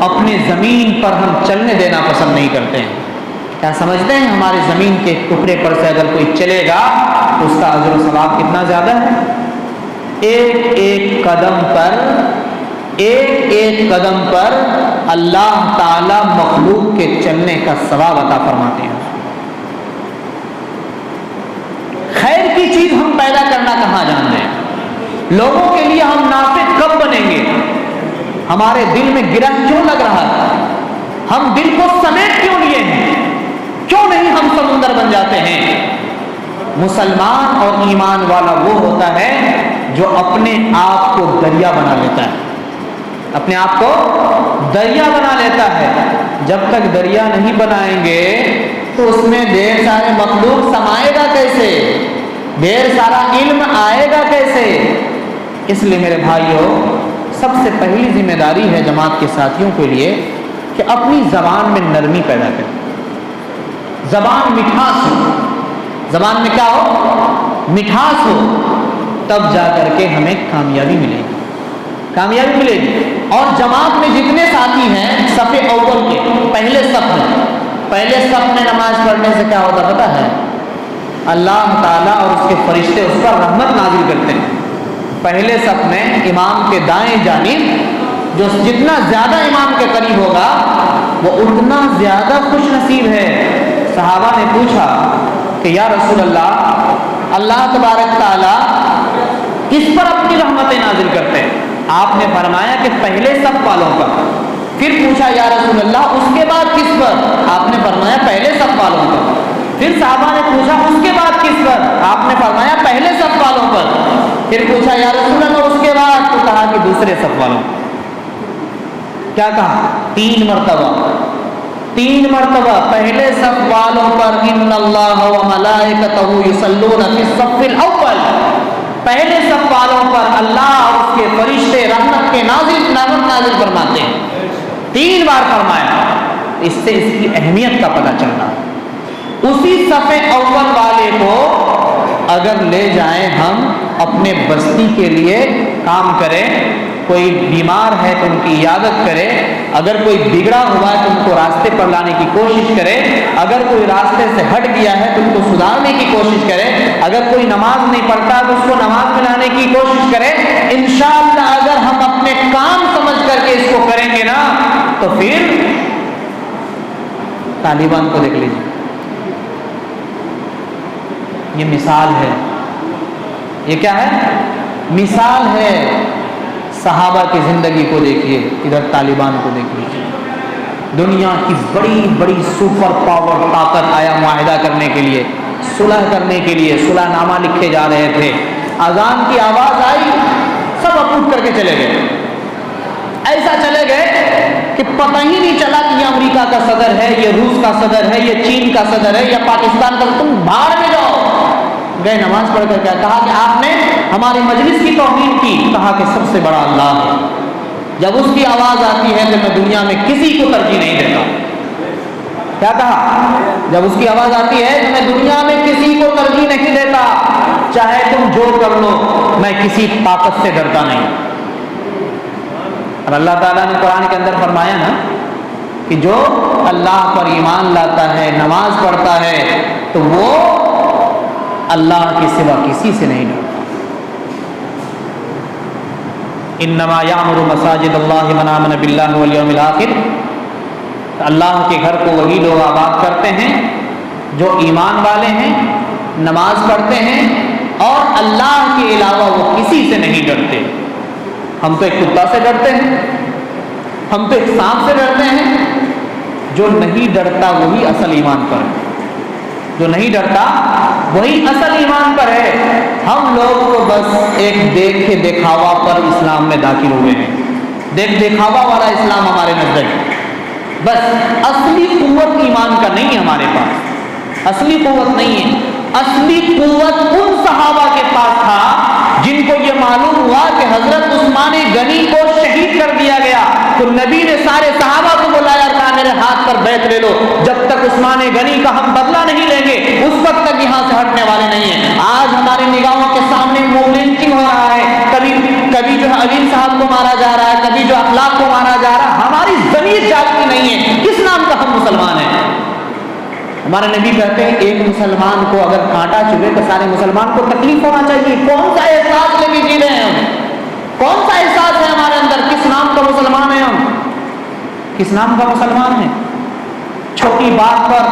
اپنے زمین پر ہم چلنے دینا پسند نہیں کرتے ہیں۔ کیا سمجھتے ہیں ہمارے زمین کے ٹکڑے پر سے اگر کوئی چلے گا تو اس کا اجر و ثواب کتنا زیادہ ہے؟ ایک ایک قدم پر اللہ تعالی مخلوق کے چلنے کا ثواب عطا فرماتے ہیں۔ خیر کی چیز ہم پیدا کرنا کہاں جانتے ہیں؟ لوگوں کے لیے ہم نافع کب بنیں گے؟ ہمارے دل میں گرہ کیوں لگ رہا ہے؟ ہم دل کو سمیٹ کیوں لیے ہیں؟ کیوں نہیں ہم سمندر بن جاتے ہیں؟ مسلمان اور ایمان والا وہ ہوتا ہے جو اپنے آپ کو دریا بنا لیتا ہے، اپنے آپ کو دریا بنا لیتا ہے۔ جب تک دریا نہیں بنائیں گے تو اس میں ڈھیر سارے مخلوق سمائے گا کیسے؟ ڈھیر سارا علم آئے گا کیسے؟ اس لیے میرے بھائیوں، سب سے پہلی ذمہ داری ہے جماعت کے ساتھیوں کے لیے کہ اپنی زبان میں نرمی پیدا کریں، زبان مٹھاس ہو، زبان میں کیا ہو؟ مٹھاس ہو، تب جا کر کے ہمیں کامیابی ملے گی، کامیابی ملے گی۔ اور جماعت میں جتنے ساتھی ہیں صف اول کے پہلے صف میں نماز پڑھنے سے کیا ہوتا پتہ ہے؟ اللہ تعالیٰ اور اس کے فرشتے اس پر رحمت نازل کرتے ہیں۔ پہلے صف میں امام کے دائیں جانب جو جتنا زیادہ امام کے قریب ہوگا وہ اتنا زیادہ خوش نصیب ہے۔ صحابہ نے پوچھا کہ یا رسول اللہ تبارک تعالیٰ کس پر اپنی رحمتیں نازل کرتے ہیں؟ آپ نے فرمایا کہ پہلے صف والوں پر۔ پھر پوچھا یا رسول اللہ اس کے بعد کس پر؟ آپ نے فرمایا پہلے صف والوں پر۔ پھر صحابہ نے پوچھا اس کے بعد کس پر؟ آپ نے فرمایا پہلے صف والوں پر۔ پھر پوچھا یا رسول اللہ اس کے بعد؟ تو کہا کہ دوسرے صف والوں پر۔ کیا کہا؟ تین مرتبہ پہلے صف والوں پر ان اللہ و ملائکتہ یصلون فی الصف الاول، پہلے صف والوں پر اللہ اور اس کے فرشتے رحمت نازل فرماتے ہیں۔ 3 بار فرمایا، اس سے اس کی اہمیت کا پتہ چلتا ہے۔ اسی صف اول والے کو اگر لے جائیں ہم اپنے بستی کے لیے کام کریں، کوئی بیمار ہے تو ان کی عیادت کرے، اگر کوئی بگڑا ہوا ہے تو ان کو راستے پر لانے کی کوشش کرے، اگر کوئی راستے سے ہٹ گیا ہے تو ان کو سدھارنے کی کوشش کرے، اگر کوئی نماز نہیں پڑھتا تو اس کو نماز میں لانے کی کوشش کرے، انشاءاللہ اگر ہم اپنے کام سمجھ کر کے اس کو کریں گے نا تو پھر طالبان کو دیکھ لیجیے، یہ مثال ہے۔ یہ کیا ہے؟ مثال ہے۔ صحابہ کی زندگی کو دیکھیے، ادھر طالبان کو دیکھیے۔ دنیا کی بڑی بڑی سپر پاور طاقت آیا معاہدہ کرنے کے لیے، صلح کرنے کے لیے، صلح نامہ لکھے جا رہے تھے۔ اذان کی آواز آئی، سب اٹھ کر کے چلے گئے، ایسا چلے گئے کہ پتہ ہی نہیں چلا کہ یہ امریکہ کا صدر ہے، یہ روس کا صدر ہے، یہ چین کا صدر ہے، یا پاکستان کا۔ تم بھاڑ میں جاؤ۔ گئے نماز پڑھ کر کیا کہا کہ آپ نے ہماری مجلس کی توہین کی، کہا کہ سب سے بڑا اللہ ہے، جب اس کی آواز آتی ہے تو میں دنیا میں کسی کو ترجیح نہیں دیتا۔ کیا کہا؟ جب اس کی آواز آتی ہے تو میں دنیا میں کسی کو ترجیح نہیں دیتا، چاہے تم جو کر لو، میں کسی طاقت سے ڈرتا نہیں۔ اور اللہ تعالیٰ نے قرآن کے اندر فرمایا نا کہ جو اللہ پر ایمان لاتا ہے، نماز پڑھتا ہے، تو وہ اللہ کے سوا کسی سے نہیں ڈرتا۔ انما یعمر مساجد اللہ من آمن باللہ والیوم الآخر، اللہ کے گھر کو وہی لوگ آباد کرتے ہیں جو ایمان والے ہیں، نماز پڑھتے ہیں اور اللہ کے علاوہ وہ کسی سے نہیں ڈرتے۔ ہم تو ایک کتا سے ڈرتے ہیں، ہم تو ایک سانپ سے ڈرتے ہیں۔ جو نہیں ڈرتا وہی اصل ایمان پر ہے، جو نہیں ڈرتا وہی اصل ایمان پر ہے۔ ہم لوگ تو بس ایک دیکھ کے دکھاوا پر اسلام میں داخل ہوئے ہیں، دیکھ دکھاوا والا اسلام ہمارے نزدیک، بس اصلی قوت ایمان کا نہیں ہے ہمارے پاس، اصلی قوت نہیں ہے۔ اصلی قوت ان صحابہ کے پاس تھا جن کو یہ معلوم ہوا کہ حضرت عثمان غنی کو شہید کر دیا گیا، تو نبی نے سارے صحابہ کو بلایا، ارکان میرے ہاتھ پر بیعت لے لو، جب تک عثمان غنی کا ہم بدلہ نہیں لیں گے اس وقت تک یہاں سے ہٹنے والے نہیں ہیں۔ آج ہماری نگاہوں کے سامنے موب لنچنگ ہو رہا ہے، کبھی جو ہے علیم صاحب کو مارا جا رہا ہے، کبھی جو اخلاق کو مارا جا رہا ہے، ہماری ضمیر جاگتی نہیں ہے کس نام کا ہم مسلمان ہیں۔ ہمارے نبی کہتے ہیں ایک مسلمان کو اگر کانٹا چبھے تو سارے مسلمان کو تکلیف ہونا چاہیے۔ کون سا احساس لے کے جی رہے ہیں ہم؟ کون سا احساس ہے ہمارے اندر؟ کس نام کا مسلمان ہیں ہم؟ کس نام کا مسلمان ہے؟ چھوٹی بات پر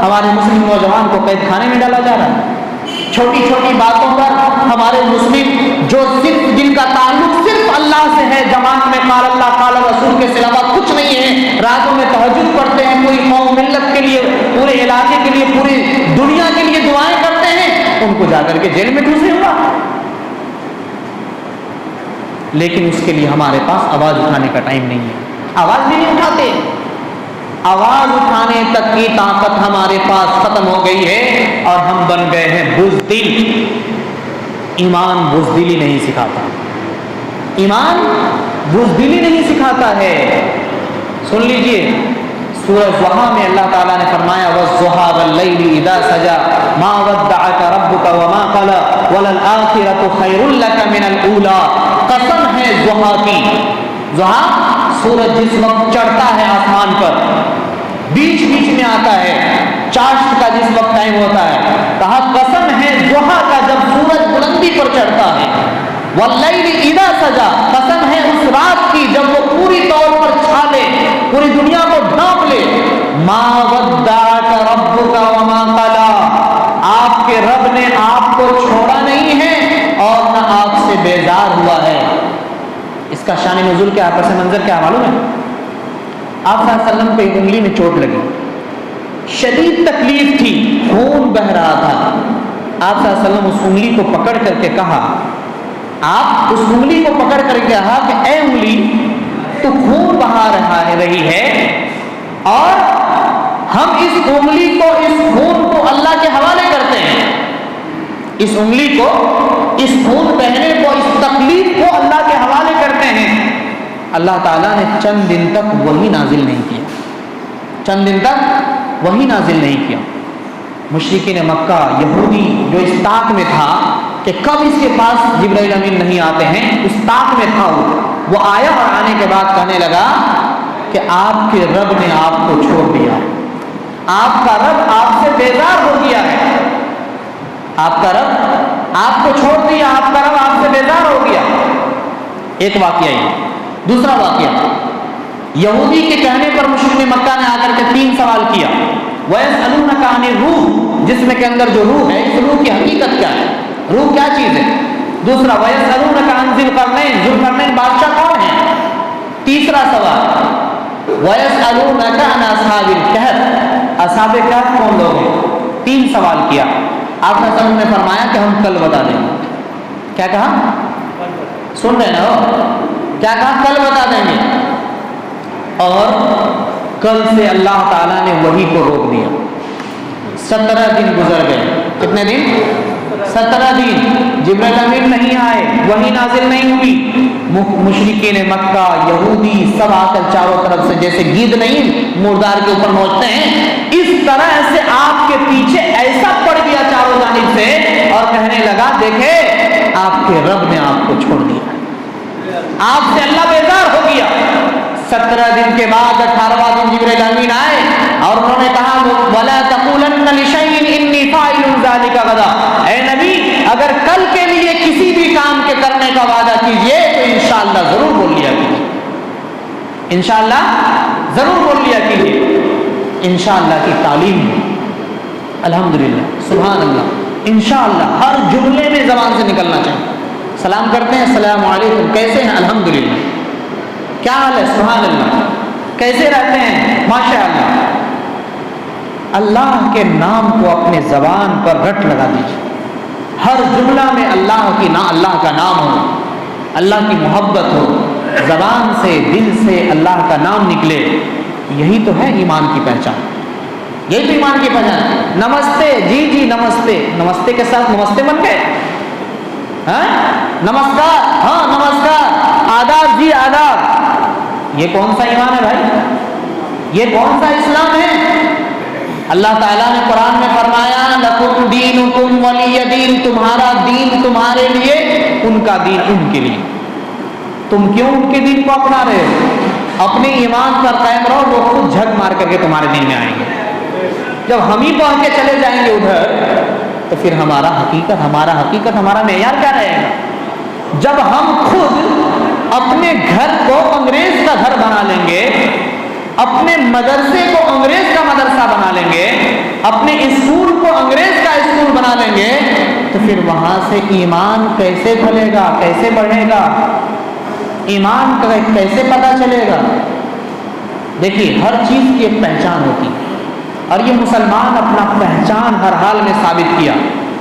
ہمارے مسلم نوجوان کو قید خانے میں ڈالا جا رہا ہے، چھوٹی چھوٹی باتوں پر ہمارے مسلم جو صرف جن کا تعلق صرف اللہ سے ہے، جماعت میں قال اللہ قال رسول کے سوا کچھ نہیں ہے، راتوں میں تہجد پڑھتے ہیں، پوری قوم ملت کے لیے، پورے علاقے کے لیے، پوری دنیا کے لیے دعائیں کرتے ہیں، ان کو جا کر کے جیل میں ٹھوسے ہوا۔ لیکن اس کے لیے ہمارے پاس آواز اٹھانے کا ٹائم نہیں ہے، آواز بھی نہیں اٹھاتے۔ آواز اٹھانے تک کی طاقت ہمارے پاس ختم ہو گئی ہے اور ہم بن گئے ہیں بزدل۔ ایمان بزدلی نہیں سکھاتا، ایمان بزدلی نہیں سکھاتا ہے۔ سن لیجئے سورہ ضحیٰ میں اللہ تعالیٰ نے فرمایا وَالضُّحَىٰ وَاللَّيْلِ إِذَا سَجَىٰ مَا وَدَّعَكَ رَبُّكَ وَمَا قَلَىٰ وَلَلْآخِرَةُ خَيْرٌ لَكَ مِنَ الْأُولَىٰ۔ قسم ہے ضحیٰ کی، ضحیٰ سورج جس وقت چڑھتا ہے آسمان پر، بیچ بیچ میں آتا ہے، چاشت کا جس وقت ٹائم ہوتا ہے، کہا قسم ہے ضحیٰ کا جب سورج بلندی پر چڑھتا ہے، واللیل اذا سجا، قسم ہے اس رات کی جب وہ پوری طور پر چھا لے، پوری دنیا کو ڈھانپ لے۔ ما ودعک ربک وما قلی، آپ کے رب نے آپ کو چھوڑا نہیں ہے اور نہ آپ سے بیزار ہوا ہے۔ اس کا شان نزول کیا، پس منظر کیا معلوم ہے؟ آپ صلی اللہ علیہ وسلم کو ایک انگلی میں چوٹ لگی، شدید تکلیف تھی، خون بہ رہا تھا۔ آپ صلی اللہ علیہ وسلم اس انگلی کو پکڑ کر کے کہا، آپ اس انگلی کو پکڑ کر کے کہا کہ اے انگلی تو خون بہا رہی ہے اور ہم اس انگلی کو، اس خون کو اللہ کے حوالے کرتے ہیں، اس انگلی کو، اس خون بہنے کو، اس تکلیف کو اللہ کے حوالے کرتے ہیں۔ اللہ تعالیٰ نے چند دن تک وہی نازل نہیں کیا، چند دن تک وہی نازل نہیں کیا۔ مشرکین مکہ، یہودی جو اس طاق میں تھا کہ کب اس کے پاس جبرائیل امین نہیں آتے ہیں، اس طاق میں تھا، وہ آیا اور آنے کے بعد کہنے لگا کہ آپ کے رب نے آپ کو چھوڑ دیا، آپ کا رب آپ سے بیزار ہو گیا ہے، آپ کا رب آپ کو چھوڑ دیا، آپ کا رب آپ سے بیزار ہو گیا۔ ایک واقعہ یہ۔ دوسرا واقعہ، یہودی کے کہنے پر مشرک مکہ نے آ کر کے 3 سوال کیا۔ وَيَسْأَلُونَكَ عَنِ الرُّوحِ، جسم کے اندر جو روح ہے، اس روح کی حقیقت کیا ہے، روح کیا چیز ہے۔ دوسرا وَيَسْأَلُونَكَ عَنِ ذِي الْقَرْنَيْنِ، ذو القرنین بادشاہ کون ہے۔ تیسرا سوال وَيَسْأَلُونَكَ عَنْ أَصْحَابِ الْكَهْفِ، اصحاب کہف کون لوگ ہیں۔ 3 سوال کیا۔ آپ نے فرمایا کہ ہم کل بتا دیں گے۔ کیا کہا؟ سن رہے نا ہو؟ کیا کہا؟ کل بتا دیں گے۔ اور کل سے اللہ تعالیٰ نے وحی کو روک دیا۔ 17 دن گزر گئے۔ کتنے دن؟ 17 دن جبرائیل امین نہیں آئے، وحی نازل نہیں ہوئی۔ مشرکین مکہ، یہودی سب آ کر چاروں طرف سے جیسے گید نہیں مردار کے اوپر نوچتے ہیں، اس طرح سے آپ کے پیچھے ایسا پڑ گیا چاروں جانب سے اور کہنے لگا دیکھیں آپ کے رب نے آپ کو چھوڑ دیا، آپ سے اللہ بیزار ہو گیا۔ 17 دن کے بعد 18واں دن جبرائیل امین آئے اور انہوں نے کہا وَلَا تَقُولَنَّ لِشَيْءٍ إِنِّي فَاعِلٌ ذَلِكَ غَدًا، اے نبی اگر کل کے لیے کسی بھی کام کے کرنے کا وعدہ کیجئے تو انشاءاللہ ضرور بول لیا کیجئے، انشاءاللہ ضرور بول لیا کیجئے۔ انشاءاللہ کی تعلیم، الحمدللہ، سبحان اللہ، انشاءاللہ ہر جملے میں زبان سے نکلنا چاہیے۔ سلام کرتے ہیں السلام علیکم، کیسے ہیں؟ الحمدللہ، کیا حال ہے؟ سبحان اللہ، کیسے رہتے ہیں؟ ماشاءاللہ۔ اللہ کے نام کو اپنے زبان پر رٹ لگا دیجیے، ہر جملہ میں اللہ کا نام ہو، اللہ کی محبت ہو، زبان سے دل سے اللہ کا نام نکلے، یہی تو ہے ایمان کی پہچان، یہی تو ایمان کی پہچان۔ نمستے، جی جی نمستے، نمستے کے ساتھ نمستے بن گئے، ہاں نمسکار، ہاں نمسکار، آداب جی آداب، یہ کون سا ایمان ہے بھائی؟ یہ کون سا اسلام ہے؟ اللہ تعالیٰ نے قرآن میں فرمایا لکم دینکم ولی دین، تمہارا دین تمہارے لیے، ان کا دین ان کے لیے۔ تم کیوں ان کے دین کو اپنا رہے ہو؟ اپنے ایمان پر قائم رہو، وہ خود جھک مار کر کے تمہارے دین میں آئیں گے۔ جب ہم ہی پہنچ کے چلے جائیں گے ادھر تو پھر ہمارا حقیقت ہمارا معیار کیا رہے گا؟ جب ہم خود اپنے گھر کو انگریز کا گھر بنا لیں گے، اپنے مدرسے کو انگریز کا مدرسہ بنا لیں گے، اپنے اسکول کو انگریز کا اسکول بنا لیں گے، تو پھر وہاں سے ایمان کیسے پھلے گا، کیسے بڑھے گا؟ ایمان کا کیسے پتہ چلے گا؟ دیکھیے ہر چیز کی ایک پہچان ہوتی ہے، اور یہ مسلمان اپنا پہچان ہر حال میں ثابت کیا،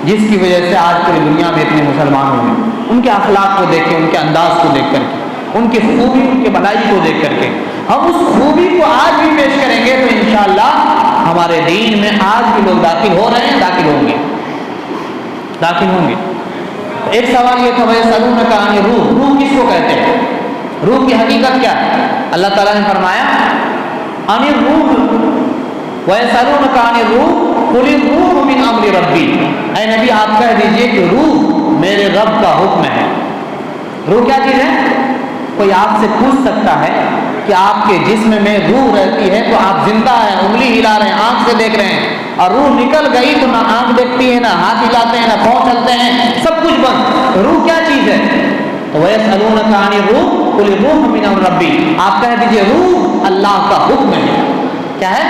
جس کی وجہ سے آج پوری دنیا میں اتنے مسلمان ہو گئے۔ ان کے اخلاق کو دیکھ کے، ان کے انداز کو دیکھ کر کے، ان کی خوبی، ان کی بھلائی کو دیکھ کر کے ہم اس خوبی کو آج بھی پیش کریں گے تو انشاءاللہ ہمارے دین میں آج بھی لوگ داخل ہو رہے ہیں، داخل ہوں گے۔ ایک سوال یہ تھا وَيَسْأَلُونَكَ عَنِ الرُّوحِ، روح کس کو کہتے ہیں؟ روح کی حقیقت کیا ہے؟ اللہ تعالیٰ نے فرمایا عَنِ الرُّوحِ وَيَسْأَلُونَكَ عَنِ الرُّوحِ قُلِ الرُّوحُ مِنْ أَمْرِ رَبِّي، اے نبی آپ کہہ دیجئے کہ روح میرے رب کا حکم ہے۔ روح کیا چیز ہے؟ کوئی آپ سے پوچھ سکتا ہے کہ آپ کے جسم میں روح رہتی ہے تو آپ زندہ ہیں، انگلی ہلا رہے ہیں، آنکھ سے دیکھ رہے ہیں، اور روح نکل گئی تو نہ آنکھ دیکھتی ہے، نہ ہاتھ ہلاتے ہیں، نہ پاؤں چلتے ہیں، سب کچھ بند۔ روح کیا چیز ہے؟ وَيَسْأَلُونَكَ عَنِ الرُّوحِ قُلِ الرُّوحُ مِنْ أَمْرِ رَبِّي، آپ کہہ دیجئے روح اللہ کا حکم ہے۔ کیا ہے؟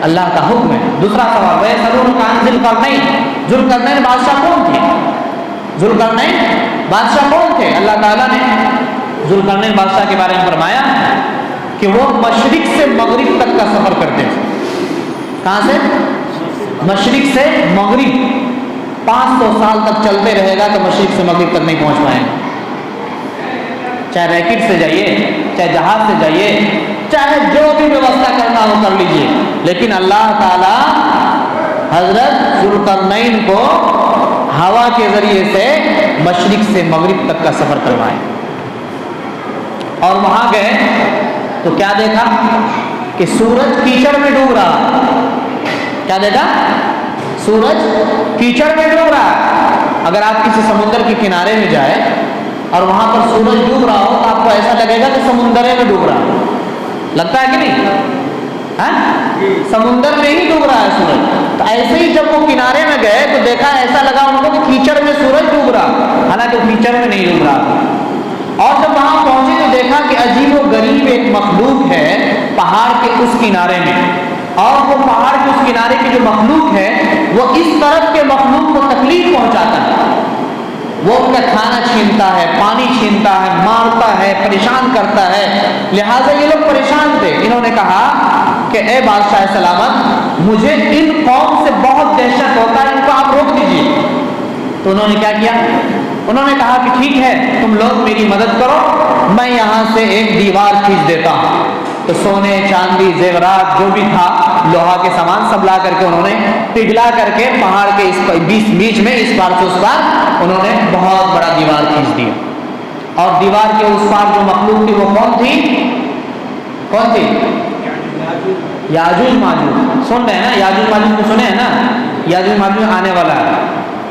اللہ کا حکم ہے۔ دوسرا سوال وَيَسْأَلُونَكَ عَنِ ذِي الْقَرْنَيْنِ، ذوالقرنین بادشاہ کون تھے؟ ذوالقرنین بادشاہ کون تھے؟ اللہ تعالیٰ نے ذوالقرنین بادشاہ کے بارے میں فرمایا کہ وہ مشرق سے مغرب تک کا سفر کرتے تھے۔ کہاں سے؟ مشرق سے مغرب، 500 سال تک چلتے رہے گا تو مشرق سے مغرب تک نہیں پہنچ پائیں گے۔ چاہے ریکٹ سے جائیے، چاہے جہاز سے جائیے، چاہے جو بھی ویوستھا کرنا ہو کر لیجیے، لیکن اللہ تعالیٰ حضرت ذوالقرنین کو ہوا کے ذریعے سے مشرق سے مغرب تک کا سفر کروائے، اور وہاں گئے تو کیا دیکھا کہ سورج کیچڑ میں ڈوب رہا۔ کیا دیکھا؟ سورج کیچڑ میں ڈوب رہا۔ اگر آپ کسی سمندر کے کنارے میں جائے اور وہاں پر سورج ڈوب رہا ہو تو آپ کو ایسا لگے گا کہ سمندر میں ڈوب رہا، لگتا ہے کہ نہیں؟ سمندر میں ہی ڈوب رہا ہے سورج۔ تو ایسے ہی جب وہ کنارے میں گئے تو دیکھا، ایسا لگا ان کو کہ کیچڑ میں سورج ڈوب رہا، حالانکہ وہ کیچڑ میں نہیں ڈوب رہا۔ اور جب وہاں پہنچے تو دیکھا کہ عجیب و غریب ایک مخلوق ہے پہاڑ کے اس کنارے میں، اور وہ پہاڑ کے اس کنارے کی جو مخلوق ہے وہ اس طرف کے مخلوق کو تکلیف پہنچاتا ہے، وہ ان کا کھانا چھینتا ہے، پانی چھینتا ہے، مارتا ہے، پریشان کرتا ہے۔ لہٰذا یہ لوگ پریشان تھے۔ انہوں نے کہا کہ اے بادشاہ سلامت، مجھے ان قوم سے بہت دہشت ہوتا ہے، ان کو آپ روک دیجیے۔ تو انہوں نے کیا کیا؟ انہوں نے کہا کہ ٹھیک ہے، تم لوگ میری مدد کرو، میں یہاں سے ایک دیوار کھینچ دیتا ہوں۔ تو سونے، چاندی، زیورات جو بھی تھا، لوہا کے سامان سب لا کر کے انہوں نے پگھلا کر کے پہاڑ کے اس بیچ میں اس پار سے اس پار انہوں نے بہت بڑا دیوار کھینچ دیا۔ اور دیوار کے اس پار جو مخلوق تھی وہ کون تھی؟ کون تھی؟ یاجوج ماجوج۔ سن رہے ہیں نا؟ یاجوج ماجوج کو سنے ہیں نا؟ یاجوج ماجوج آنے والا ہے،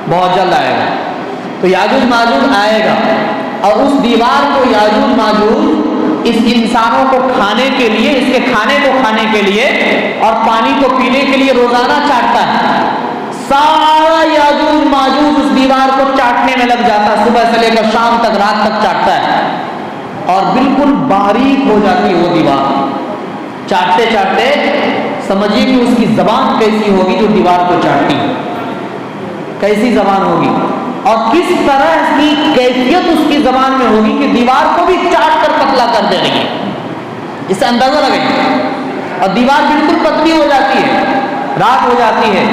بہت جلد آئے گا۔ تو یاجوج ماجوج آئے گا، اور اس دیوار کو یاجوج ماجوج اس انسانوں کو کھانے کے لیے، اس کے کھانے کو کھانے کے لیے اور پانی کو پینے کے لیے روزانہ چاٹتا ہے۔ سارا یاجوج ماجوج اس دیوار کو چاٹنے میں لگ جاتا ہے، صبح سے لے کر شام تک، رات تک چاٹتا ہے، اور بالکل باریک ہو جاتی ہے وہ دیوار۔ چاٹتے چاٹتے سمجھیے کہ اس کی زبان کیسی ہوگی جو دیوار کو چاٹتی ہے، کیسی زبان ہوگی، اور کس طرح کی کیفیت اس کی زبان میں ہوگی کہ دیوار کو بھی چاٹ کر پتلا کر دے رہی ہے۔ اس سے اندازہ لگائیے۔ اور دیوار بالکل پتلی ہو جاتی ہے، رات ہو جاتی ہے،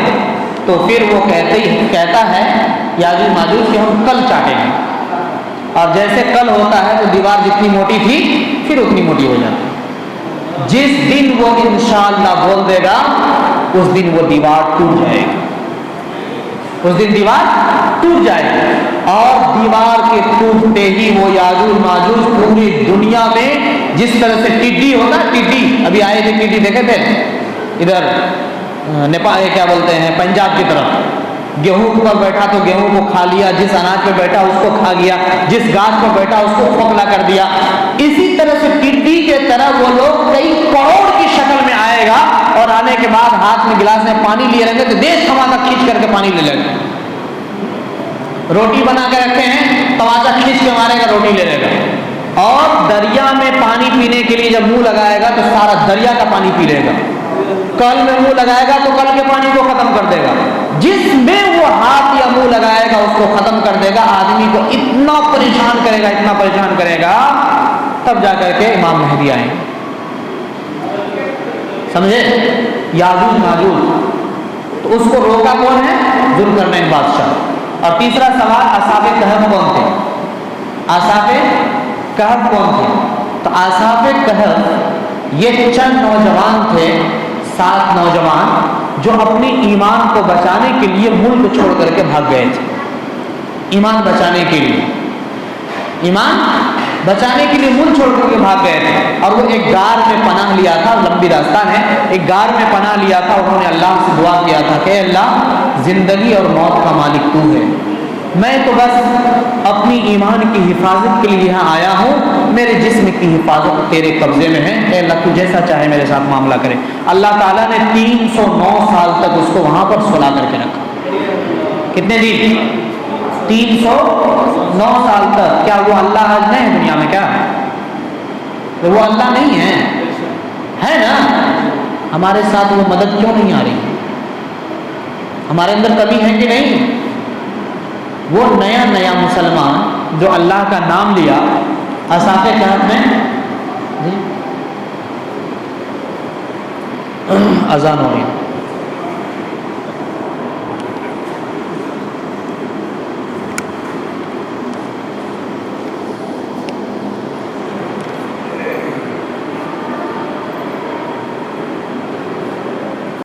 تو پھر وہ کہتا ہے یاجوج ماجوج کہ ہم کل چاٹیں گے، اور جیسے کل ہوتا ہے تو دیوار جتنی موٹی تھی پھر اتنی موٹی ہو جاتی ہے۔ جس دن وہ انشاءاللہ بول دے گا اس دن وہ دیوار ٹوٹ جائے گی، اس دن دیوار ٹوٹ جائے گی، اور دیوار کے ٹوٹتے ہی وہ یاجوج ماجوج پوری دنیا میں جس طرح سے ٹڈی ہوتا ہے، ٹڈی ابھی آئے تھے، ٹڈی دیکھے تھے ادھر نیپال کیا بولتے ہیں پنجاب کی طرف، گیہوں پر بیٹھا تو گیہوں کو کھا لیا، جس اناج پہ بیٹھا اس کو کھا گیا، جس گاچھ پر بیٹھا اس کو کھوکھلا کر دیا. اسی طرح سے ٹڈی کے طرح وہ لوگ کئی کروڑ کی شکل میں آئے گا، اور آنے کے بعد ہاتھ میں گلاس میں پانی لیے رہیں گے تو دیش کھماتا کھینچ کر کے پانی لے لے گا. روٹی بنا کے رکھے ہیں، تماچا کھینچ کے مارے گا، روٹی لے لے گا. اور دریا میں پانی پینے کے لیے جب منہ لگائے گا تو سارا دریا کا پانی پی لے گا. کل میں منہ لگائے گا تو کل کے پانی کو ختم کر دے گا. جس میں وہ ہاتھ یا منہ لگائے گا اس کو ختم کر دے گا. آدمی کو اتنا پریشان کرے گا، اتنا پریشان کرے گا، تب جا کر کے امام مہدی آئیں. سمجھے؟ یاجوج ماجوج. تو اس کو روکا کون ہے؟ ذوالقرنین بادشاہ. اور تیسرا سوال، اصحاب کہف کون تھے؟ اصحاب کہف کون تھے؟ تو اصحاب کہف یہ چند نوجوان تھے، 7 نوجوان جو اپنے ایمان کو بچانے کے لیے ملک چھوڑ کر کے بھاگ گئے تھے. ایمان بچانے کے لیے، ایمان بچانے کے لیے ملک چھوڑ کر کے بھاگ گئے تھے. اور وہ ایک غار میں پناہ لیا تھا، لمبی داستان ہے. ایک غار میں پناہ لیا تھا. انہوں نے اللہ سے دعا کیا تھا کہ اللہ زندگی اور موت کا مالک تو ہے، میں تو بس اپنی ایمان کی حفاظت کے لیے یہاں آیا ہوں، میرے جسم کی حفاظت تیرے قبضے میں ہے. اے اللہ تو جیسا چاہے میرے ساتھ معاملہ کرے. اللہ تعالیٰ نے 309 سال تک اس کو وہاں پر سلا کر کے رکھا. کتنے دن؟ 309 سال تک. کیا وہ اللہ آج نہیں ہے دنیا میں؟ کیا وہ اللہ نہیں ہے نا؟ ہمارے ساتھ وہ مدد کیوں نہیں آ رہی؟ ہمارے اندر کمی ہے کہ نہیں؟ وہ نیا مسلمان جو اللہ کا نام لیا اصحاب کہف میں، اذان ہو رہی ہے.